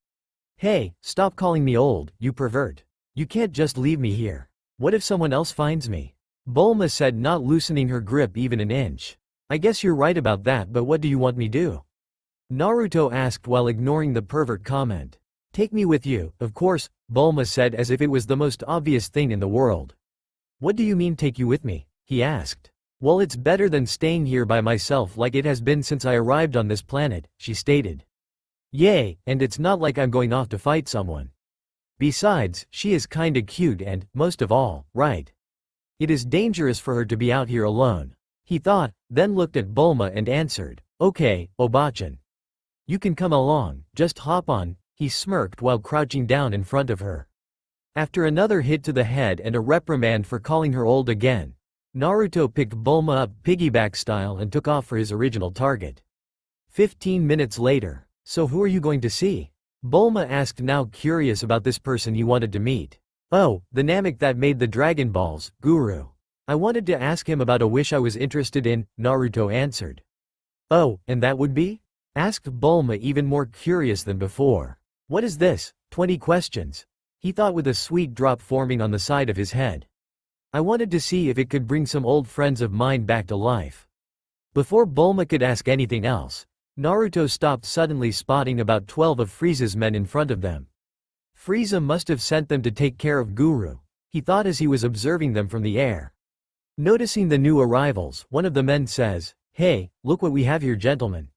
Hey, stop calling me old, you pervert. You can't just leave me here. What if someone else finds me? Bulma said, not loosening her grip even an inch. I guess you're right about that, but what do you want me to do? Naruto asked while ignoring the pervert comment. Take me with you, of course, Bulma said as if it was the most obvious thing in the world. What do you mean take you with me? He asked. Well, it's better than staying here by myself like it has been since I arrived on this planet, she stated. Yay, and it's not like I'm going off to fight someone. Besides, she is kinda cute and, most of all, right. It is dangerous for her to be out here alone. He thought, then looked at Bulma and answered, okay, Obachan. You can come along, just hop on, he smirked while crouching down in front of her. After another hit to the head and a reprimand for calling her old again, Naruto picked Bulma up piggyback style and took off for his original target. 15 minutes later. So who are you going to see? Bulma asked, now curious about this person he wanted to meet. Oh, the Namek that made the Dragon Balls, Guru. I wanted to ask him about a wish I was interested in, Naruto answered. Oh, and that would be? Asked Bulma, even more curious than before. What is this? 20 questions. He thought with a sweet drop forming on the side of his head. I wanted to see if it could bring some old friends of mine back to life. Before Bulma could ask anything else, Naruto stopped suddenly, spotting about 12 of Frieza's men in front of them. Frieza must have sent them to take care of Guru, he thought as he was observing them from the air. Noticing the new arrivals, one of the men says, Hey, look what we have here, gentlemen.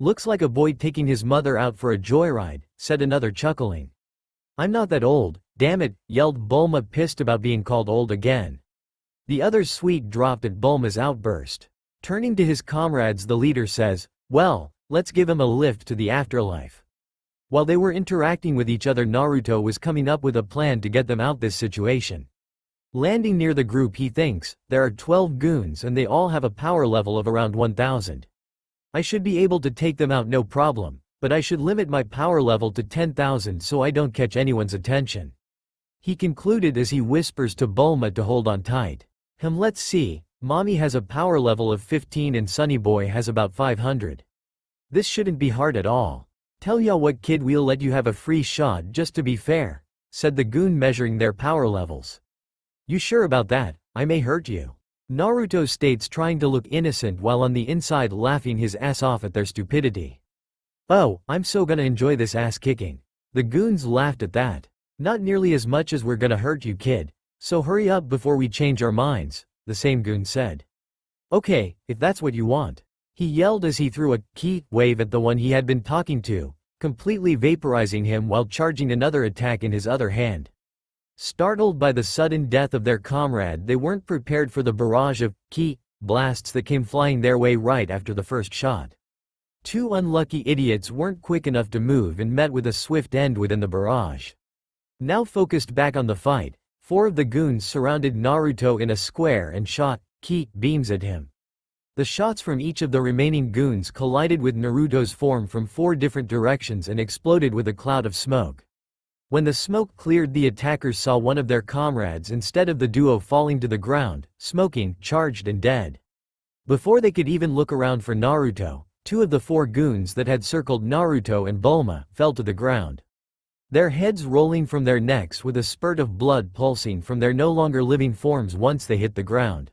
Looks like a boy taking his mother out for a joyride, said another, chuckling. I'm not that old, damn it, yelled Bulma, pissed about being called old again. The other's sweet dropped at Bulma's outburst. Turning to his comrades, the leader says, well, let's give him a lift to the afterlife. While they were interacting with each other, Naruto was coming up with a plan to get them out this situation. Landing near the group, he thinks, there are 12 goons and they all have a power level of around 1000. I should be able to take them out no problem, but I should limit my power level to 10,000 so I don't catch anyone's attention. He concluded as he whispers to Bulma to hold on tight. Let's see, Mommy has a power level of 15 and Sunny Boy has about 500. This shouldn't be hard at all. Tell ya what, kid, we'll let you have a free shot just to be fair, said the goon, measuring their power levels. You sure about that? I may hurt you. Naruto states, trying to look innocent while on the inside laughing his ass off at their stupidity. Oh, I'm so gonna enjoy this ass kicking. The goons laughed at that. Not nearly as much as we're gonna hurt you, kid. So hurry up before we change our minds, the same goon said. Okay, if that's what you want. He yelled as he threw a ki wave at the one he had been talking to, completely vaporizing him while charging another attack in his other hand. Startled by the sudden death of their comrade, they weren't prepared for the barrage of ki blasts that came flying their way right after the first shot. Two unlucky idiots weren't quick enough to move and met with a swift end within the barrage. Now focused back on the fight, 4 of the goons surrounded Naruto in a square and shot ki beams at him. The shots from each of the remaining goons collided with Naruto's form from 4 different directions and exploded with a cloud of smoke. When the smoke cleared, the attackers saw one of their comrades instead of the duo falling to the ground, smoking, charged and dead. Before they could even look around for Naruto, 2 of the 4 goons that had circled Naruto and Bulma fell to the ground. Their heads rolling from their necks with a spurt of blood pulsing from their no longer living forms once they hit the ground.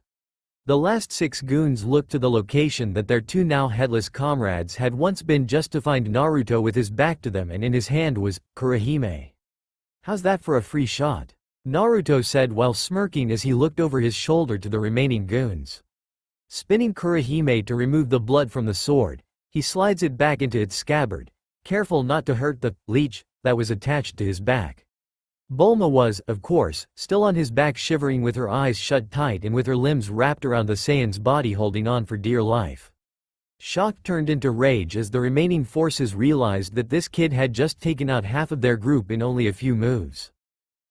The last 6 goons looked to the location that their 2 now headless comrades had once been, just to find Naruto with his back to them, and in his hand was Kurahime. How's that for a free shot? Naruto said while smirking as he looked over his shoulder to the remaining goons. Spinning Kurahime to remove the blood from the sword, he slides it back into its scabbard, careful not to hurt the leech that was attached to his back. Bulma was, of course, still on his back, shivering with her eyes shut tight and with her limbs wrapped around the Saiyan's body, holding on for dear life. Shock turned into rage as the remaining forces realized that this kid had just taken out half of their group in only a few moves.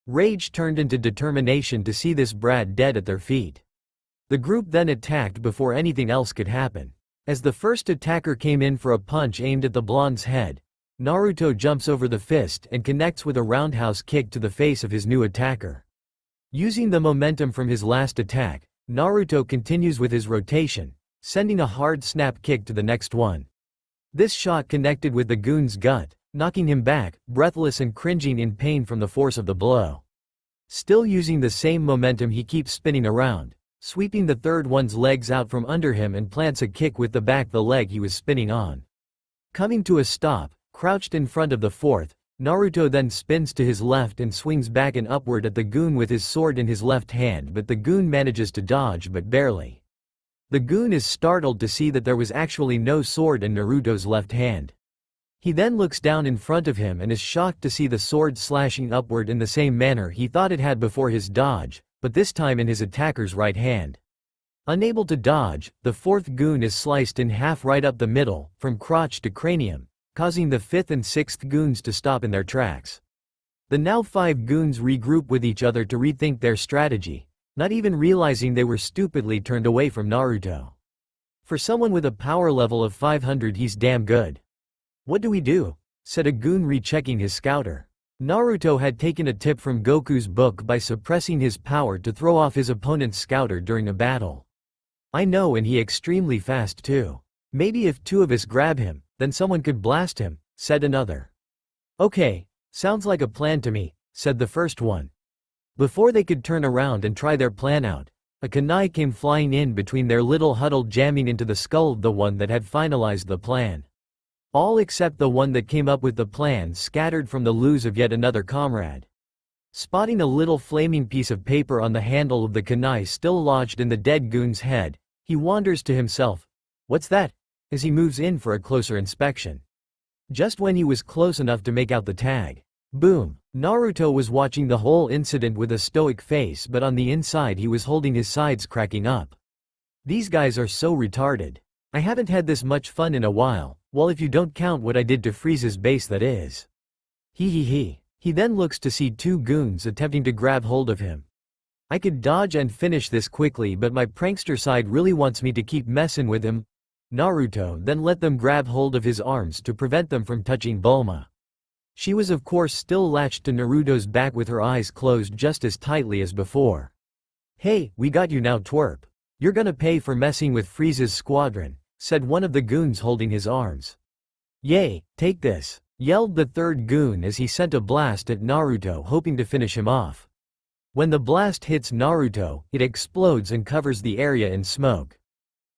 Rage turned into determination to see this brat dead at their feet. The group then attacked before anything else could happen. As the first attacker came in for a punch aimed at the blonde's head, Naruto jumps over the fist and connects with a roundhouse kick to the face of his new attacker. Using the momentum from his last attack, Naruto continues with his rotation, sending a hard snap kick to the next one. This shot connected with the goon's gut, knocking him back, breathless and cringing in pain from the force of the blow. Still using the same momentum, he keeps spinning around, sweeping the third one's legs out from under him and plants a kick with the back the leg he was spinning on. Coming to a stop, crouched in front of the fourth, Naruto then spins to his left and swings back and upward at the goon with his sword in his left hand, but the goon manages to dodge but barely. The goon is startled to see that there was actually no sword in Naruto's left hand. He then looks down in front of him and is shocked to see the sword slashing upward in the same manner he thought it had before his dodge, but this time in his attacker's right hand. Unable to dodge, the fourth goon is sliced in half right up the middle, from crotch to cranium, causing the fifth and sixth goons to stop in their tracks. The now 5 goons regroup with each other to rethink their strategy, not even realizing they were stupidly turned away from Naruto. For someone with a power level of 500, he's damn good. "What do we do?" said a goon rechecking his scouter. Naruto had taken a tip from Goku's book by suppressing his power to throw off his opponent's scouter during a battle. "I know, and he extremely fast too. Maybe if 2 of us grab him, then someone could blast him," said another. "Okay, sounds like a plan to me," said the first one. Before they could turn around and try their plan out, a kunai came flying in between their little huddle, jamming into the skull of the one that had finalized the plan. All except the one that came up with the plan scattered from the loose of yet another comrade. Spotting a little flaming piece of paper on the handle of the kunai still lodged in the dead goon's head, he wonders to himself, "What's that?" as he moves in for a closer inspection. Just when he was close enough to make out the tag, boom! Naruto was watching the whole incident with a stoic face, but on the inside he was holding his sides, cracking up. "These guys are so retarded. I haven't had this much fun in a while, well, if you don't count what I did to Frieza's base, that is. He. He then looks to see 2 goons attempting to grab hold of him. "I could dodge and finish this quickly, but my prankster side really wants me to keep messin' with him." Naruto then let them grab hold of his arms to prevent them from touching Bulma. She was of course still latched to Naruto's back with her eyes closed just as tightly as before. "Hey, we got you now, twerp. You're gonna pay for messing with Frieza's squadron," said one of the goons holding his arms. "Yay, take this," yelled the third goon as he sent a blast at Naruto, hoping to finish him off. When the blast hits Naruto, it explodes and covers the area in smoke.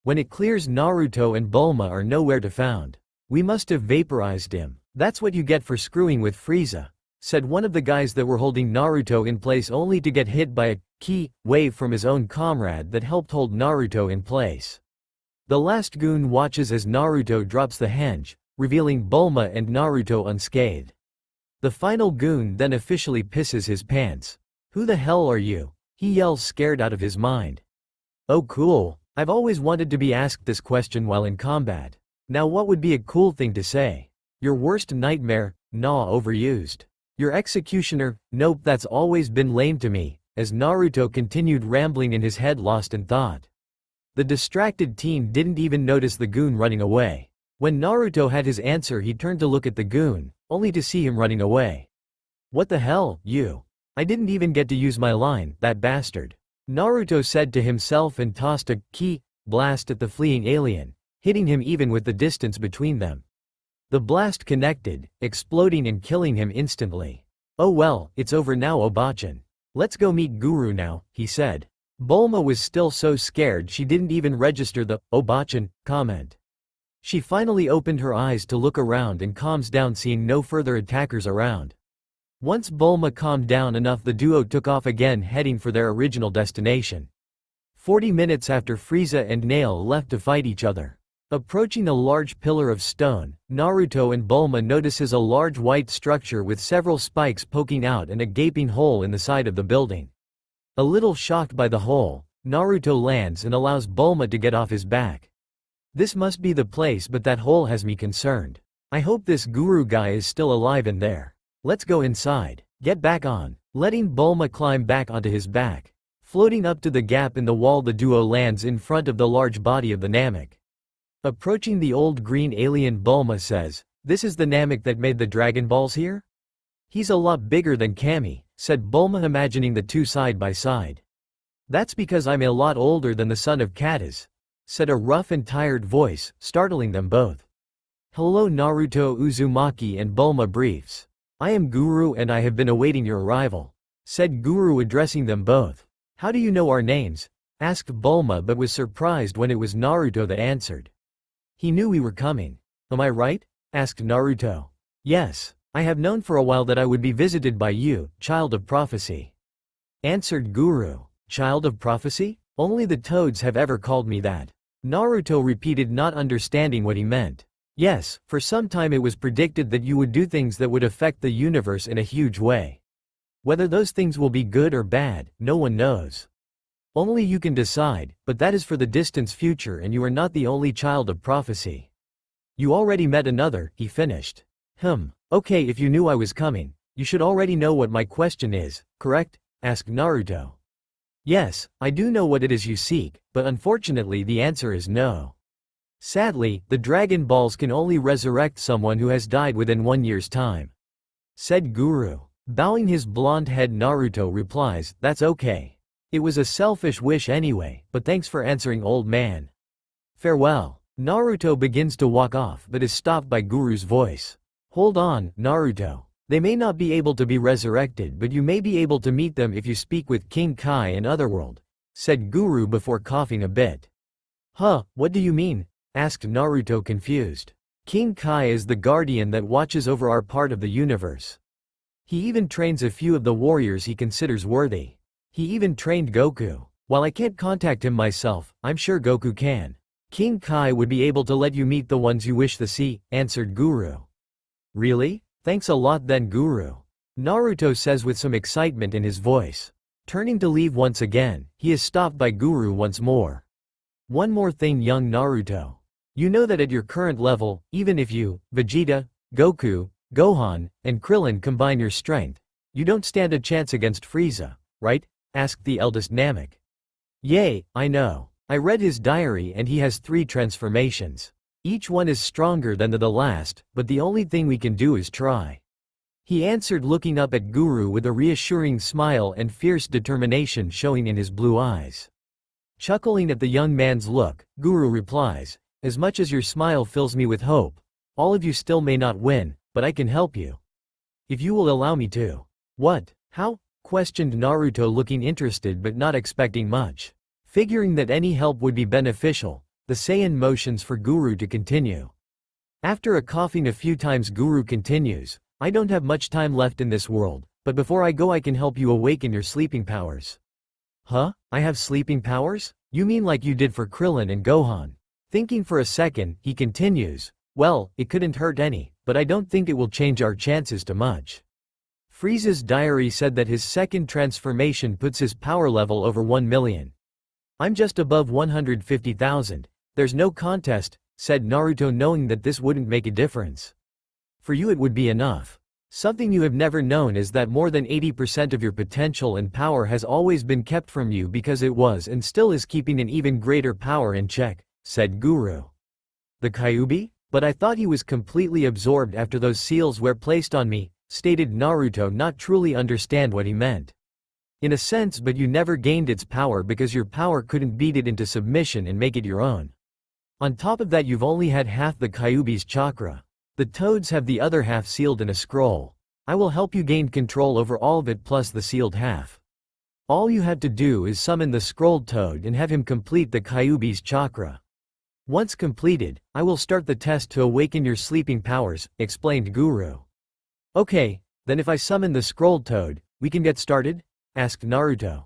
When it clears, Naruto and Bulma are nowhere to found. "We must have vaporized him. That's what you get for screwing with Frieza," said one of the guys that were holding Naruto in place, only to get hit by a ki wave from his own comrade that helped hold Naruto in place. The last goon watches as Naruto drops the henge, revealing Bulma and Naruto unscathed. The final goon then officially pisses his pants. "Who the hell are you?" he yells, scared out of his mind. "Oh cool, I've always wanted to be asked this question while in combat. Now what would be a cool thing to say? Your worst nightmare? Nah, overused. Your executioner? Nope, that's always been lame to me," as Naruto continued rambling in his head, lost in thought. The distracted teen didn't even notice the goon running away. When Naruto had his answer, he turned to look at the goon, only to see him running away. "What the hell, you? I didn't even get to use my line, that bastard," Naruto said to himself and tossed a ki blast at the fleeing alien, hitting him even with the distance between them. The blast connected, exploding and killing him instantly. "Oh well, it's over now, Obachan. Let's go meet Guru now," he said. Bulma was still so scared she didn't even register the "Obachan" comment. She finally opened her eyes to look around and calms down, seeing no further attackers around. Once Bulma calmed down enough, the duo took off again, heading for their original destination. 40 minutes after Frieza and Nail left to fight each other. Approaching a large pillar of stone, Naruto and Bulma notices a large white structure with several spikes poking out and a gaping hole in the side of the building. A little shocked by the hole, Naruto lands and allows Bulma to get off his back. "This must be the place, but that hole has me concerned. I hope this Guru guy is still alive in there. Let's go inside." "Get back on," letting Bulma climb back onto his back. Floating up to the gap in the wall, the duo lands in front of the large body of the Namek. Approaching the old green alien, Bulma says, "This is the Namek that made the Dragon Balls here?" "He's a lot bigger than Kami," said Bulma, imagining the two side by side. "That's because I'm a lot older than the son of Kataz," said a rough and tired voice, startling them both. "Hello Naruto, Uzumaki and Bulma briefs. I am Guru and I have been awaiting your arrival." said Guru addressing them both. How do you know our names? Asked Bulma but was surprised when it was Naruto that answered. He knew we were coming. Am I right? Asked Naruto. Yes, I have known for a while that I would be visited by you, child of prophecy. Answered Guru. Child of prophecy? Only the toads have ever called me that. Naruto repeated, not understanding what he meant. Yes, for some time it was predicted that you would do things that would affect the universe in a huge way. Whether those things will be good or bad, no one knows. Only you can decide, but that is for the distant future and you are not the only child of prophecy. You already met another, he finished. Okay, if you knew I was coming, you should already know what my question is, correct? Asked Naruto. Yes, I do know what it is you seek, but unfortunately the answer is no. Sadly, the Dragon Balls can only resurrect someone who has died within 1 year's time. Said Guru. Bowing his blonde head, Naruto replies, that's okay. It was a selfish wish anyway, but thanks for answering, old man. Farewell. Naruto begins to walk off but is stopped by Guru's voice. Hold on, Naruto. They may not be able to be resurrected but you may be able to meet them if you speak with King Kai in Otherworld, said Guru before coughing a bit. Huh, what do you mean? Asked Naruto confused. King Kai is the guardian that watches over our part of the universe. He even trains a few of the warriors he considers worthy. He even trained Goku. While I can't contact him myself, I'm sure Goku can. King Kai would be able to let you meet the ones you wish to see, answered Guru. Really? Thanks a lot then, Guru. Naruto says with some excitement in his voice. Turning to leave once again, he is stopped by Guru once more. One more thing, young Naruto. You know that at your current level, even if you, Vegeta, Goku, Gohan, and Krillin combine your strength, you don't stand a chance against Frieza, right? Asked the eldest Namek. Yay, I know. I read his diary and he has 3 transformations. Each one is stronger than the last, but the only thing we can do is try. He answered, looking up at Guru with a reassuring smile and fierce determination showing in his blue eyes. Chuckling at the young man's look, Guru replies, as much as your smile fills me with hope, all of you still may not win, but I can help you. If you will allow me to. What? How? Questioned Naruto, looking interested but not expecting much. Figuring that any help would be beneficial, the Saiyan motions for Guru to continue. After a coughing a few times, Guru continues, I don't have much time left in this world, but before I go I can help you awaken your sleeping powers. Huh? I have sleeping powers? You mean like you did for Krillin and Gohan? Thinking for a second, he continues, well, it couldn't hurt any, but I don't think it will change our chances too much. Frieza's diary said that his second transformation puts his power level over 1 million. I'm just above 150,000. There's no contest, said Naruto, knowing that this wouldn't make a difference. For you it would be enough. Something you have never known is that more than 80% of your potential and power has always been kept from you because it was and still is keeping an even greater power in check, said Guru. The Kyuubi? But I thought he was completely absorbed after those seals were placed on me, stated Naruto, not truly understand what he meant. In a sense, but you never gained its power because your power couldn't beat it into submission and make it your own. On top of that, you've only had half the Kyuubi's chakra. The toads have the other half sealed in a scroll. I will help you gain control over all of it plus the sealed half. All you have to do is summon the scrolled toad and have him complete the Kyuubi's chakra. Once completed, I will start the test to awaken your sleeping powers, explained Guru. Okay, then if I summon the scrolled toad, we can get started? Asked Naruto.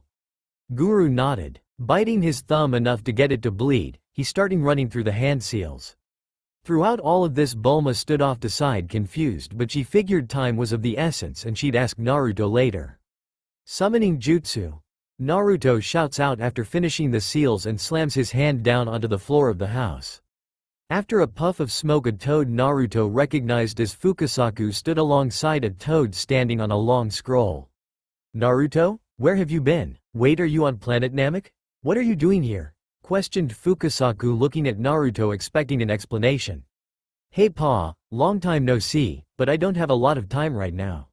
Guru nodded. Biting his thumb enough to get it to bleed, he started running through the hand seals. Throughout all of this, Bulma stood off to side confused, but she figured time was of the essence and she'd ask Naruto later. Summoning jutsu. Naruto shouts out after finishing the seals and slams his hand down onto the floor of the house. After a puff of smoke, a toad Naruto recognized as Fukasaku stood alongside a toad standing on a long scroll. Naruto, where have you been? Wait, are you on planet Namek? What are you doing here? Questioned Fukasaku, looking at Naruto expecting an explanation. Hey Pa, long time no see, but I don't have a lot of time right now.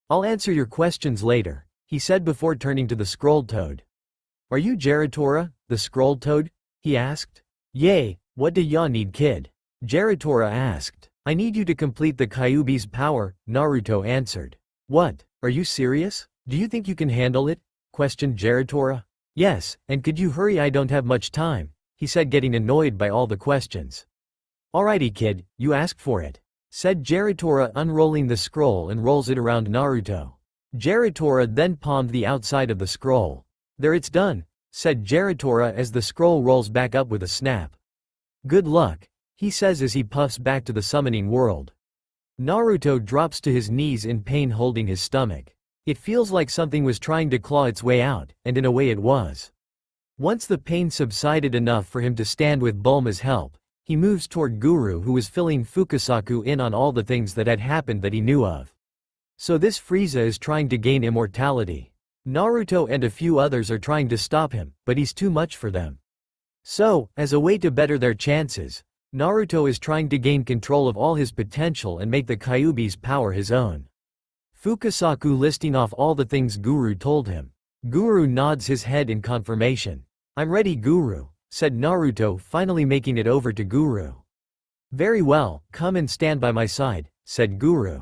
I'll answer your questions later, he said before turning to the scrolled toad. Are you Geritora, the scrolled toad? He asked. Yay, what do ya need, kid? Geritora asked. I need you to complete the Kyuubi's power, Naruto answered. What, are you serious? Do you think you can handle it? Questioned Geritora. Yes, and could you hurry, I don't have much time, he said, getting annoyed by all the questions. Alrighty kid, you asked for it, said Geritora, unrolling the scroll and rolls it around Naruto. Geritora then palmed the outside of the scroll. There, it's done, said Geritora as the scroll rolls back up with a snap. Good luck, he says as he puffs back to the summoning world. Naruto drops to his knees in pain, holding his stomach. It feels like something was trying to claw its way out, and in a way it was. Once the pain subsided enough for him to stand with Bulma's help, he moves toward Guru, who was filling Fukasaku in on all the things that had happened that he knew of. So this Frieza is trying to gain immortality. Naruto and a few others are trying to stop him, but he's too much for them. So, as a way to better their chances, Naruto is trying to gain control of all his potential and make the Kyuubi's power his own. Fukasaku listing off all the things Guru told him. Guru nods his head in confirmation. I'm ready, Guru, said Naruto, finally making it over to Guru. Very well, come and stand by my side, said Guru.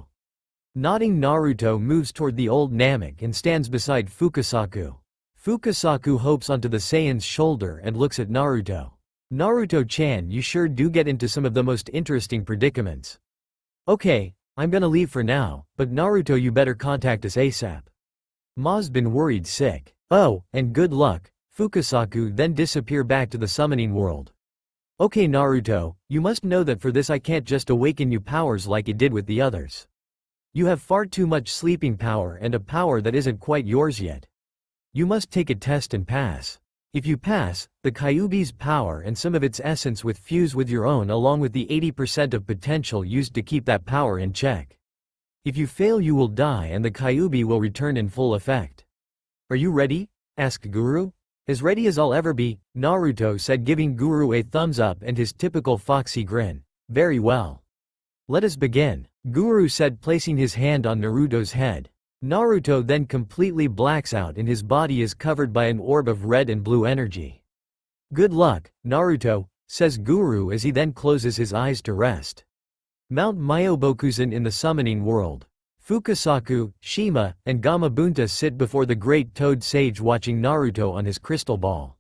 Nodding, Naruto moves toward the old Namek and stands beside Fukasaku. Fukasaku hops onto the Saiyan's shoulder and looks at Naruto. Naruto-chan, you sure do get into some of the most interesting predicaments. Okay, I'm gonna leave for now, but Naruto, you better contact us ASAP. Ma's been worried sick. Oh, and good luck. Fukasaku then disappear back to the summoning world. Okay Naruto, you must know that for this I can't just awaken you powers like it did with the others. You have far too much sleeping power and a power that isn't quite yours yet. You must take a test and pass. If you pass, the Kyuubi's power and some of its essence would fuse with your own, along with the 80% of potential used to keep that power in check. If you fail, you will die and the Kyuubi will return in full effect. Are you ready? Asked Guru. As ready as I'll ever be, Naruto said, giving Guru a thumbs up and his typical foxy grin. Very well. Let us begin, Guru said, placing his hand on Naruto's head. Naruto then completely blacks out and his body is covered by an orb of red and blue energy. Good luck, Naruto, says Guru as he then closes his eyes to rest. Mount Myobokuzen in the summoning world. Fukasaku, Shima, and Gamabunta sit before the great toad sage watching Naruto on his crystal ball.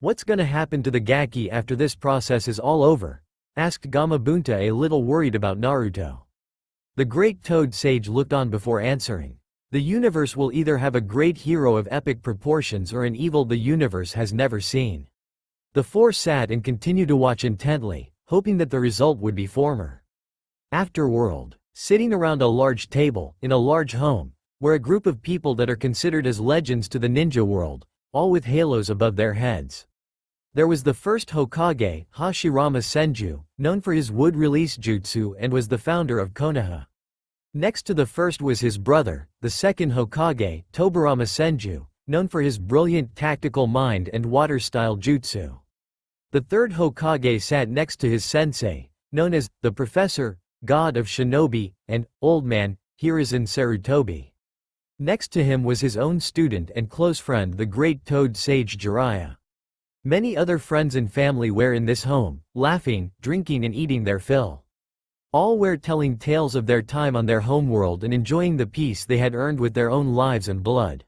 What's gonna happen to the Gaki after this process is all over? Asked Gamabunta, a little worried about Naruto. The great toad sage looked on before answering. The universe will either have a great hero of epic proportions or an evil the universe has never seen. The four sat and continued to watch intently, hoping that the result would be former. Afterworld. Sitting around a large table, in a large home, where a group of people that are considered as legends to the ninja world, all with halos above their heads. There was the first Hokage, Hashirama Senju, known for his wood release jutsu and was the founder of Konoha. Next to the first was his brother, the second Hokage, Tobirama Senju, known for his brilliant tactical mind and water-style jutsu. The third Hokage sat next to his sensei, known as the Professor, God of Shinobi, and Old Man, Hiruzen Sarutobi. Next to him was his own student and close friend, the great toad sage Jiraiya. Many other friends and family were in this home, laughing, drinking and eating their fill. All were telling tales of their time on their homeworld and enjoying the peace they had earned with their own lives and blood.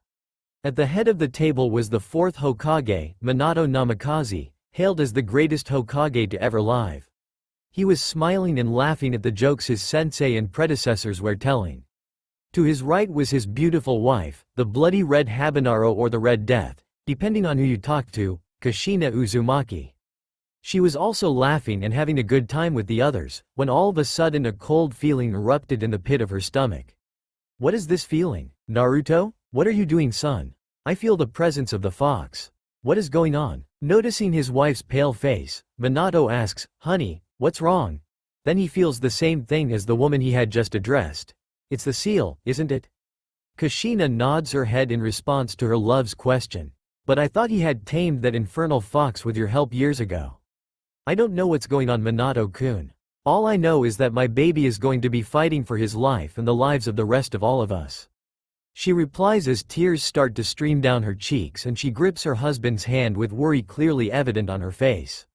At the head of the table was the fourth Hokage, Minato Namikaze, hailed as the greatest Hokage to ever live. He was smiling and laughing at the jokes his sensei and predecessors were telling. To his right was his beautiful wife, the bloody red Habanaro or the Red Death, depending on who you talked to, Kushina Uzumaki. She was also laughing and having a good time with the others, when all of a sudden a cold feeling erupted in the pit of her stomach. What is this feeling, Naruto? What are you doing, son? I feel the presence of the fox. What is going on? Noticing his wife's pale face, Minato asks, honey, what's wrong? Then he feels the same thing as the woman he had just addressed. It's the seal, isn't it? Kushina nods her head in response to her love's question. But I thought he had tamed that infernal fox with your help years ago. I don't know what's going on, Minato-kun. All I know is that my baby is going to be fighting for his life and the lives of the rest of all of us. She replies as tears start to stream down her cheeks and she grips her husband's hand with worry clearly evident on her face.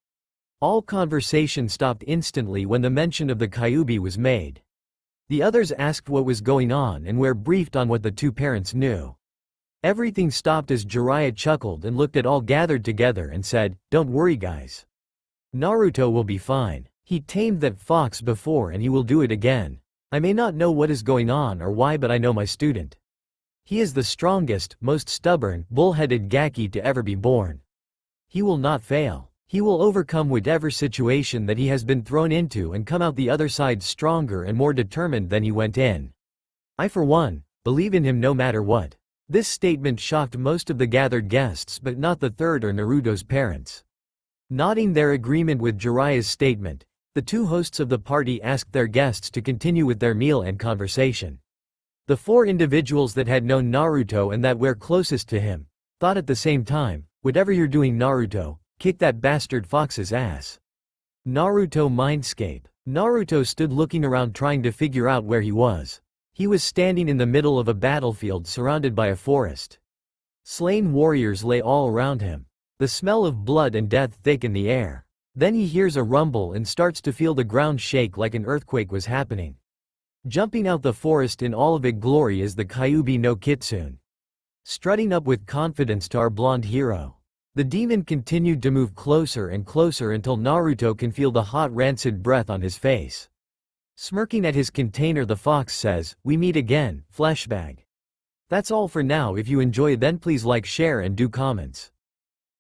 All conversation stopped instantly when the mention of the Kyuubi was made. The others asked what was going on and were briefed on what the two parents knew. Everything stopped as Jiraiya chuckled and looked at all gathered together and said, "Don't worry guys. Naruto will be fine. He tamed that fox before and he will do it again. I may not know what is going on or why, but I know my student. He is the strongest, most stubborn, bull-headed Gaki to ever be born. He will not fail. He will overcome whatever situation that he has been thrown into and come out the other side stronger and more determined than he went in. I for one, believe in him no matter what." This statement shocked most of the gathered guests but not the third or Naruto's parents. Nodding their agreement with Jiraiya's statement, the two hosts of the party asked their guests to continue with their meal and conversation. The four individuals that had known Naruto and that were closest to him thought at the same time, "Whatever you're doing, Naruto, kick that bastard fox's ass." Naruto Mindscape. Naruto stood looking around trying to figure out where he was. He was standing in the middle of a battlefield surrounded by a forest. Slain warriors lay all around him. The smell of blood and death thick in the air. Then he hears a rumble and starts to feel the ground shake like an earthquake was happening. Jumping out the forest in all of its glory is the Kyuubi no Kitsune. Strutting up with confidence to our blonde hero. The demon continued to move closer and closer until Naruto can feel the hot rancid breath on his face. Smirking at his container, the fox says, "We meet again, fleshbag." That's all for now. If you enjoy, then please like, share and do comments.